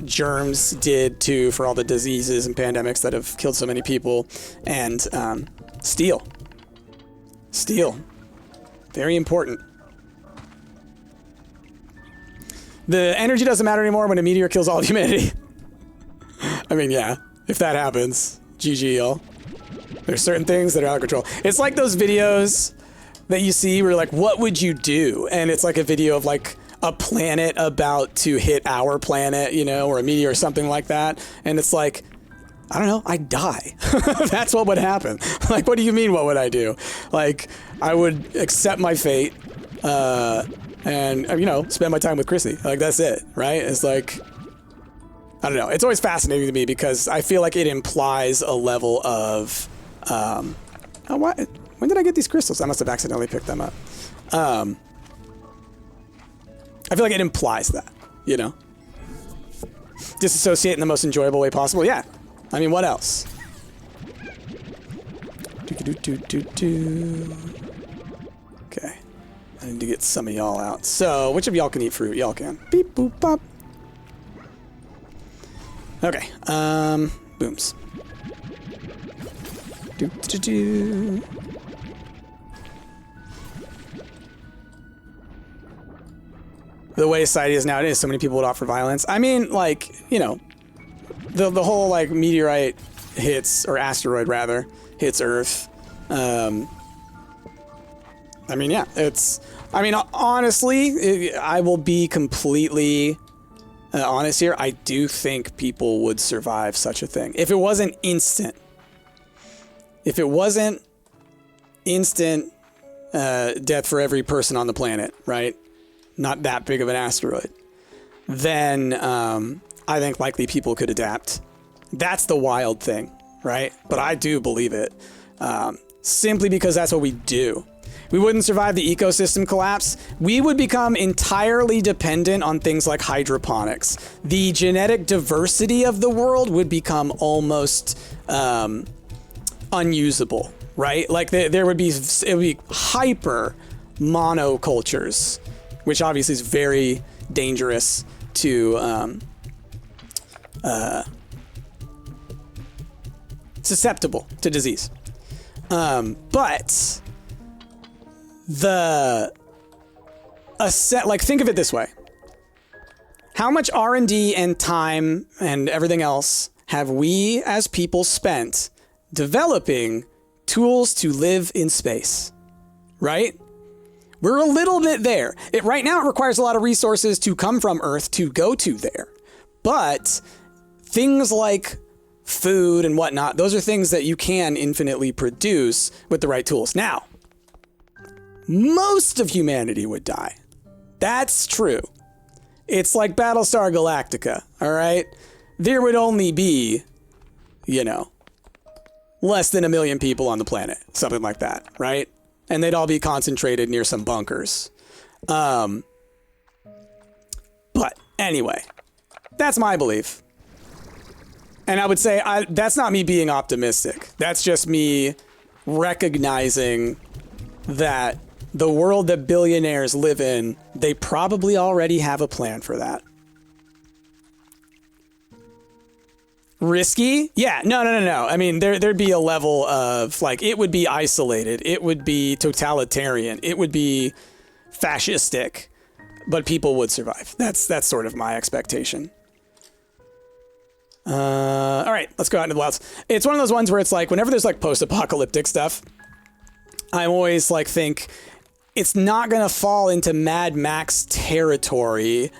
Germs did too, for all the diseases and pandemics that have killed so many people. And Steel. Steel. Very important. The energy doesn't matter anymore when a meteor kills all of humanity. I mean, yeah, if that happens, GG, y'all. There's certain things that are out of control. It's like those videos that you see where like, what would you do? And it's like a video of like a planet about to hit our planet, you know, or a meteor or something like that. And it's like, I don't know, I'd die. That's what would happen. Like, what do you mean, what would I do? Like, I would accept my fate, and, you know, spend my time with Chrissy. Like, that's it, right? It's like, I don't know. It's always fascinating to me because I feel like it implies a level of, oh, what? When did I get these crystals? I must have accidentally picked them up. I feel like it implies that, you know? Disassociate in the most enjoyable way possible. Yeah. I mean, what else? Okay. I need to get some of y'all out. So, which of y'all can eat fruit? Y'all can. Beep, boop, pop. Okay. Booms. The way society is nowadays, so many people would offer violence. I mean, like, you know, the whole, like, meteorite hits, or asteroid, rather, hits Earth. I mean, yeah, it's... I mean, honestly, I will be completely honest here. I do think people would survive such a thing. If it wasn't instant. If it wasn't instant death for every person on the planet, right? Not that big of an asteroid. Then I think likely people could adapt. That's the wild thing, right? But I do believe it. Simply because that's what we do. We wouldn't survive the ecosystem collapse. We would become entirely dependent on things like hydroponics. The genetic diversity of the world would become almost unusable, right? Like it would be hyper monocultures, which obviously is very dangerous to susceptible to disease. But like, think of it this way. How much R&D and time and everything else have we as people spent developing tools to live in space, right? We're a little bit there. Right now, it requires a lot of resources to come from Earth to go to there. But things like food and whatnot, those are things that you can infinitely produce with the right tools. Now, most of humanity would die. That's true. It's like Battlestar Galactica, all right? There would only be, you know, less than 1 million people on the planet, something like that, right? And they'd all be concentrated near some bunkers. But anyway, that's my belief. And I would say that's not me being optimistic. That's just me recognizing that the world that billionaires live in, they probably already have a plan for that. Risky? Yeah, no. I mean, there'd be a level of, like, it would be isolated. It would be totalitarian. It would be fascistic. But people would survive. That's sort of my expectation. All right, let's go out into the wilds. It's one of those ones where it's like, whenever there's, like, post-apocalyptic stuff, I'm always, like, think it's not going to fall into Mad Max territory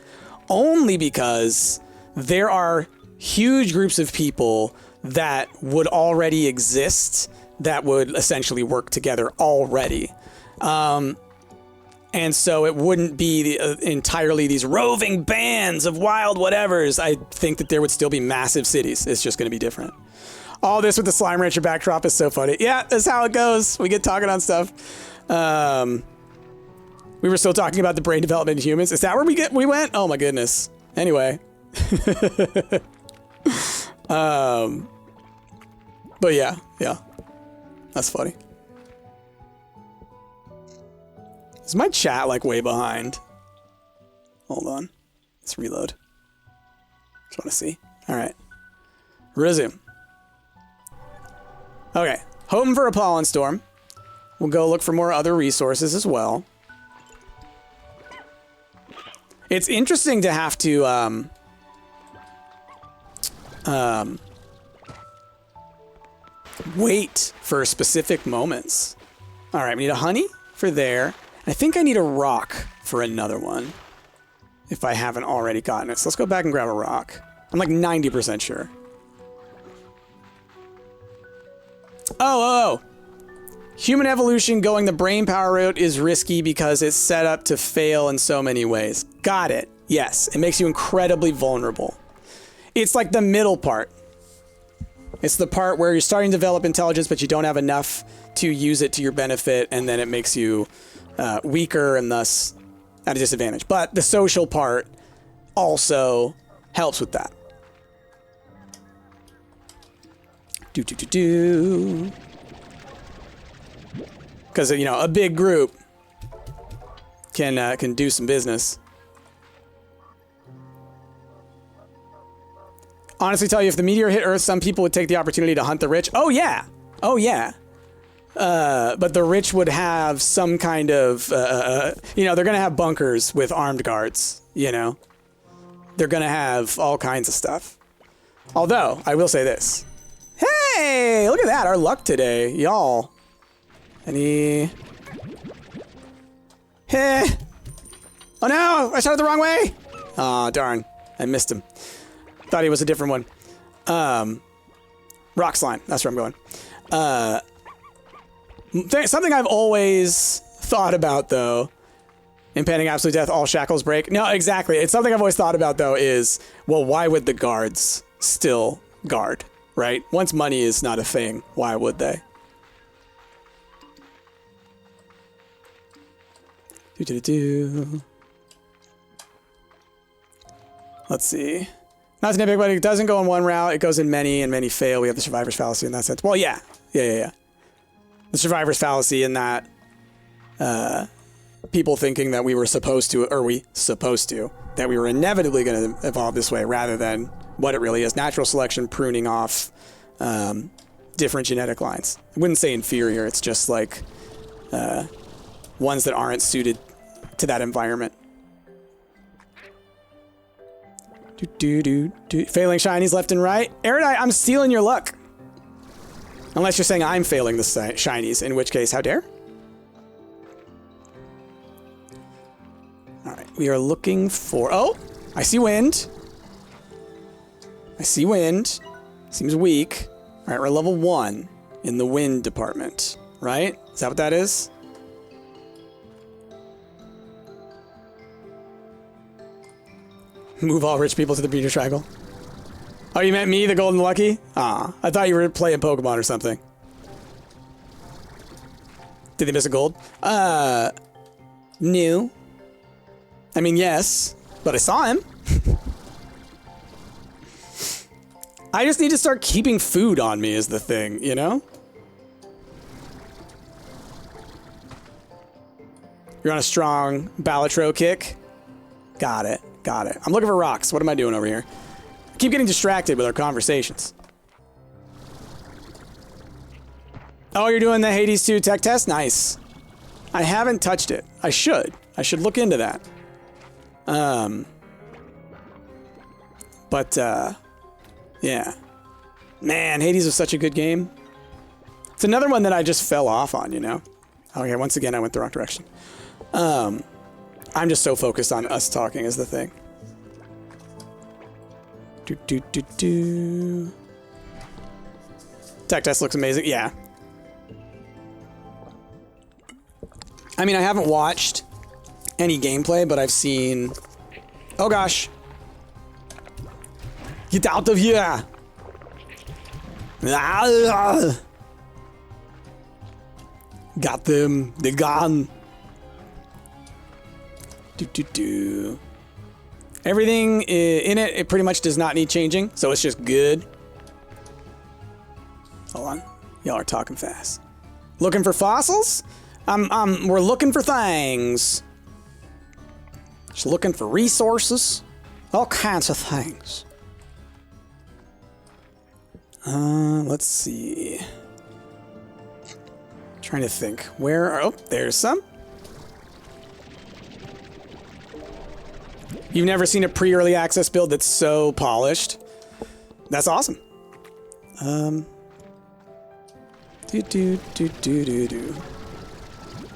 only because there are huge groups of people that would already exist that would essentially work together already. And so it wouldn't be entirely these roving bands of wild whatevers. I think that there would still be massive cities. It's just going to be different. All this with the Slime Rancher backdrop is so funny. Yeah, that's how it goes. We get talking on stuff. We were still talking about the brain development in humans. Is that where we went? Oh my goodness. Anyway. But yeah. That's funny. Is my chat like way behind? Hold on. Let's reload. Just want to see. All right. Resume. Okay. Hoping for a pollen storm. We'll go look for more other resources as well. It's interesting to have to wait for specific moments. All right, we need a honey for there. I think I need a rock for another one, if I haven't already gotten it. So let's go back and grab a rock. I'm like 90% sure. Oh. Human evolution going the brain power route is risky because it's set up to fail in so many ways. Got it. Yes, it makes you incredibly vulnerable. It's like the middle part. It's the part where you're starting to develop intelligence, but you don't have enough to use it to your benefit, and then it makes you weaker and thus at a disadvantage. But the social part also helps with that. Because, you know, a big group can do some business. Honestly tell you, if the meteor hit Earth, some people would take the opportunity to hunt the rich. Oh, yeah. But the rich would have some kind of, you know, they're going to have bunkers with armed guards, you know. They're going to have all kinds of stuff. Although, I will say this. Hey, look at that. Our luck today, y'all. Any... Hey. Oh, no. I shot it the wrong way. Aw, darn. I missed him. Thought he was a different one. Rock slime. That's where I'm going. Something I've always thought about, though, impending absolute death, all shackles break. No, exactly. It's something I've always thought about, though, is, well, why would the guards still guard, right? Once money is not a thing, why would they? Let's see. Not to nitpick, but it doesn't go in one route. It goes in many, and many fail. We have the survivor's fallacy in that sense. Well, yeah. The survivor's fallacy in that people thinking that we were supposed to, that we were inevitably going to evolve this way rather than what it really is. Natural selection pruning off different genetic lines. I wouldn't say inferior. It's just like ones that aren't suited to that environment. Failing shinies left and right. Erudite, I'm stealing your luck. Unless you're saying I'm failing the shinies, in which case, how dare? All right, we are looking for... Oh, I see wind. I see wind. Seems weak. All right, we're level 1 in the wind department, right? Is that what that is? Move all rich people to the Bermuda Triangle. Oh, you meant me, the Golden Lucky? Ah, I thought you were playing Pokemon or something. Did they miss a gold? No. I mean, yes, but I saw him. I just need to start keeping food on me is the thing, you know? You're on a strong Balatro kick. Got it. Got it. I'm looking for rocks. What am I doing over here? I keep getting distracted with our conversations. Oh, you're doing the Hades 2 tech test? Nice. I haven't touched it. I should. I should look into that. Yeah. Man, Hades was such a good game. It's another one that I just fell off on, you know? Okay, once again, I went the wrong direction. I'm just so focused on us talking is the thing. Tech test looks amazing. Yeah. I mean, I haven't watched any gameplay, but I've seen... Oh, gosh. Get out of here! Got them. They're gone. Everything in it pretty much does not need changing, so it's just good. Hold on. Y'all are talking fast. Looking for fossils? We're looking for things. Just looking for resources. All kinds of things. Let's see. Trying to think. Where are... Oh, there's some. You've never seen a pre-early access build that's so polished. That's awesome.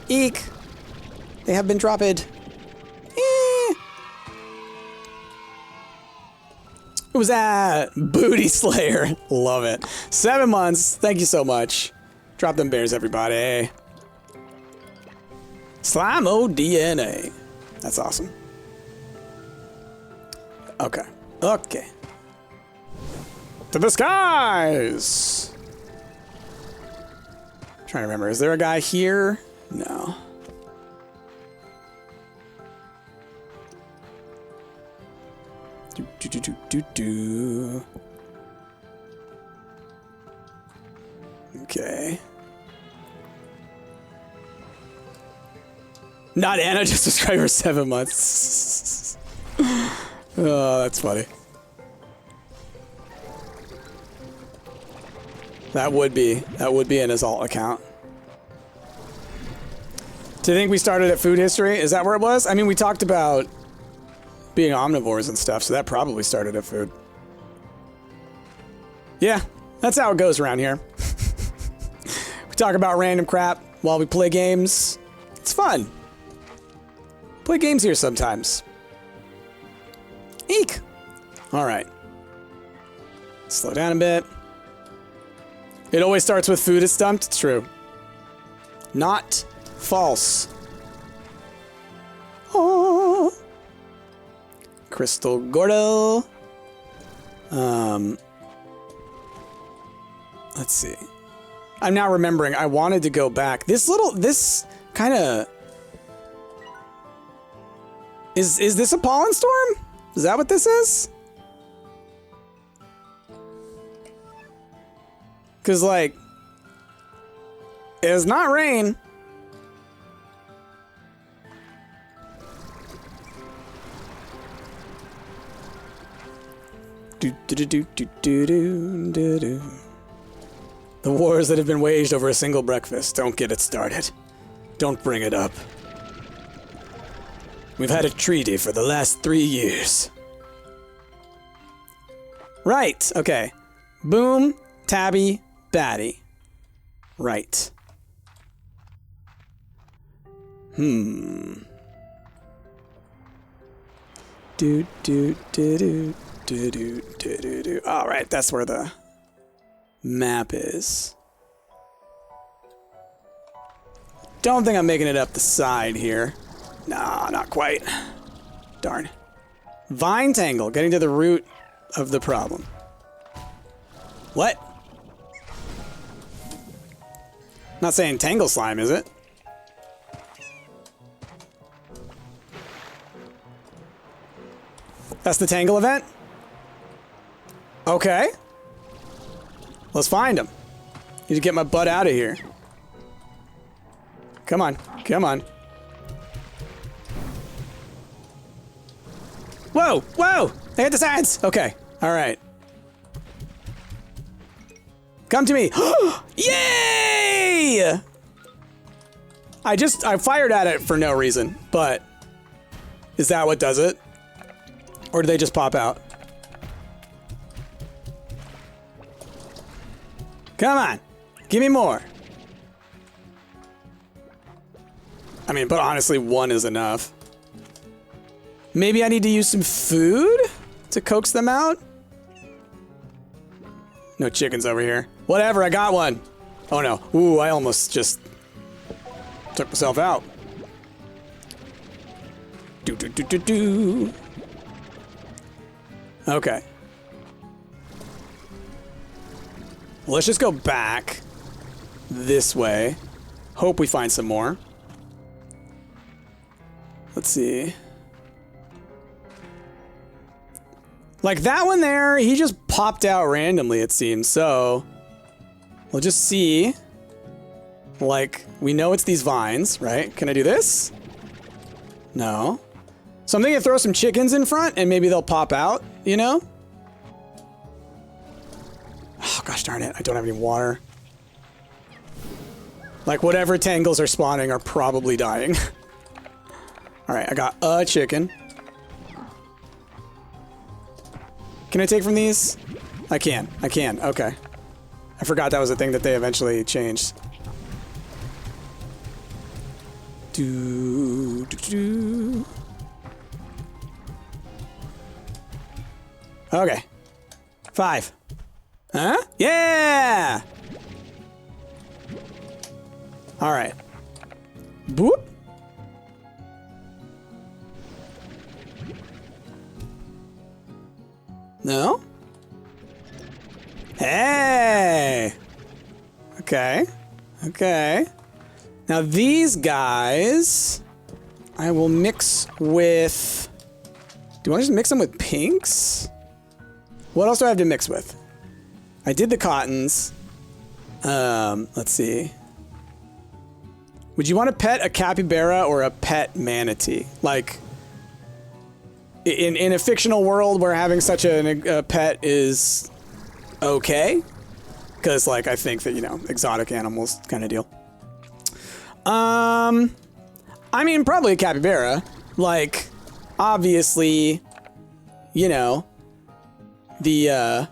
Eek. They have been dropped. Who was that? Booty Slayer. Love it. 7 months. Thank you so much. Drop them bears, everybody. Slime-O DNA. That's awesome. Okay. Okay. To the skies! I'm trying to remember. Is there a guy here? No. Okay. Not Anna, just subscribe for 7 months. Oh, that's funny. That would be Anna's alt account. Do you think we started at food history? Is that where it was? I mean, we talked about being omnivores and stuff, so that probably started at food. Yeah, that's how it goes around here. We talk about random crap while we play games. It's fun. Play games here sometimes. Eek! Alright. Slow down a bit. It always starts with food at Stumpt. It's true. Not false. Oh. Crystal Gordo. Let's see. I'm now remembering I wanted to go back. This kind of... Is this a pollen storm? Is that what this is? Because, like, it's not rain. The wars that have been waged over a single breakfast. Don't get it started. Don't bring it up. We've had a treaty for the last 3 years. Right. Okay. Boom, tabby, batty. Right. Do do do do do do do do do. All right, that's where the map is. Don't think I'm making it up the side here. Nah, not quite. Darn. Vine tangle, getting to the root of the problem. What? Not saying tangle slime, is it? That's the tangle event? Okay. Let's find him. Need to get my butt out of here. Come on. Come on. Whoa! Whoa! I hit the sides! Okay. Alright. Come to me. Yay! I fired at it for no reason, but is that what does it? Or do they just pop out? Come on. Give me more. I mean, but honestly, one is enough. Maybe I need to use some food to coax them out? No chickens over here. Whatever, I got one. Oh no. Ooh, I almost just took myself out. Do do do do do. Okay. Well, let's just go back this way. Hope we find some more. Let's see. Like that one there, he just popped out randomly, it seems. So we'll just see. Like, we know it's these vines, right? Can I do this? No. So I'm thinking throw some chickens in front and maybe they'll pop out, you know? Oh, gosh darn it. I don't have any water. Like, whatever tangles are spawning are probably dying. Alright, I got a chicken. Can I take from these? I can. I can. Okay. I forgot that was a thing that they eventually changed. Do, do, do. Okay. 5. Huh? Yeah! Alright. Boop. No? Hey! Okay. Okay. Now these guys, I will mix with... Do I just mix them with pinks? What else do I have to mix with? I did the cottons. Let's see. Would you want to pet a capybara or a pet manatee? Like, in a fictional world where having such a pet is okay? Because, like, I think that, you know, exotic animals kind of deal. I mean, probably a capybara. Like, obviously, you know, the,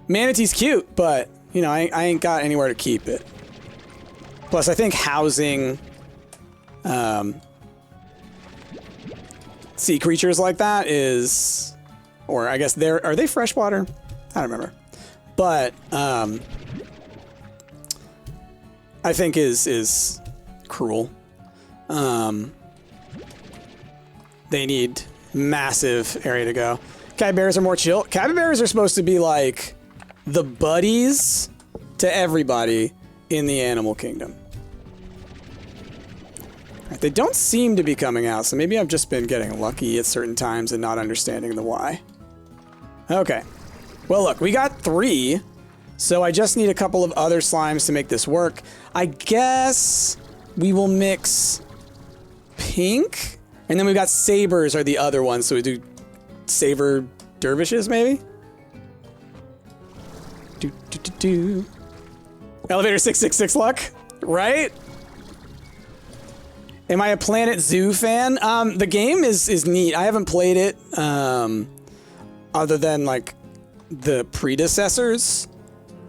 manatee's cute, but, you know, I ain't got anywhere to keep it. Plus, I think housing, sea creatures like that is, or I guess are they freshwater? I don't remember. But, I think is cruel. They need massive area to go. Capybaras are more chill. Capybaras are supposed to be like the buddies to everybody in the animal kingdom. Right, they don't seem to be coming out, so maybe I've just been getting lucky at certain times and not understanding the why. Okay. Well, look, we got 3, so I just need a couple of other slimes to make this work. I guess we will mix pink, and then we've got sabers are the other ones, so we do saber dervishes, maybe? Do, do, do, do. Elevator 666 luck, right? Am I a Planet Zoo fan? The game is neat. I haven't played it. other than like the predecessors,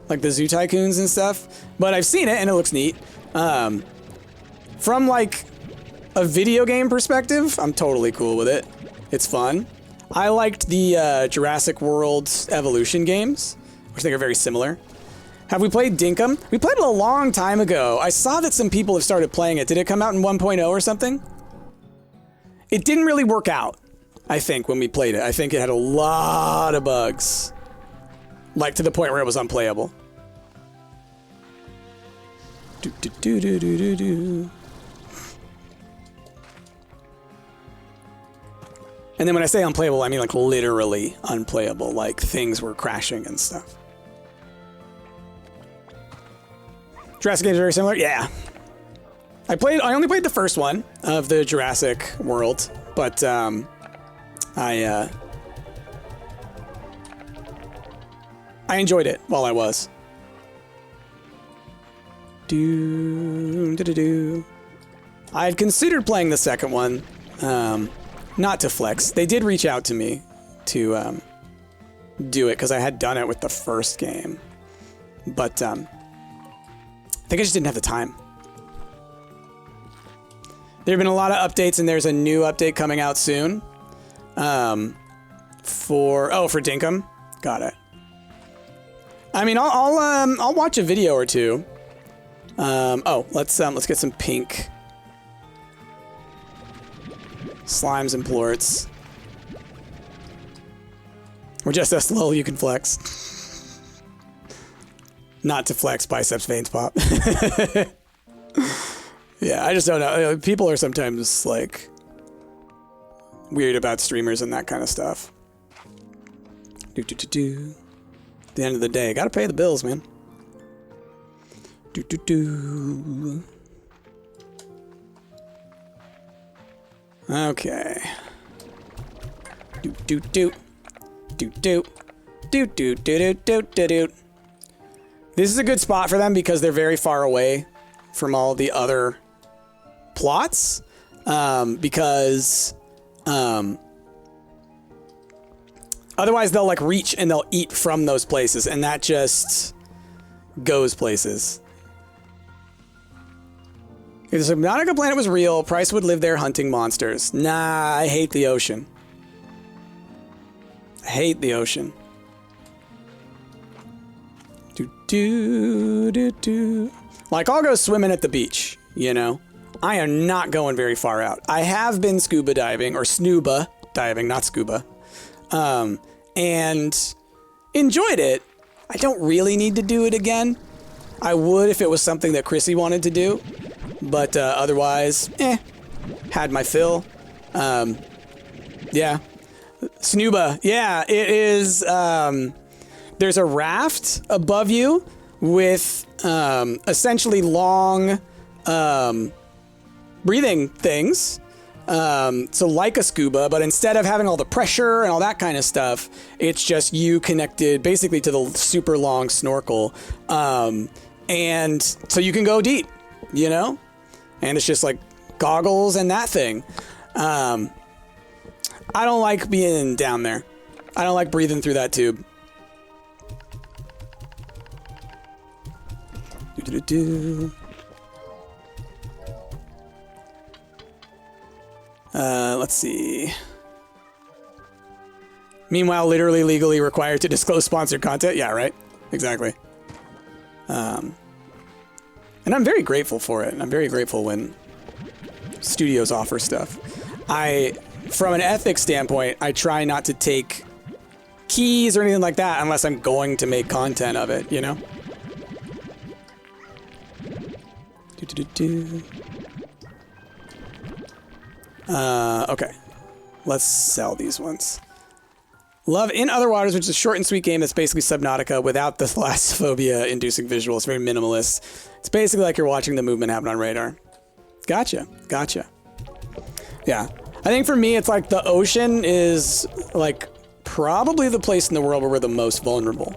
like the Zoo Tycoons and stuff. But I've seen it and it looks neat. From like a video game perspective, I'm totally cool with it. It's fun. I liked the Jurassic World Evolution games, which I think are very similar. Have we played Dinkum? We played it a long time ago. I saw that some people have started playing it. Did it come out in 1.0 or something? It didn't really work out, I think, when we played it. I think it had a lot of bugs. Like, to the point where it was unplayable. And then when I say unplayable, I mean like literally unplayable. Like, things were crashing and stuff. Jurassic games are very similar? Yeah. I only played the first one of the Jurassic World, but I enjoyed it while I was. I had considered playing the second one, not to flex. They did reach out to me to do it because I had done it with the first game, but I think I just didn't have the time. There have been a lot of updates, and there's a new update coming out soon. For Dinkum. Got it. I mean, I'll watch a video or two. Let's get some pink slimes and plorts. We're just as slow you can flex. Not to flex biceps, veins pop. Yeah, I just don't know. People are sometimes, like, weird about streamers and that kind of stuff. At the end of the day, gotta pay the bills, man. Okay. This is a good spot for them because they're very far away from all the other plots, because otherwise they'll like reach and they'll eat from those places, and that just goes places. If the Subnautica planet was real, Price would live there hunting monsters. Nah, I hate the ocean. I hate the ocean. Like, I'll go swimming at the beach, you know? I am not going very far out. I have been scuba diving, or snooba diving, not scuba, and enjoyed it. I don't really need to do it again. I would if it was something that Chrissy wanted to do, but otherwise, had my fill. Yeah. Snooba, yeah, it is, there's a raft above you with essentially long breathing things. So like a scuba, but instead of having all the pressure and all that kind of stuff, it's just you connected basically to the super long snorkel. And so you can go deep, you know? And it's just like goggles and that thing. I don't like being down there. I don't like breathing through that tube. Let's see. Meanwhile, literally legally required to disclose sponsored content. Yeah, right. Exactly. And I'm very grateful for it. I'm very grateful when studios offer stuff. From an ethics standpoint, I try not to take keys or anything like that unless I'm going to make content of it, you know? Okay. Let's sell these ones. Love In Other Waters, which is a short and sweet game that's basically Subnautica without the thalassophobia-inducing visuals. Very minimalist. It's basically like you're watching the movement happen on radar. Gotcha. Yeah. I think for me, it's like the ocean is like probably the place in the world where we're the most vulnerable.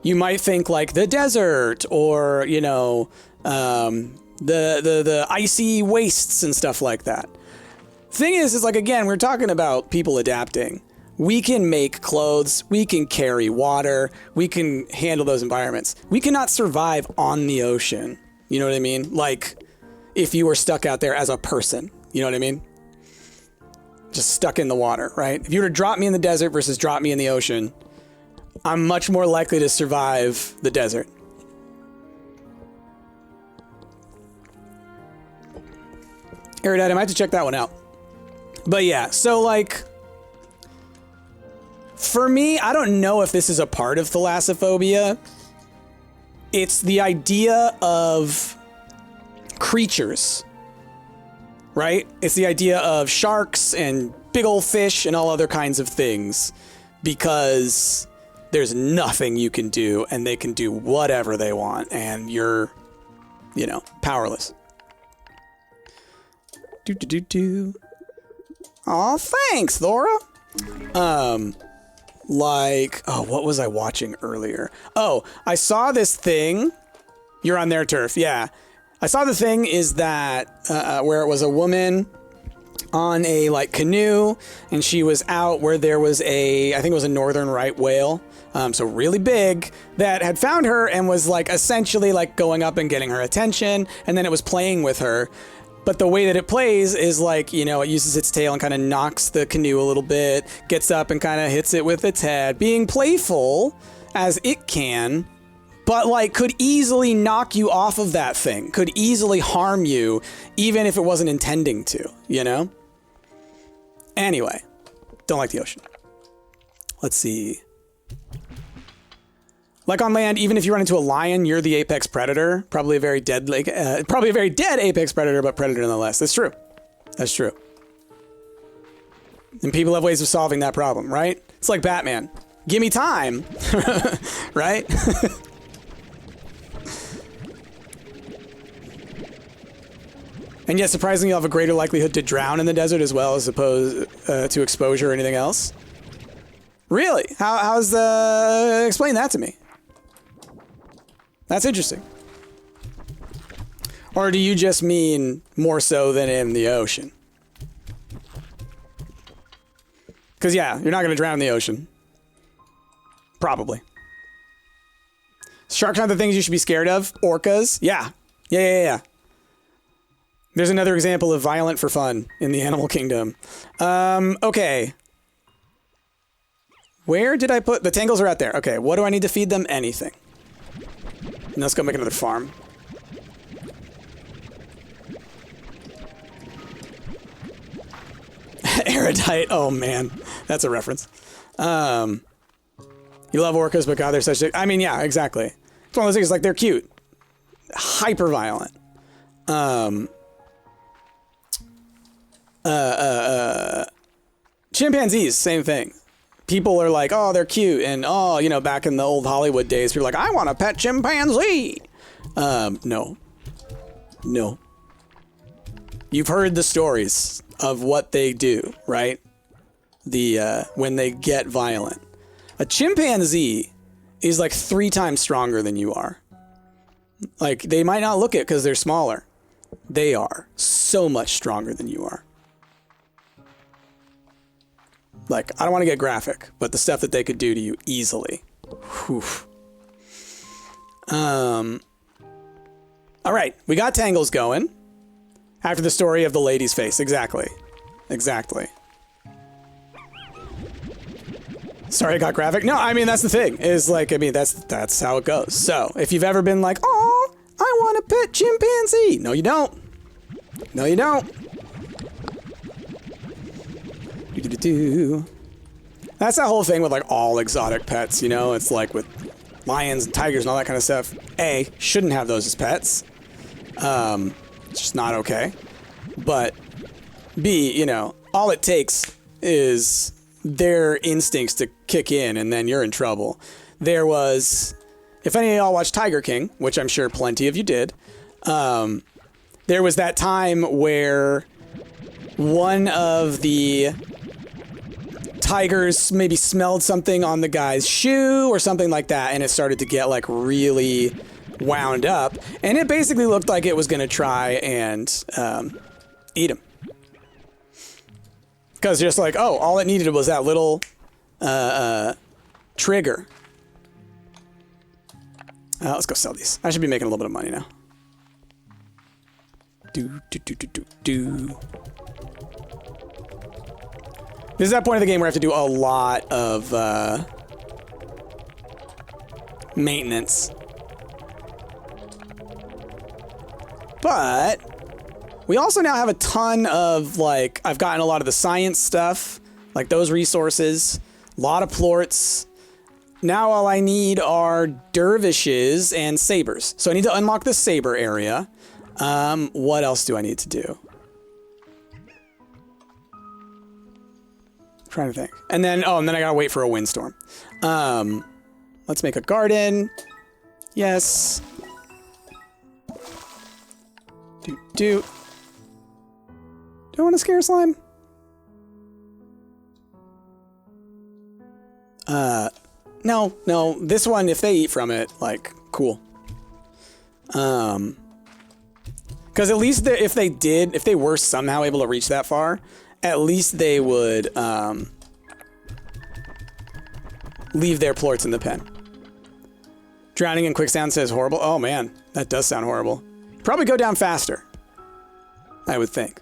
You might think like the desert or, you know, the icy wastes and stuff like that. Thing is like, again, we're talking about people adapting. We can make clothes, we can carry water, we can handle those environments. We cannot survive on the ocean. You know what I mean? Like, if you were stuck out there as a person, you know what I mean? Just stuck in the water, right? If you were to drop me in the desert versus drop me in the ocean, I'm much more likely to survive the desert. Erudite, I might have to check that one out. But yeah, so like, for me, I don't know if this is a part of thalassophobia. It's the idea of creatures, right? It's the idea of sharks and big old fish and all other kinds of things, because there's nothing you can do and they can do whatever they want and you're, you know, powerless. Aw, thanks, Laura. Like, oh, what was I watching earlier? Oh, I saw this thing. You're on their turf, yeah. I saw the thing is that where it was a woman on a like canoe, and she was out where there was I think it was a northern right whale, so really big, that had found her and was like essentially like going up and getting her attention, and then it was playing with her. But the way that it plays is like, you know, it uses its tail and kind of knocks the canoe a little bit, gets up and kind of hits it with its head, being playful as it can, but like could easily knock you off of that thing, could easily harm you, even if it wasn't intending to, you know? Anyway, don't like the ocean. Let's see. Like on land, even if you run into a lion, you're the apex predator. Probably a very dead, probably a very dead apex predator, but predator nonetheless. That's true. That's true. And people have ways of solving that problem, right? It's like Batman. Give me time, right? And yet, surprisingly, you'll have a greater likelihood to drown in the desert as well, as opposed to exposure or anything else. Really? How's the... Explain that to me. That's interesting. Or do you just mean more so than in the ocean? Because, yeah, you're not going to drown in the ocean. Probably. Sharks aren't the things you should be scared of. Orcas. Yeah. Yeah. There's another example of violent for fun in the animal kingdom. Okay. Where did I put... The Tangles are out there. Okay, what do I need to feed them? Anything. And let's go make another farm. Erudite. Oh, man. That's a reference. You love orcas, but God, they're such... I mean, yeah, exactly. It's one of those things, like, they're cute. Hyper violent. Chimpanzees, same thing. People are like, oh, they're cute, and oh, you know, back in the old Hollywood days, people are like, I want a pet chimpanzee. No. You've heard the stories of what they do, right? When they get violent. A chimpanzee is like 3 times stronger than you are. Like, they might not look it because they're smaller. They are so much stronger than you are. Like, I don't want to get graphic, but the stuff that they could do to you easily. Whew. All right, we got Tangles going. After the story of the lady's face. Exactly. Sorry, I got graphic. No, I mean, that's the thing. Is like, I mean, that's how it goes. So, if you've ever been like, oh, I want a pet chimpanzee. No, you don't. No, you don't. That's that whole thing with like all exotic pets, you know? It's like with lions and tigers and all that kind of stuff. A, shouldn't have those as pets. It's just not okay. But B, you know, all it takes is their instincts to kick in and then you're in trouble. There was, if any of y'all watched Tiger King, which I'm sure plenty of you did, there was that time where one of the tigers maybe smelled something on the guy's shoe or something like that, and it started to get like really wound up, and it basically looked like it was going to try and eat him. Because just like, oh, all it needed was that little trigger. Let's go sell these. I should be making a little bit of money now. This is that point of the game where I have to do a lot of maintenance. But we also now have a ton of, like, I've gotten a lot of the science stuff, like those resources, a lot of plorts. Now all I need are dervishes and sabers. So I need to unlock the saber area. What else do I need to do? I'm trying to think. And then, oh, and then I gotta wait for a windstorm. Let's make a garden. Yes. Do I want to scare slime? No. This one, if they eat from it, like, cool. Because at least if they were somehow able to reach that far, at least they would leave their plorts in the pen. Drowning in quicksand says horrible. Oh man, that does sound horrible. Probably go down faster, I would think.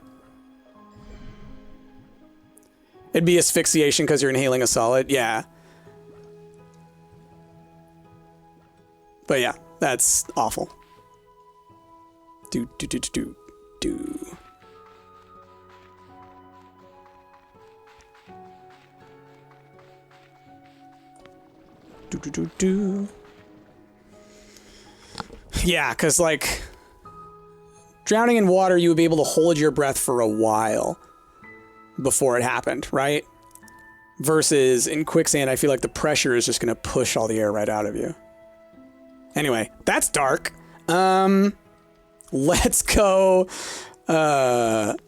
It'd be asphyxiation because you're inhaling a solid. Yeah. But yeah, that's awful. Do. Yeah, because, like, drowning in water, you would be able to hold your breath for a while before it happened, right? Versus in quicksand, I feel like the pressure is just going to push all the air right out of you. Anyway, that's dark. Let's go. And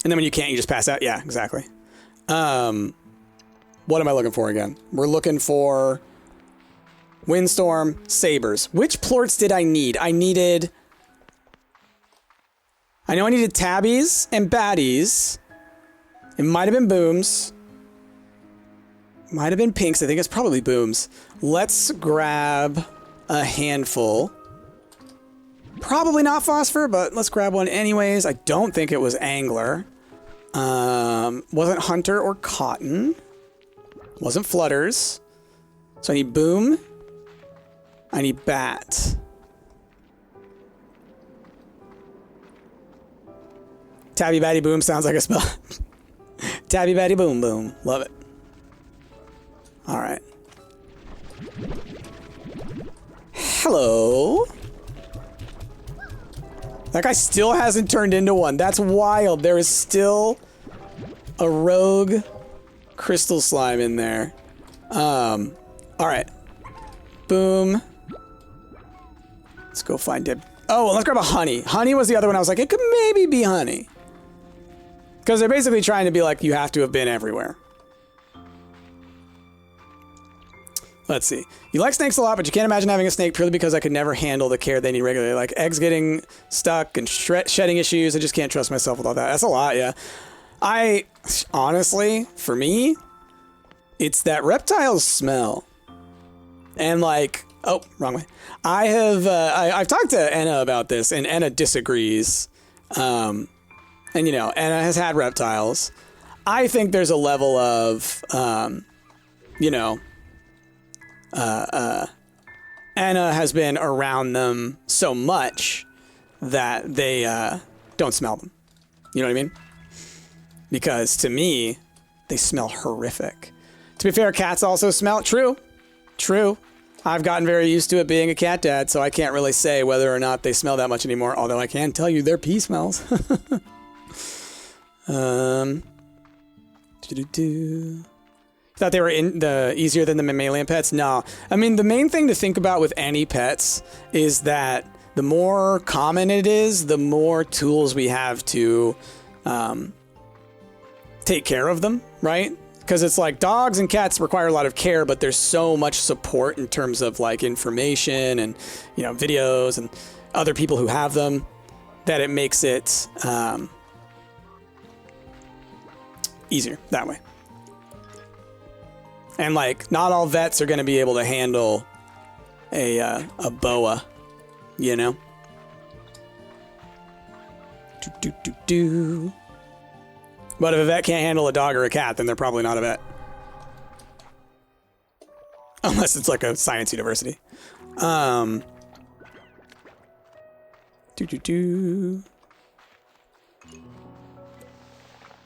then when you can't, you just pass out. Yeah, exactly. What am I looking for again? We're looking for windstorm, sabers. Which plorts did I need? I know I needed tabbies and baddies. It might have been booms. Might have been pinks. I think it's probably booms. Let's grab a handful. Probably not phosphor, but let's grab one anyways. I don't think it was angler. Wasn't hunter or cotton. Wasn't flutters. So I need boom. I need bat. Tabby batty boom sounds like a spell. Tabby batty boom boom. Love it. All right. Hello. That guy still hasn't turned into one. That's wild. There is still a rogue crystal slime in there. All right. Boom. Let's go find it. Oh, let's grab a honey. Honey was the other one. I was like, it could maybe be honey. Because they're basically trying to be like, you have to have been everywhere. Let's see. You like snakes a lot, but you can't imagine having a snake purely because I could never handle the care they need regularly. Like eggs getting stuck and shedding issues. I just can't trust myself with all that. That's a lot, yeah. I, honestly, for me, it's that reptiles smell. And like, oh, wrong way. I've talked to Anna about this, and Anna disagrees. And, you know, Anna has had reptiles. I think there's a level of, you know, Anna has been around them so much that they don't smell them. You know what I mean? Because to me, they smell horrific. To be fair, cats also smell. True. I've gotten very used to it being a cat dad, so I can't really say whether or not they smell that much anymore, although I can tell you their pee smells. Thought they were easier than the mammalian pets? No. I mean, the main thing to think about with any pets is that the more common it is, the more tools we have to take care of them, right? Because it's like dogs and cats require a lot of care, but there's so much support in terms of like information and, you know, videos and other people who have them that it makes it easier that way. And like, not all vets are going to be able to handle a boa, you know? But if a vet can't handle a dog or a cat, then they're probably not a vet. Unless it's like a science university.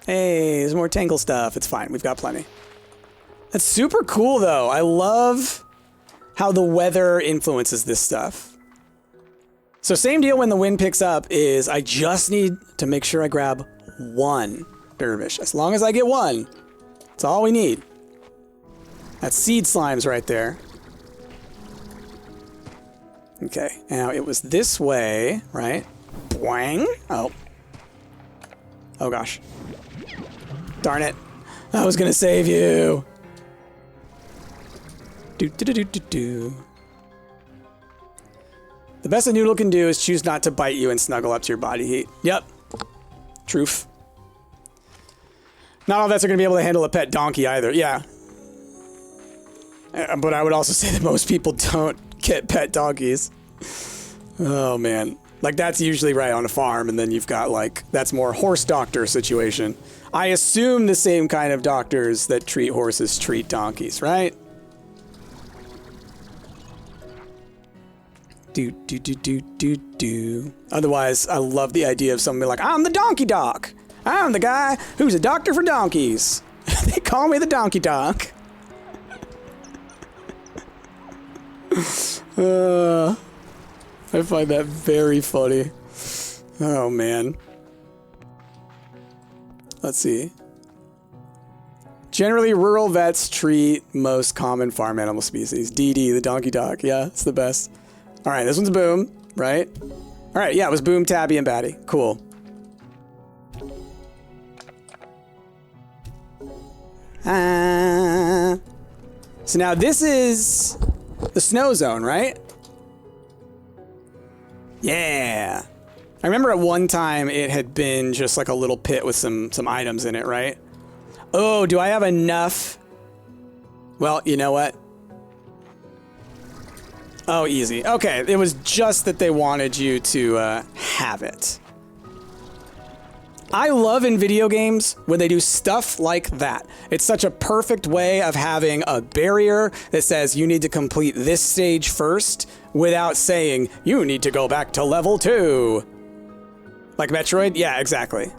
Hey, there's more Tangle stuff. It's fine. We've got plenty. That's super cool, though. I love how the weather influences this stuff. So same deal when the wind picks up is I just need to make sure I grab one dervish. As long as I get one, that's all we need. That's seed slimes right there. Okay, now it was this way, right? Boing. Oh. Oh gosh. Darn it. I was gonna save you. The best a noodle can do is choose not to bite you and snuggle up to your body heat. Yep. Truth. Not all vets are going to be able to handle a pet donkey either. Yeah. But I would also say that most people don't get pet donkeys. Oh, man. Like, that's usually right on a farm, and then you've got, like, that's more horse doctor situation. I assume the same kind of doctors that treat horses treat donkeys, right? Otherwise, I love the idea of somebody like, I'm the donkey doc. I'm the guy who's a doctor for donkeys. They call me the donkey doc. I find that very funny. Oh, man. Let's see. Generally, rural vets treat most common farm animal species. DD, the donkey doc. Yeah, it's the best. All right, this one's Boom, right? All right, yeah, it was Boom, Tabby, and Batty. Cool. So now this is the snow zone, right? Yeah. I remember at one time it had been just like a little pit with some items in it, right? Oh, do I have enough? Well, you know what? Oh, easy. Okay, it was just that they wanted you to have it. I love in video games when they do stuff like that. It's such a perfect way of having a barrier that says you need to complete this stage first without saying you need to go back to level 2. Like Metroid? Yeah, exactly.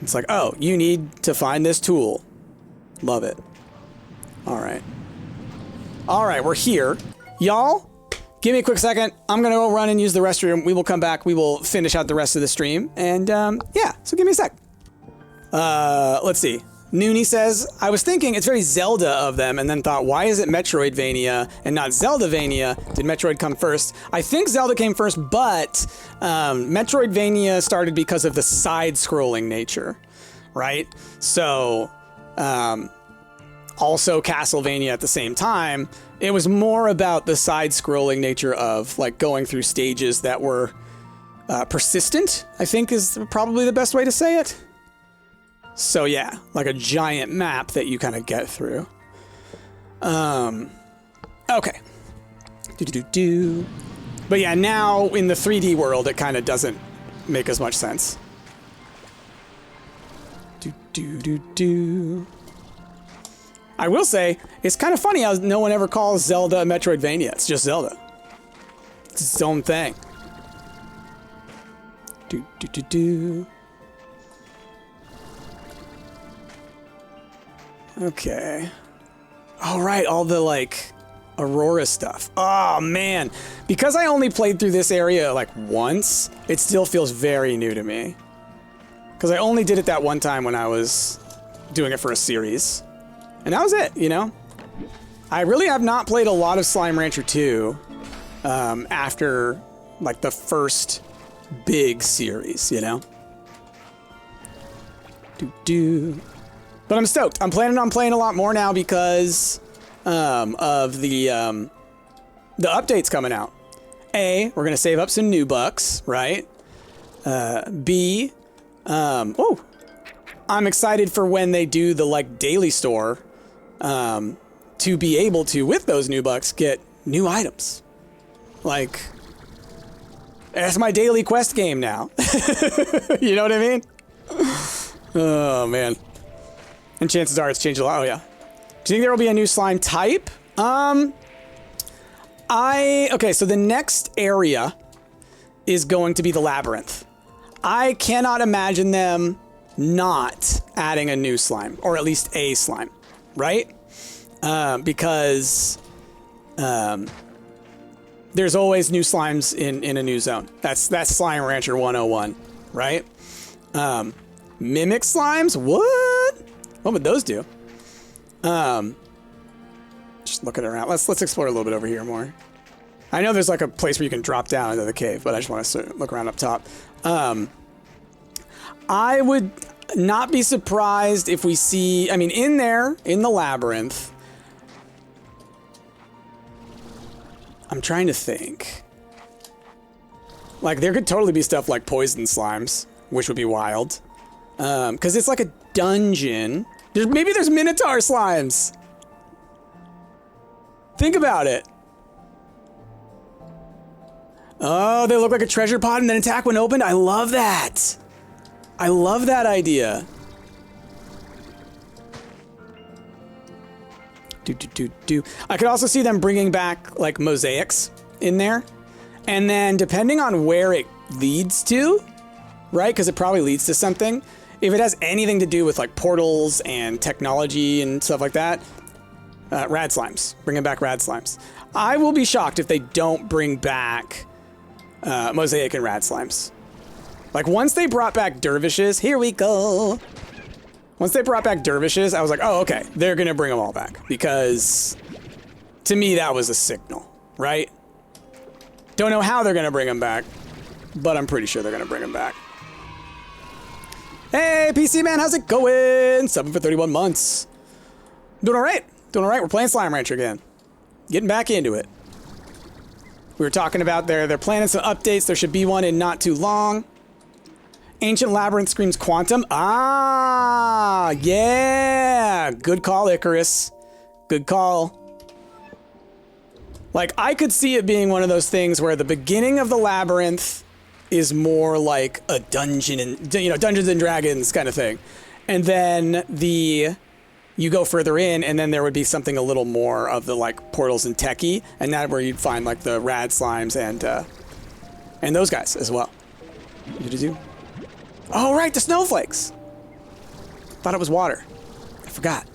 It's like, oh, you need to find this tool. Love it. All right. All right, we're here. Y'all, give me a quick second. I'm going to go run and use the restroom. We will come back. We will finish out the rest of the stream. And yeah, so give me a sec. Let's see. Noonie says, I was thinking it's very Zelda of them and then thought, why is it Metroidvania and not Zeldavania? Did Metroid come first? I think Zelda came first, but Metroidvania started because of the side-scrolling nature, right? So, also Castlevania at the same time. It was more about the side-scrolling nature of like going through stages that were persistent, I think is probably the best way to say it. So yeah, like a giant map that you kind of get through. Okay. But yeah, now in the 3D world, it kind of doesn't make as much sense. I will say, it's kind of funny how no one ever calls Zelda a Metroidvania. It's just Zelda. It's its own thing. Okay. All right, all the, like, Aurora stuff. Oh, man. Because I only played through this area, like, once, it still feels very new to me. Because I only did it that one time when I was doing it for a series. And that was it, you know? I really have not played a lot of Slime Rancher 2 after, like, the first big series, you know? But I'm stoked. I'm planning on playing a lot more now because of the updates coming out. A, we're going to save up some new bucks, right? B, oh, I'm excited for when they do the like daily store, to be able to, with those new bucks, get new items. Like, that's my daily quest game now. You know what I mean? Oh man. And chances are it's changed a lot. Oh yeah. Do you think there will be a new slime type? Okay, so the next area is going to be the labyrinth. I cannot imagine them not adding a new slime, or at least a slime, right? Because there's always new slimes in a new zone. That's Slime Rancher 101, right? Mimic slimes? What? What would those do? Just looking around. Let's explore a little bit over here more. I know there's like a place where you can drop down into the cave, but I just want to look around up top. I would not be surprised if we see, I mean, in there, in the labyrinth, I'm trying to think. Like, there could totally be stuff like poison slimes, which would be wild. Because it's like a dungeon. Maybe there's Minotaur slimes. Think about it. Oh, they look like a treasure pod and then attack when opened. I love that. I love that idea. I could also see them bringing back like mosaics in there. And then depending on where it leads to, right? Because it probably leads to something. If it has anything to do with like portals and technology and stuff like that, rad slimes. Bringing back rad slimes. I will be shocked if they don't bring back mosaic and rad slimes. Like once they brought back dervishes, here we go. Once they brought back dervishes, I was like, oh, okay, they're gonna bring them all back. Because to me, that was a signal, right? Don't know how they're gonna bring them back, but I'm pretty sure they're gonna bring them back. Hey, PC man, how's it going? 7 for 31 months. Doing all right. Doing all right. We're playing Slime Rancher again. Getting back into it. We were talking about they're planning some updates. There should be one in not too long. Ancient Labyrinth screams Quantum. Ah, yeah. Good call, Icarus. Good call. Like, I could see it being one of those things where the beginning of the labyrinth is more like a dungeon and, you know, Dungeons and Dragons kind of thing. And then you go further in, and then there would be something a little more of the like portals and techie, and that's where you'd find like the rad slimes and those guys as well. Oh right, the snowflakes. Thought it was water. I forgot.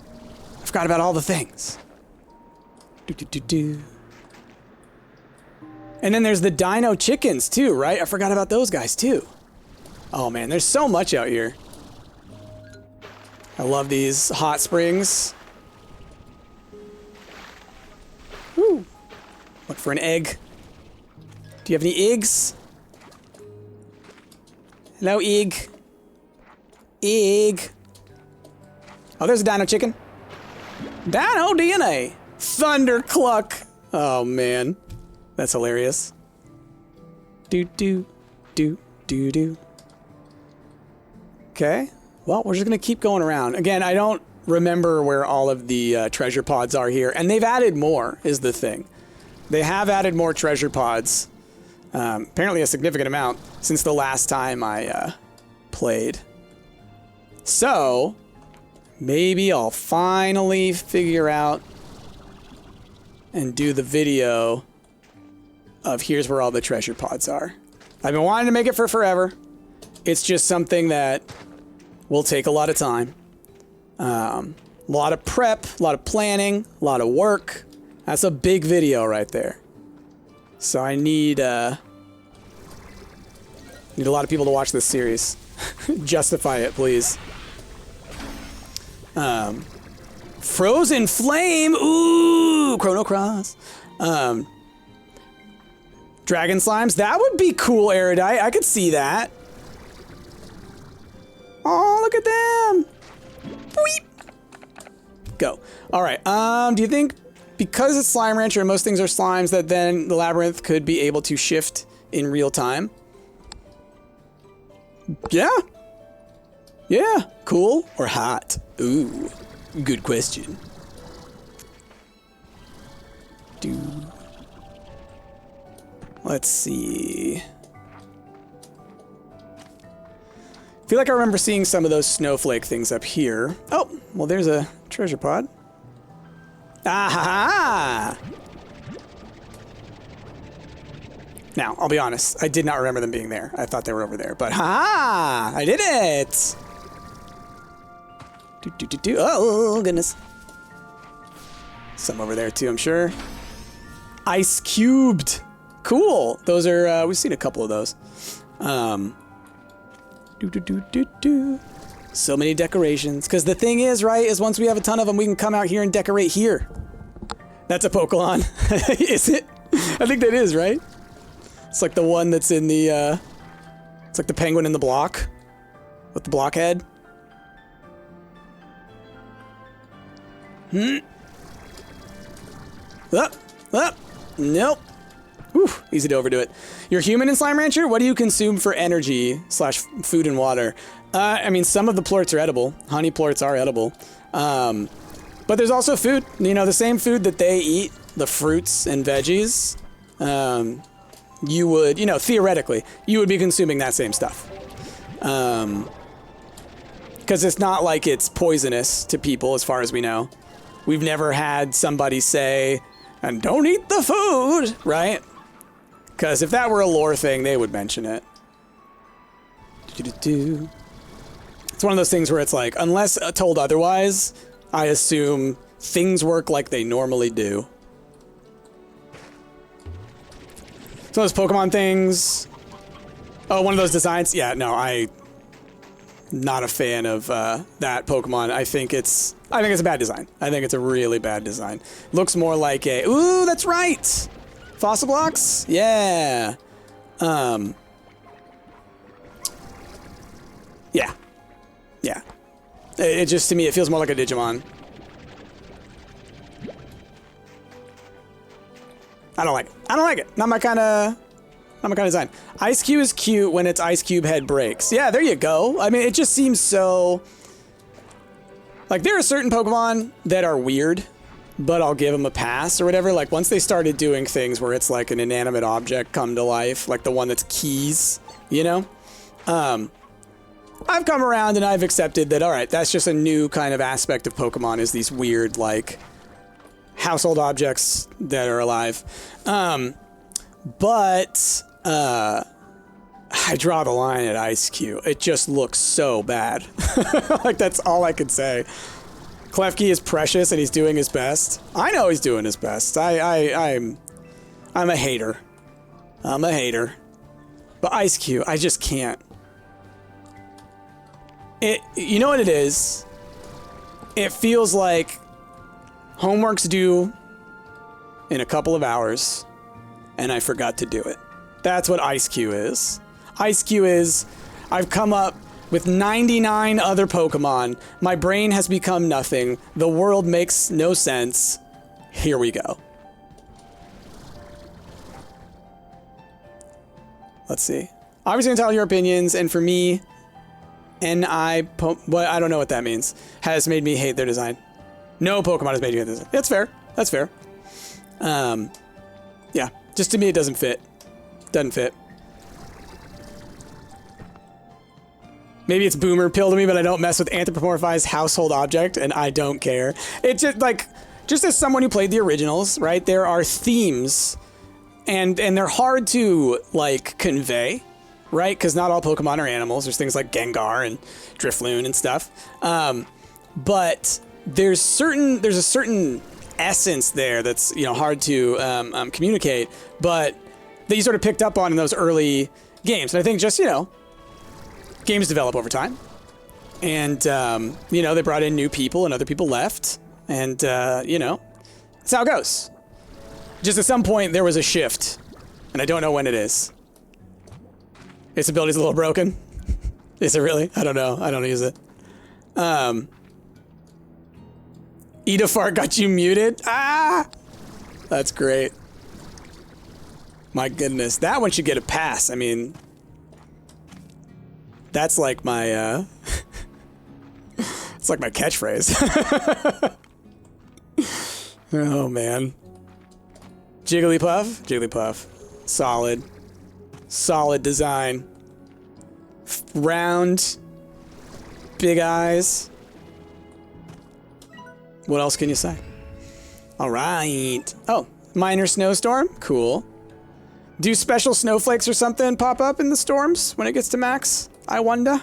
I forgot about all the things. And then there's the dino chickens too, right? I forgot about those guys too. Oh man, there's so much out here. I love these hot springs. Woo. Look for an egg. Do you have any eggs? Hello, egg. Egg. Oh, there's a dino chicken. Dino DNA. Thundercluck. Oh, man. That's hilarious. Do. Okay. Well, we're just going to keep going around. Again, I don't remember where all of the treasure pods are here. And they've added more, is the thing. They have added more treasure pods. Apparently a significant amount since the last time I played. So, maybe I'll finally figure out and do the video of here's where all the treasure pods are. I've been wanting to make it for forever. It's just something that will take a lot of time. A lot of prep, a lot of planning, a lot of work. That's a big video right there. So I need a lot of people to watch this series. Justify it, please. Frozen Flame. Ooh, Chrono Cross. Dragon Slimes. That would be cool, Erudite. I could see that. Oh, look at them. Boop. Go. All right. Do you think because it's Slime Rancher and most things are slimes that then the labyrinth could be able to shift in real time? Yeah. Yeah, cool or hot? Ooh, good question. Let's see. I feel like I remember seeing some of those snowflake things up here. Oh, well, there's a treasure pod. Ah ha ha! Now, I'll be honest, I did not remember them being there. I thought they were over there, but ha! I did it! Oh, goodness. Some over there, too, I'm sure. Ice cubed. Cool. Those are, we've seen a couple of those. So many decorations. Because the thing is, right, is once we have a ton of them, we can come out here and decorate here. That's a Pokemon. Is it? I think that is, right? It's like the one that's in the, it's like the penguin in the block. With the blockhead. Nope. Whew, easy to overdo it. You're human in Slime Rancher? What do you consume for energy / food and water? I mean, some of the plorts are edible. Honey plorts are edible. But there's also food. You know, the same food that they eat, the fruits and veggies, you would, you know, theoretically, you would be consuming that same stuff. Because it's not like it's poisonous to people, as far as we know. We've never had somebody say, and don't eat the food, right? Because if that were a lore thing, they would mention it. It's one of those things where it's like, unless told otherwise, I assume things work like they normally do. So those Pokemon things. Oh, one of those designs? Yeah, no, not a fan of that Pokemon. I think it's a bad design. I think it's a really bad design. Looks more like a... Ooh, that's right! Fossil blocks? Yeah. Yeah. Yeah. It just, to me, it feels more like a Digimon. I don't like it. I don't like it. Not my kind of design. Ice Cube is cute when its Ice Cube head breaks. Yeah, there you go. I mean, it just seems so... Like, there are certain Pokemon that are weird, but I'll give them a pass or whatever. Like, once they started doing things where it's like an inanimate object come to life, like the one that's keys, you know? I've come around and I've accepted that, all right, that's just a new kind of aspect of Pokemon, is these weird, like, household objects that are alive. But I draw the line at Ice Cube. It just looks so bad. Like, that's all I could say. Klefki is precious and he's doing his best. I know he's doing his best. I'm a hater. I'm a hater. But Ice Cube, I just can't. You know what it is? It feels like homework's due in a couple of hours and I forgot to do it. That's what Ice Cube is. Ice Cube is, I've come up with 99 other Pokemon. My brain has become nothing. The world makes no sense. Here we go. Let's see. Obviously, entitled your opinions, and for me, I don't know what that means, has made me hate their design. No Pokemon has made me hate their design. That's fair. That's fair. Yeah. Just to me, it doesn't fit. Doesn't fit. Maybe it's boomer pill to me, but I don't mess with anthropomorphized household object, and I don't care. It's just like, just as someone who played the originals, right? There are themes, and they're hard to like convey, right? Because not all Pokemon are animals. There's things like Gengar and Drifloon and stuff. But there's a certain essence there that's, you know, hard to communicate, but that you sort of picked up on in those early games. And I think just, you know, games develop over time. And, you know, they brought in new people and other people left. And, you know, that's how it goes. Just at some point, there was a shift. And I don't know when it is. Its ability's a little broken. Is it really? I don't know. I don't use it. Eat a fart got you muted? Ah! That's great. My goodness. That one should get a pass. I mean... That's like my, It's like my catchphrase. Oh, man. Jigglypuff? Jigglypuff. Solid. Solid design. Round. Big eyes. What else can you say? All right. Oh, minor snowstorm. Cool. Do special snowflakes or something pop up in the storms when it gets to max? I wonder.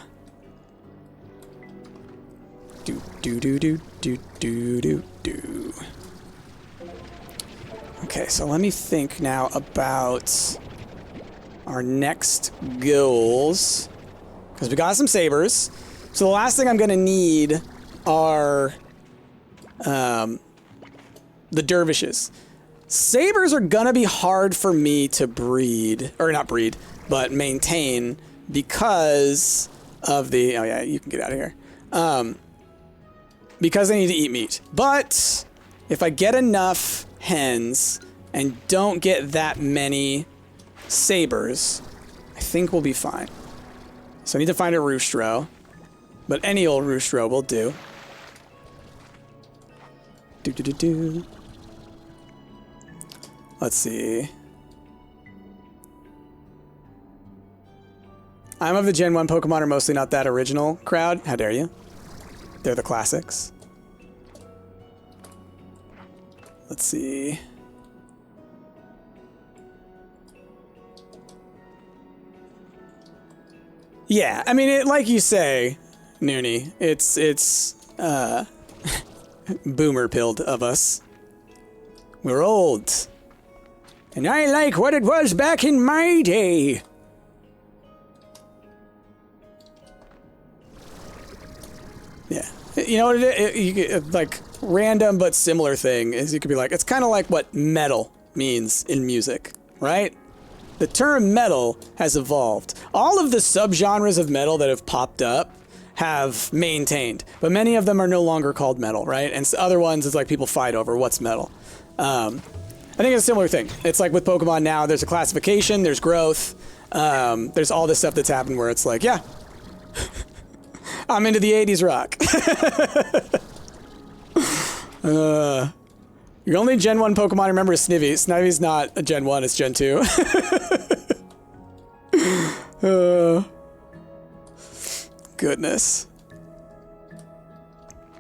Do do do do do do do do. Okay, so let me think now about our next goals. Because we got some sabers. So the last thing I'm going to need are the dervishes. Sabers are going to be hard for me to breed. Or not breed, but maintain because of the... Oh yeah, you can get out of here. Because I need to eat meat. But if I get enough hens and don't get that many sabers, I think we'll be fine. So I need to find a roostro, but any old roostro will do. Do. Let's see. I'm of the Gen 1 Pokemon are mostly not that original crowd. How dare you? They're the classics. Let's see. Yeah, I mean, like you say, Noonie, it's boomer pilled of us. We're old. And I like what it was back in my day. Yeah. You know what it is? Like, random but similar thing is you could be like, it's kind of like what metal means in music, right? The term metal has evolved. All of the subgenres of metal that have popped up have maintained, but many of them are no longer called metal, right? And other ones, it's like people fight over what's metal. I think it's a similar thing. It's like with Pokemon now, there's a classification, there's growth, there's all this stuff that's happened where it's like, yeah, I'm into the 80s rock. Your only Gen 1 Pokemon I remember is Snivy. Snivy's not a Gen 1, it's Gen 2. Goodness.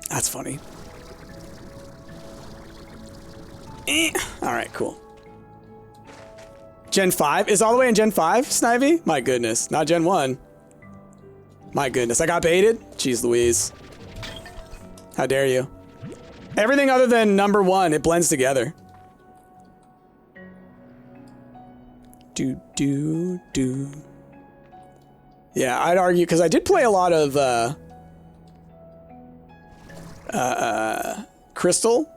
That's funny. Alright, cool. Gen 5? Is all the way in Gen 5, Snivy? My goodness. Not Gen 1. My goodness. I got baited? Jeez Louise. How dare you? Everything other than number 1, it blends together. Do. Yeah, I'd argue, because I did play a lot of, Crystal.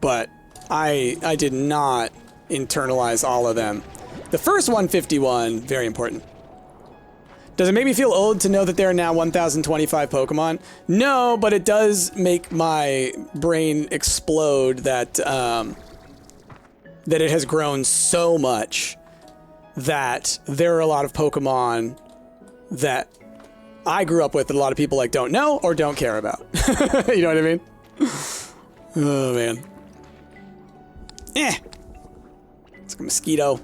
But I did not internalize all of them. The first 151, very important. Does it make me feel old to know that there are now 1,025 Pokemon? No, but it does make my brain explode that that it has grown so much that there are a lot of Pokemon that I grew up with that a lot of people like don't know or don't care about. You know what I mean? Oh man. It's like a mosquito.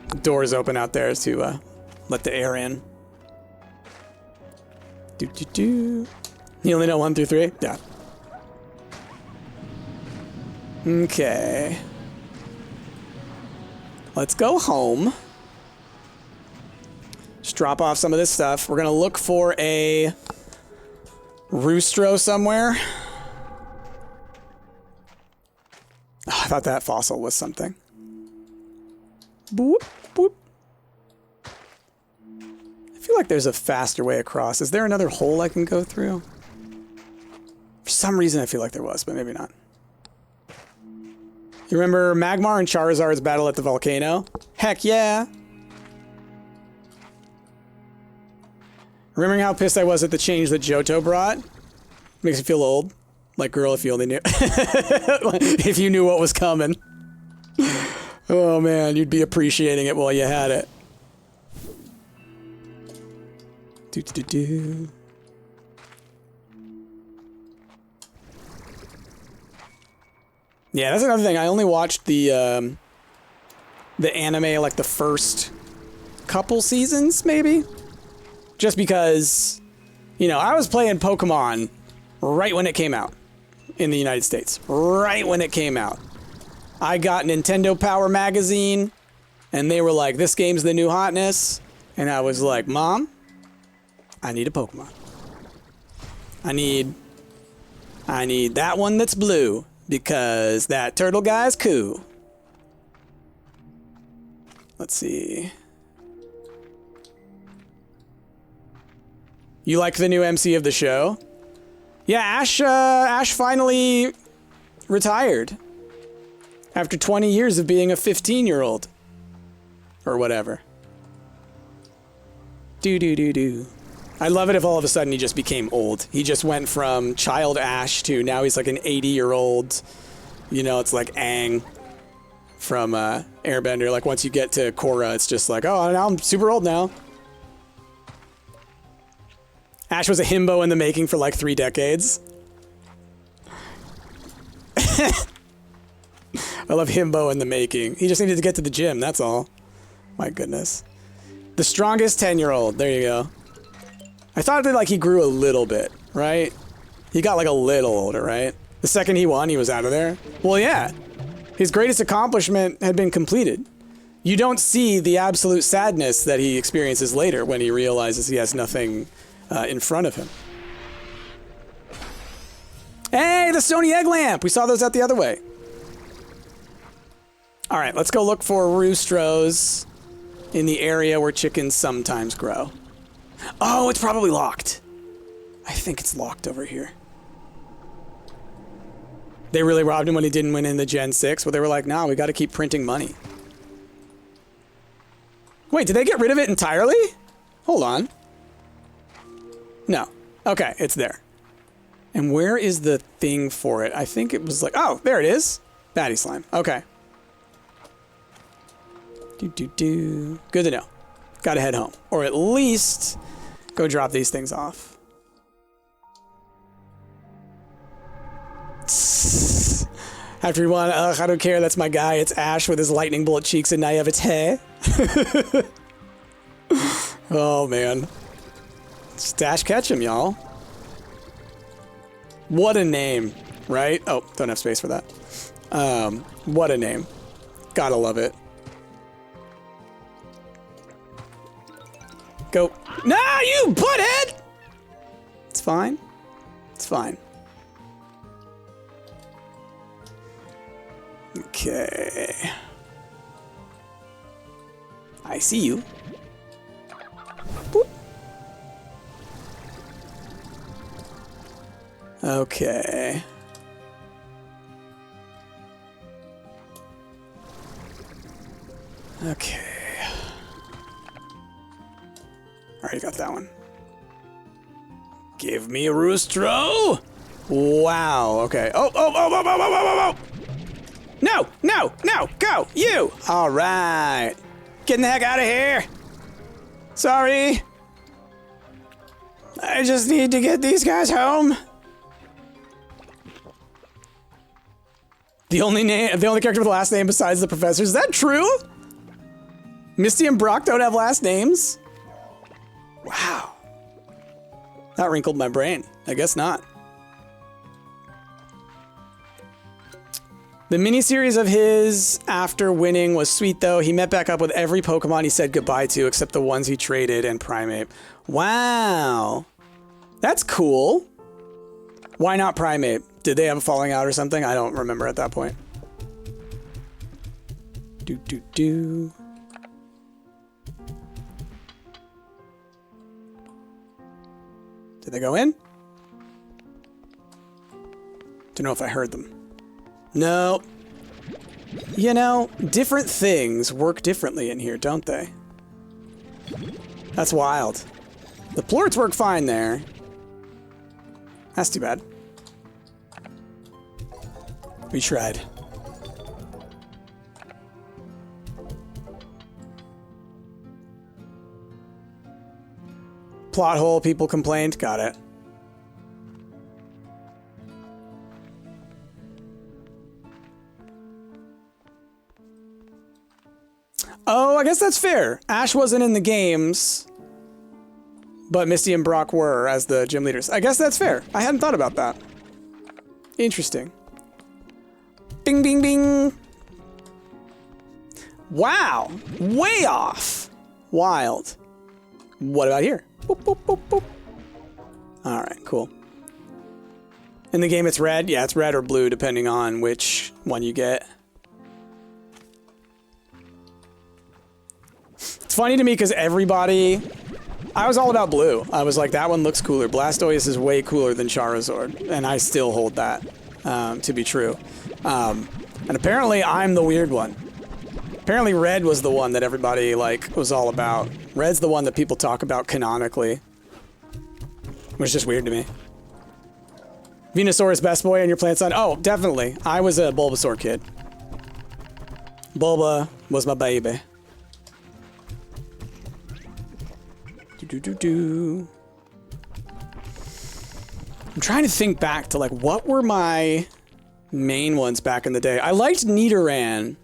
The doors open out there to let the air in. Do. You only know 1 through 3? Yeah. Okay. Let's go home. Just drop off some of this stuff. We're gonna look for a roostro somewhere. Oh, I thought that fossil was something. Boop, boop. I feel like there's a faster way across. Is there another hole I can go through? For some reason I feel like there was, but maybe not. You remember Magmar and Charizard's battle at the volcano? Heck yeah! Remembering how pissed I was at the change that Johto brought? Makes me feel old. Like, girl, if you only knew. If you knew what was coming. Oh man, you'd be appreciating it while you had it. Do, do, do, do. Yeah, that's another thing. I only watched the anime like the first couple seasons, maybe. Just because, you know, I was playing Pokemon right when it came out in the United States. Right when it came out. I got Nintendo Power Magazine, and they were like, this game's the new hotness. And I was like, Mom, I need a Pokemon. I need that one that's blue, because that turtle guy's cool. Let's see. You like the new MC of the show? Yeah, Ash finally retired. After 20 years of being a 15-year-old. Or whatever. Do. I love it if all of a sudden he just became old. He just went from child Ash to now he's like an 80-year-old. You know, it's like Aang from Airbender. Like once you get to Korra, it's just like, oh, now I'm super old now. Ash was a himbo in the making for like 3 decades. I love himbo in the making. He just needed to get to the gym, that's all. My goodness. The strongest 10-year-old. There you go. I thought that like he grew a little bit, right? He got like a little older, right? The second he won, he was out of there. Well, yeah. His greatest accomplishment had been completed. You don't see the absolute sadness that he experiences later when he realizes he has nothing in front of him. Hey, the Stony Egg Lamp! We saw those out the other way. All right, let's go look for roostros in the area where chickens sometimes grow. Oh, it's probably locked. I think it's locked over here. They really robbed him when he didn't win in the Gen 6, but they were like, nah, we got to keep printing money. Wait, did they get rid of it entirely? Hold on. No. Okay, it's there. And where is the thing for it? I think it was like, oh, there it is. Batty slime. Okay. Do. Good to know. Gotta head home. Or at least go drop these things off. After you want, I don't care, that's my guy. It's Ash with his lightning bolt cheeks and naivete. Oh, man. Just Ash Ketchum, y'all. What a name, right? Oh, don't have space for that. What a name. Gotta love it. Go. Nah, you butthead! It's fine. It's fine. Okay. I see you. Boop. Okay. Okay. Already got that one. Give me a roostro. Wow. Okay. Oh. No. Go. You. All right. Getting the heck out of here. Sorry. I just need to get these guys home. The only character with a last name besides the professor. Is that true? Misty and Brock don't have last names? Wow. That wrinkled my brain. I guess not. The miniseries of his after winning was sweet, though. He met back up with every Pokemon he said goodbye to, except the ones he traded and Primeape. Wow. That's cool. Why not Primeape? Did they have a falling out or something? I don't remember at that point. Do. Did they go in? Don't know if I heard them. No. You know, different things work differently in here, don't they? That's wild. The plorts work fine there. That's too bad. We tried. Plot hole, people complained. Got it. Oh, I guess that's fair. Ash wasn't in the games, but Misty and Brock were as the gym leaders. I guess that's fair. I hadn't thought about that. Interesting. Bing, bing, bing. Wow. Way off. Wild. What about here? Boop, boop, boop, boop. All right, cool. In the game, it's red. Yeah, it's red or blue, depending on which one you get. It's funny to me because everybody... I was all about blue. I was like, that one looks cooler. Blastoise is way cooler than Charizard, and I still hold that to be true. And apparently, I'm the weird one. Apparently, red was the one that everybody like was all about. Red's the one that people talk about canonically, which is just weird to me. Venusaur's best boy and your plant son? Oh, definitely. I was a Bulbasaur kid. Bulba was my baby. Do. I'm trying to think back to like what were my main ones back in the day. I liked Nidoran,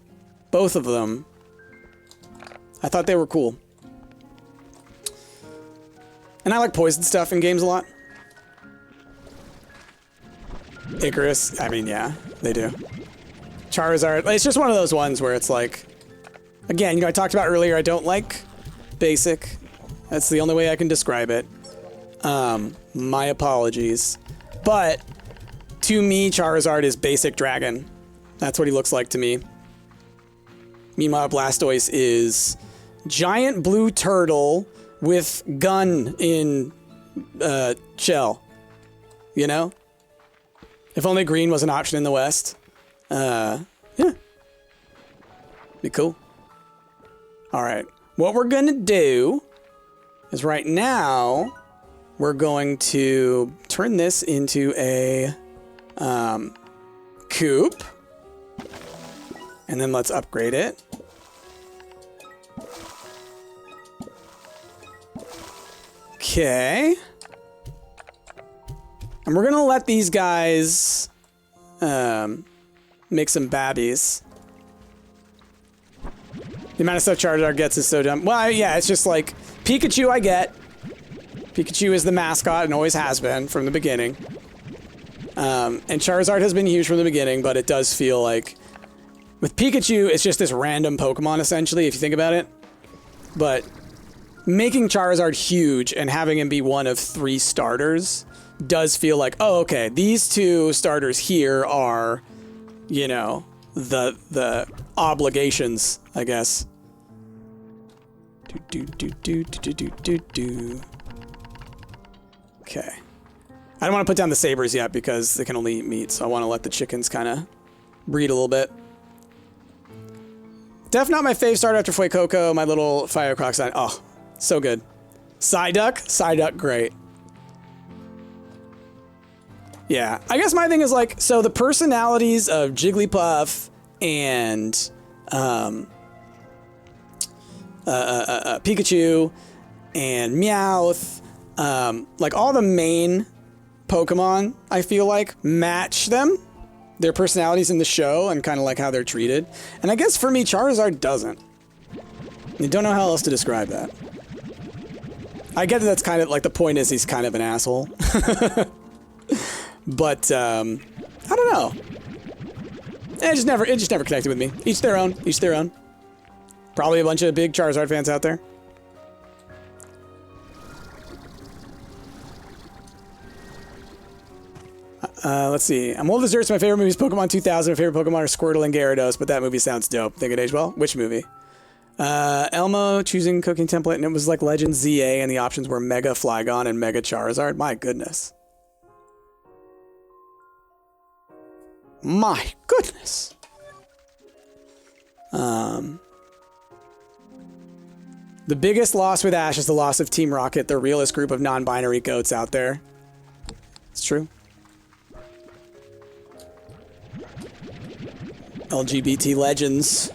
both of them. I thought they were cool. And I like poison stuff in games a lot. Icarus, I mean, yeah, they do. Charizard, it's just one of those ones where it's like, again, you know, I talked about earlier, I don't like basic. That's the only way I can describe it. My apologies. But to me, Charizard is basic dragon. That's what he looks like to me. Meanwhile, Blastoise is giant blue turtle with gun in shell. You know? If only green was an option in the West. Yeah. Be cool. Alright. What we're gonna do is right now, we're going to turn this into a coop. And then let's upgrade it. Okay. And we're gonna let these guys make some babbies. The amount of stuff Charizard gets is so dumb. Well, yeah, it's just like Pikachu I get. Pikachu is the mascot and always has been from the beginning. And Charizard has been huge from the beginning, but it does feel like with Pikachu, it's just this random Pokemon essentially, if you think about it. But making Charizard huge and having him be one of 3 starters does feel like, oh, okay, these 2 starters here are, you know, the obligations, I guess. Okay. I don't want to put down the sabers yet because they can only eat meat, so I want to let the chickens kind of breed a little bit. Def not my fave starter after Fuecoco, my little fire crocodile. Oh, so good. Psyduck, great. Yeah, I guess my thing is like, so the personalities of Jigglypuff and Pikachu and Meowth, like all the main Pokemon, I feel like, match them, their personalities in the show and kind of like how they're treated. And I guess for me, Charizard doesn't. I don't know how else to describe that. I get that that's kind of like the point is he's kind of an asshole. But I don't know. It just never connected with me. Each their own. Each their own. Probably a bunch of big Charizard fans out there. Let's see. I'm old as dirt. My favorite movie is Pokemon 2000. My favorite Pokemon are Squirtle and Gyarados, but that movie sounds dope. Think it aged well? Which movie? Elmo choosing cooking template, and it was like Legend ZA, and the options were Mega Flygon and Mega Charizard. My goodness. My goodness. The biggest loss with Ash is the loss of Team Rocket, the realest group of non-binary goats out there. It's true. LGBT legends.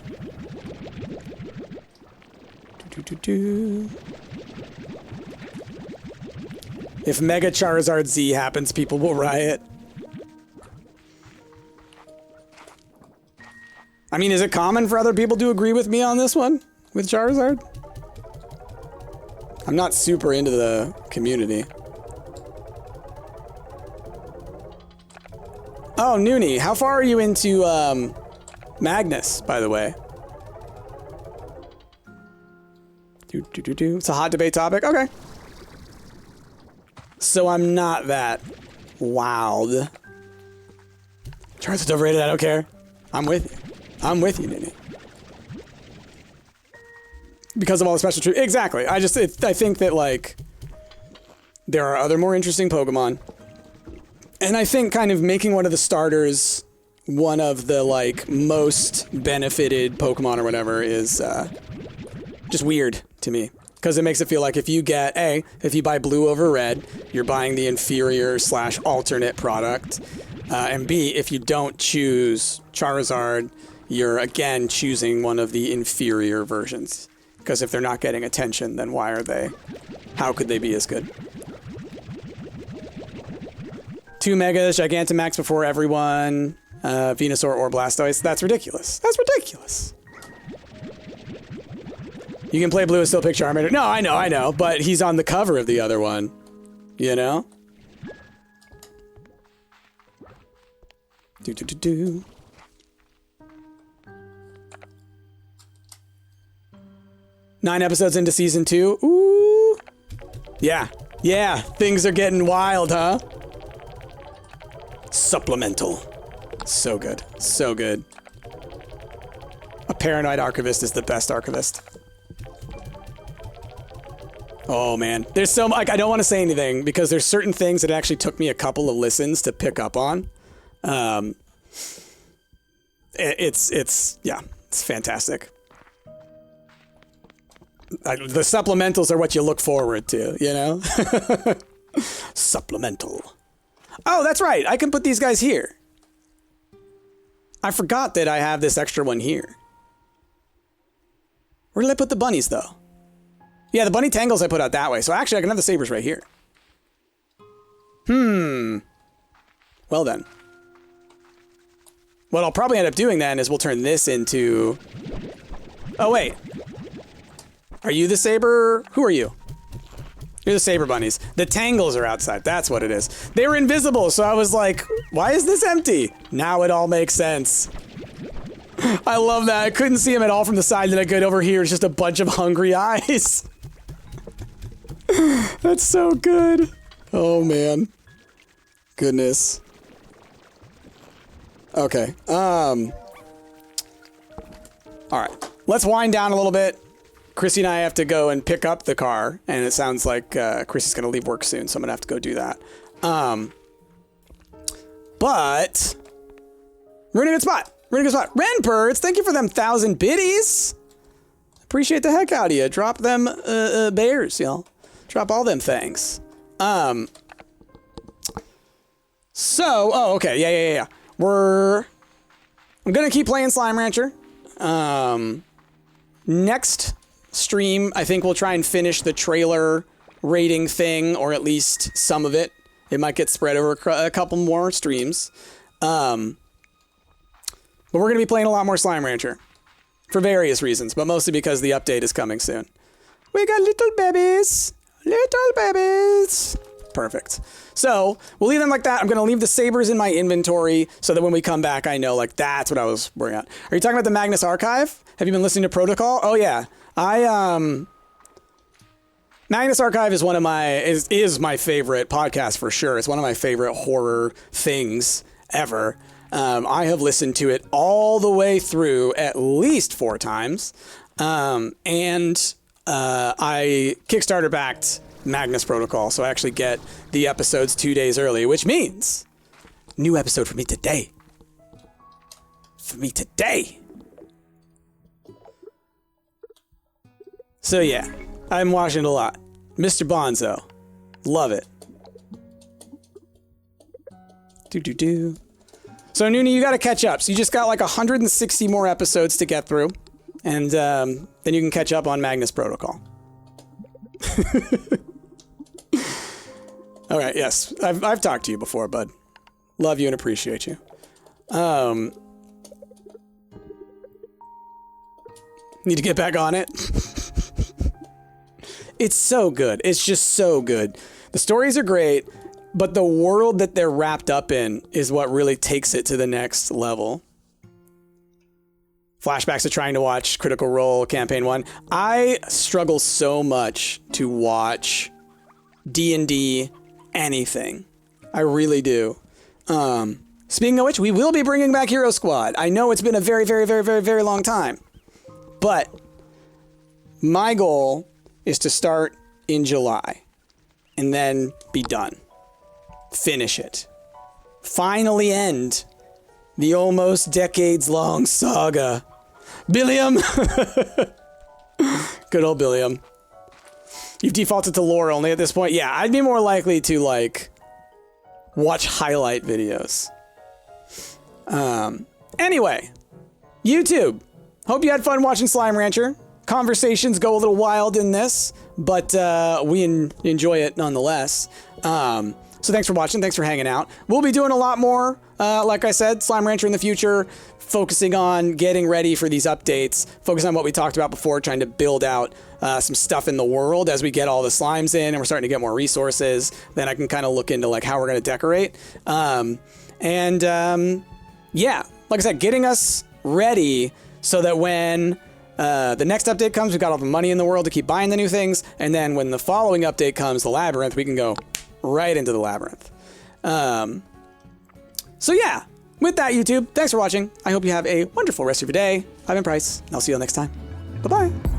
If Mega Charizard Z happens, people will riot. I mean, is it common for other people to agree with me on this one? With Charizard? I'm not super into the community. Oh, Noonie, how far are you into Magnus, by the way? It's a hot debate topic? Okay. So I'm not that wowed. Charizard's overrated, I don't care. I'm with you. I'm with you, Noonie. Because of all the special treatment. Exactly. I think that, like, there are other more interesting Pokemon. And I think kind of making one of the starters one of the, like, most benefited Pokemon or whatever is just weird to me. Because it makes it feel like if you get, A, if you buy blue over red, you're buying the inferior / alternate product. And B, if you don't choose Charizard, you're again choosing one of the inferior versions. Because if they're not getting attention, then why are they? How could they be as good? 2 Megas, Gigantamax before everyone, Venusaur or Blastoise. That's ridiculous. That's ridiculous. You can play blue and still pick Charmander. No, I know, but he's on the cover of the other one. You know? 9 episodes into season 2. Ooh. Yeah. Yeah. Things are getting wild, huh? Supplemental. So good. So good. A paranoid archivist is the best archivist. Oh, man. There's so much. Like, I don't want to say anything because there's certain things that actually took me a couple of listens to pick up on. It's fantastic. The supplementals are what you look forward to, you know? Supplemental. Oh, that's right. I can put these guys here. I forgot that I have this extra one here. Where did I put the bunnies, though? Yeah, the bunny Tangles I put out that way. So actually, I can have the sabers right here. Well, then. What I'll probably end up doing then is we'll turn this into... Oh, wait. Are you the saber? Who are you? You're the saber bunnies. The Tangles are outside. That's what it is. They were invisible, so I was like, why is this empty? Now it all makes sense. I love that. I couldn't see them at all from the side that I could over here. It's just a bunch of hungry eyes. That's so good. Oh, man. Goodness. Okay. All right. Let's wind down a little bit. Chrissy and I have to go and pick up the car, and it sounds like Chrissy's going to leave work soon, so I'm going to have to go do that. But we're in a good spot. We're in a good spot. Renbirds, thank you for them 1,000 biddies. Appreciate the heck out of you. Drop them bears, y'all. Drop all them things. Oh, okay. Yeah. I'm going to keep playing Slime Rancher. Next stream, I think we'll try and finish the trailer rating thing, or at least some of it. It might get spread over a couple more streams. But we're going to be playing a lot more Slime Rancher for various reasons, but mostly because the update is coming soon. We got little babies. Little babies. Perfect. So we'll leave them like that. I'm going to leave the sabers in my inventory so that when we come back, I know, like, that's what I was worrying on. Are you talking about the Magnus Archive? Have you been listening to Protocol? Oh, yeah. Magnus Archive is one of is my favorite podcast for sure. It's one of my favorite horror things ever. I have listened to it all the way through at least 4 times. I Kickstarter backed Magnus Protocol, so I actually get the episodes 2 days early, which means new episode for me today. So yeah, I'm watching it a lot. Mr. Bonzo. Love it. So Noonie, you got to catch up. So you just got like 160 more episodes to get through. And then you can catch up on Magnus Protocol. All right, yes. I've talked to you before, bud. Love you and appreciate you. Need to get back on it. It's so good. It's just so good. The stories are great, but the world that they're wrapped up in is what really takes it to the next level. Flashbacks to trying to watch Critical Role Campaign 1. I struggle so much to watch D&D anything. I really do. Speaking of which, we will be bringing back Hero Squad. I know it's been a very, very, very, very, very long time. But my goal is to start in July and then be done. Finish it. Finally end the almost decades-long saga. Billiam! Good old Billiam. You've defaulted to lore only at this point? Yeah, I'd be more likely to, like, watch highlight videos. Anyway, YouTube. Hope you had fun watching Slime Rancher. Conversations go a little wild in this, but we enjoy it nonetheless. So thanks for watching. Thanks for hanging out. We'll be doing a lot more, like I said, Slime Rancher in the future, focusing on getting ready for these updates, focus on what we talked about before, trying to build out some stuff in the world as we get all the slimes in and we're starting to get more resources. Then I can kind of look into like how we're going to decorate. Yeah, like I said, getting us ready so that when the next update comes, we've got all the money in the world to keep buying the new things. And then when the following update comes, the Labyrinth, we can go right into the Labyrinth. So yeah, with that, YouTube, thanks for watching. I hope you have a wonderful rest of your day. I've been Price, and I'll see you all next time. Bye-bye.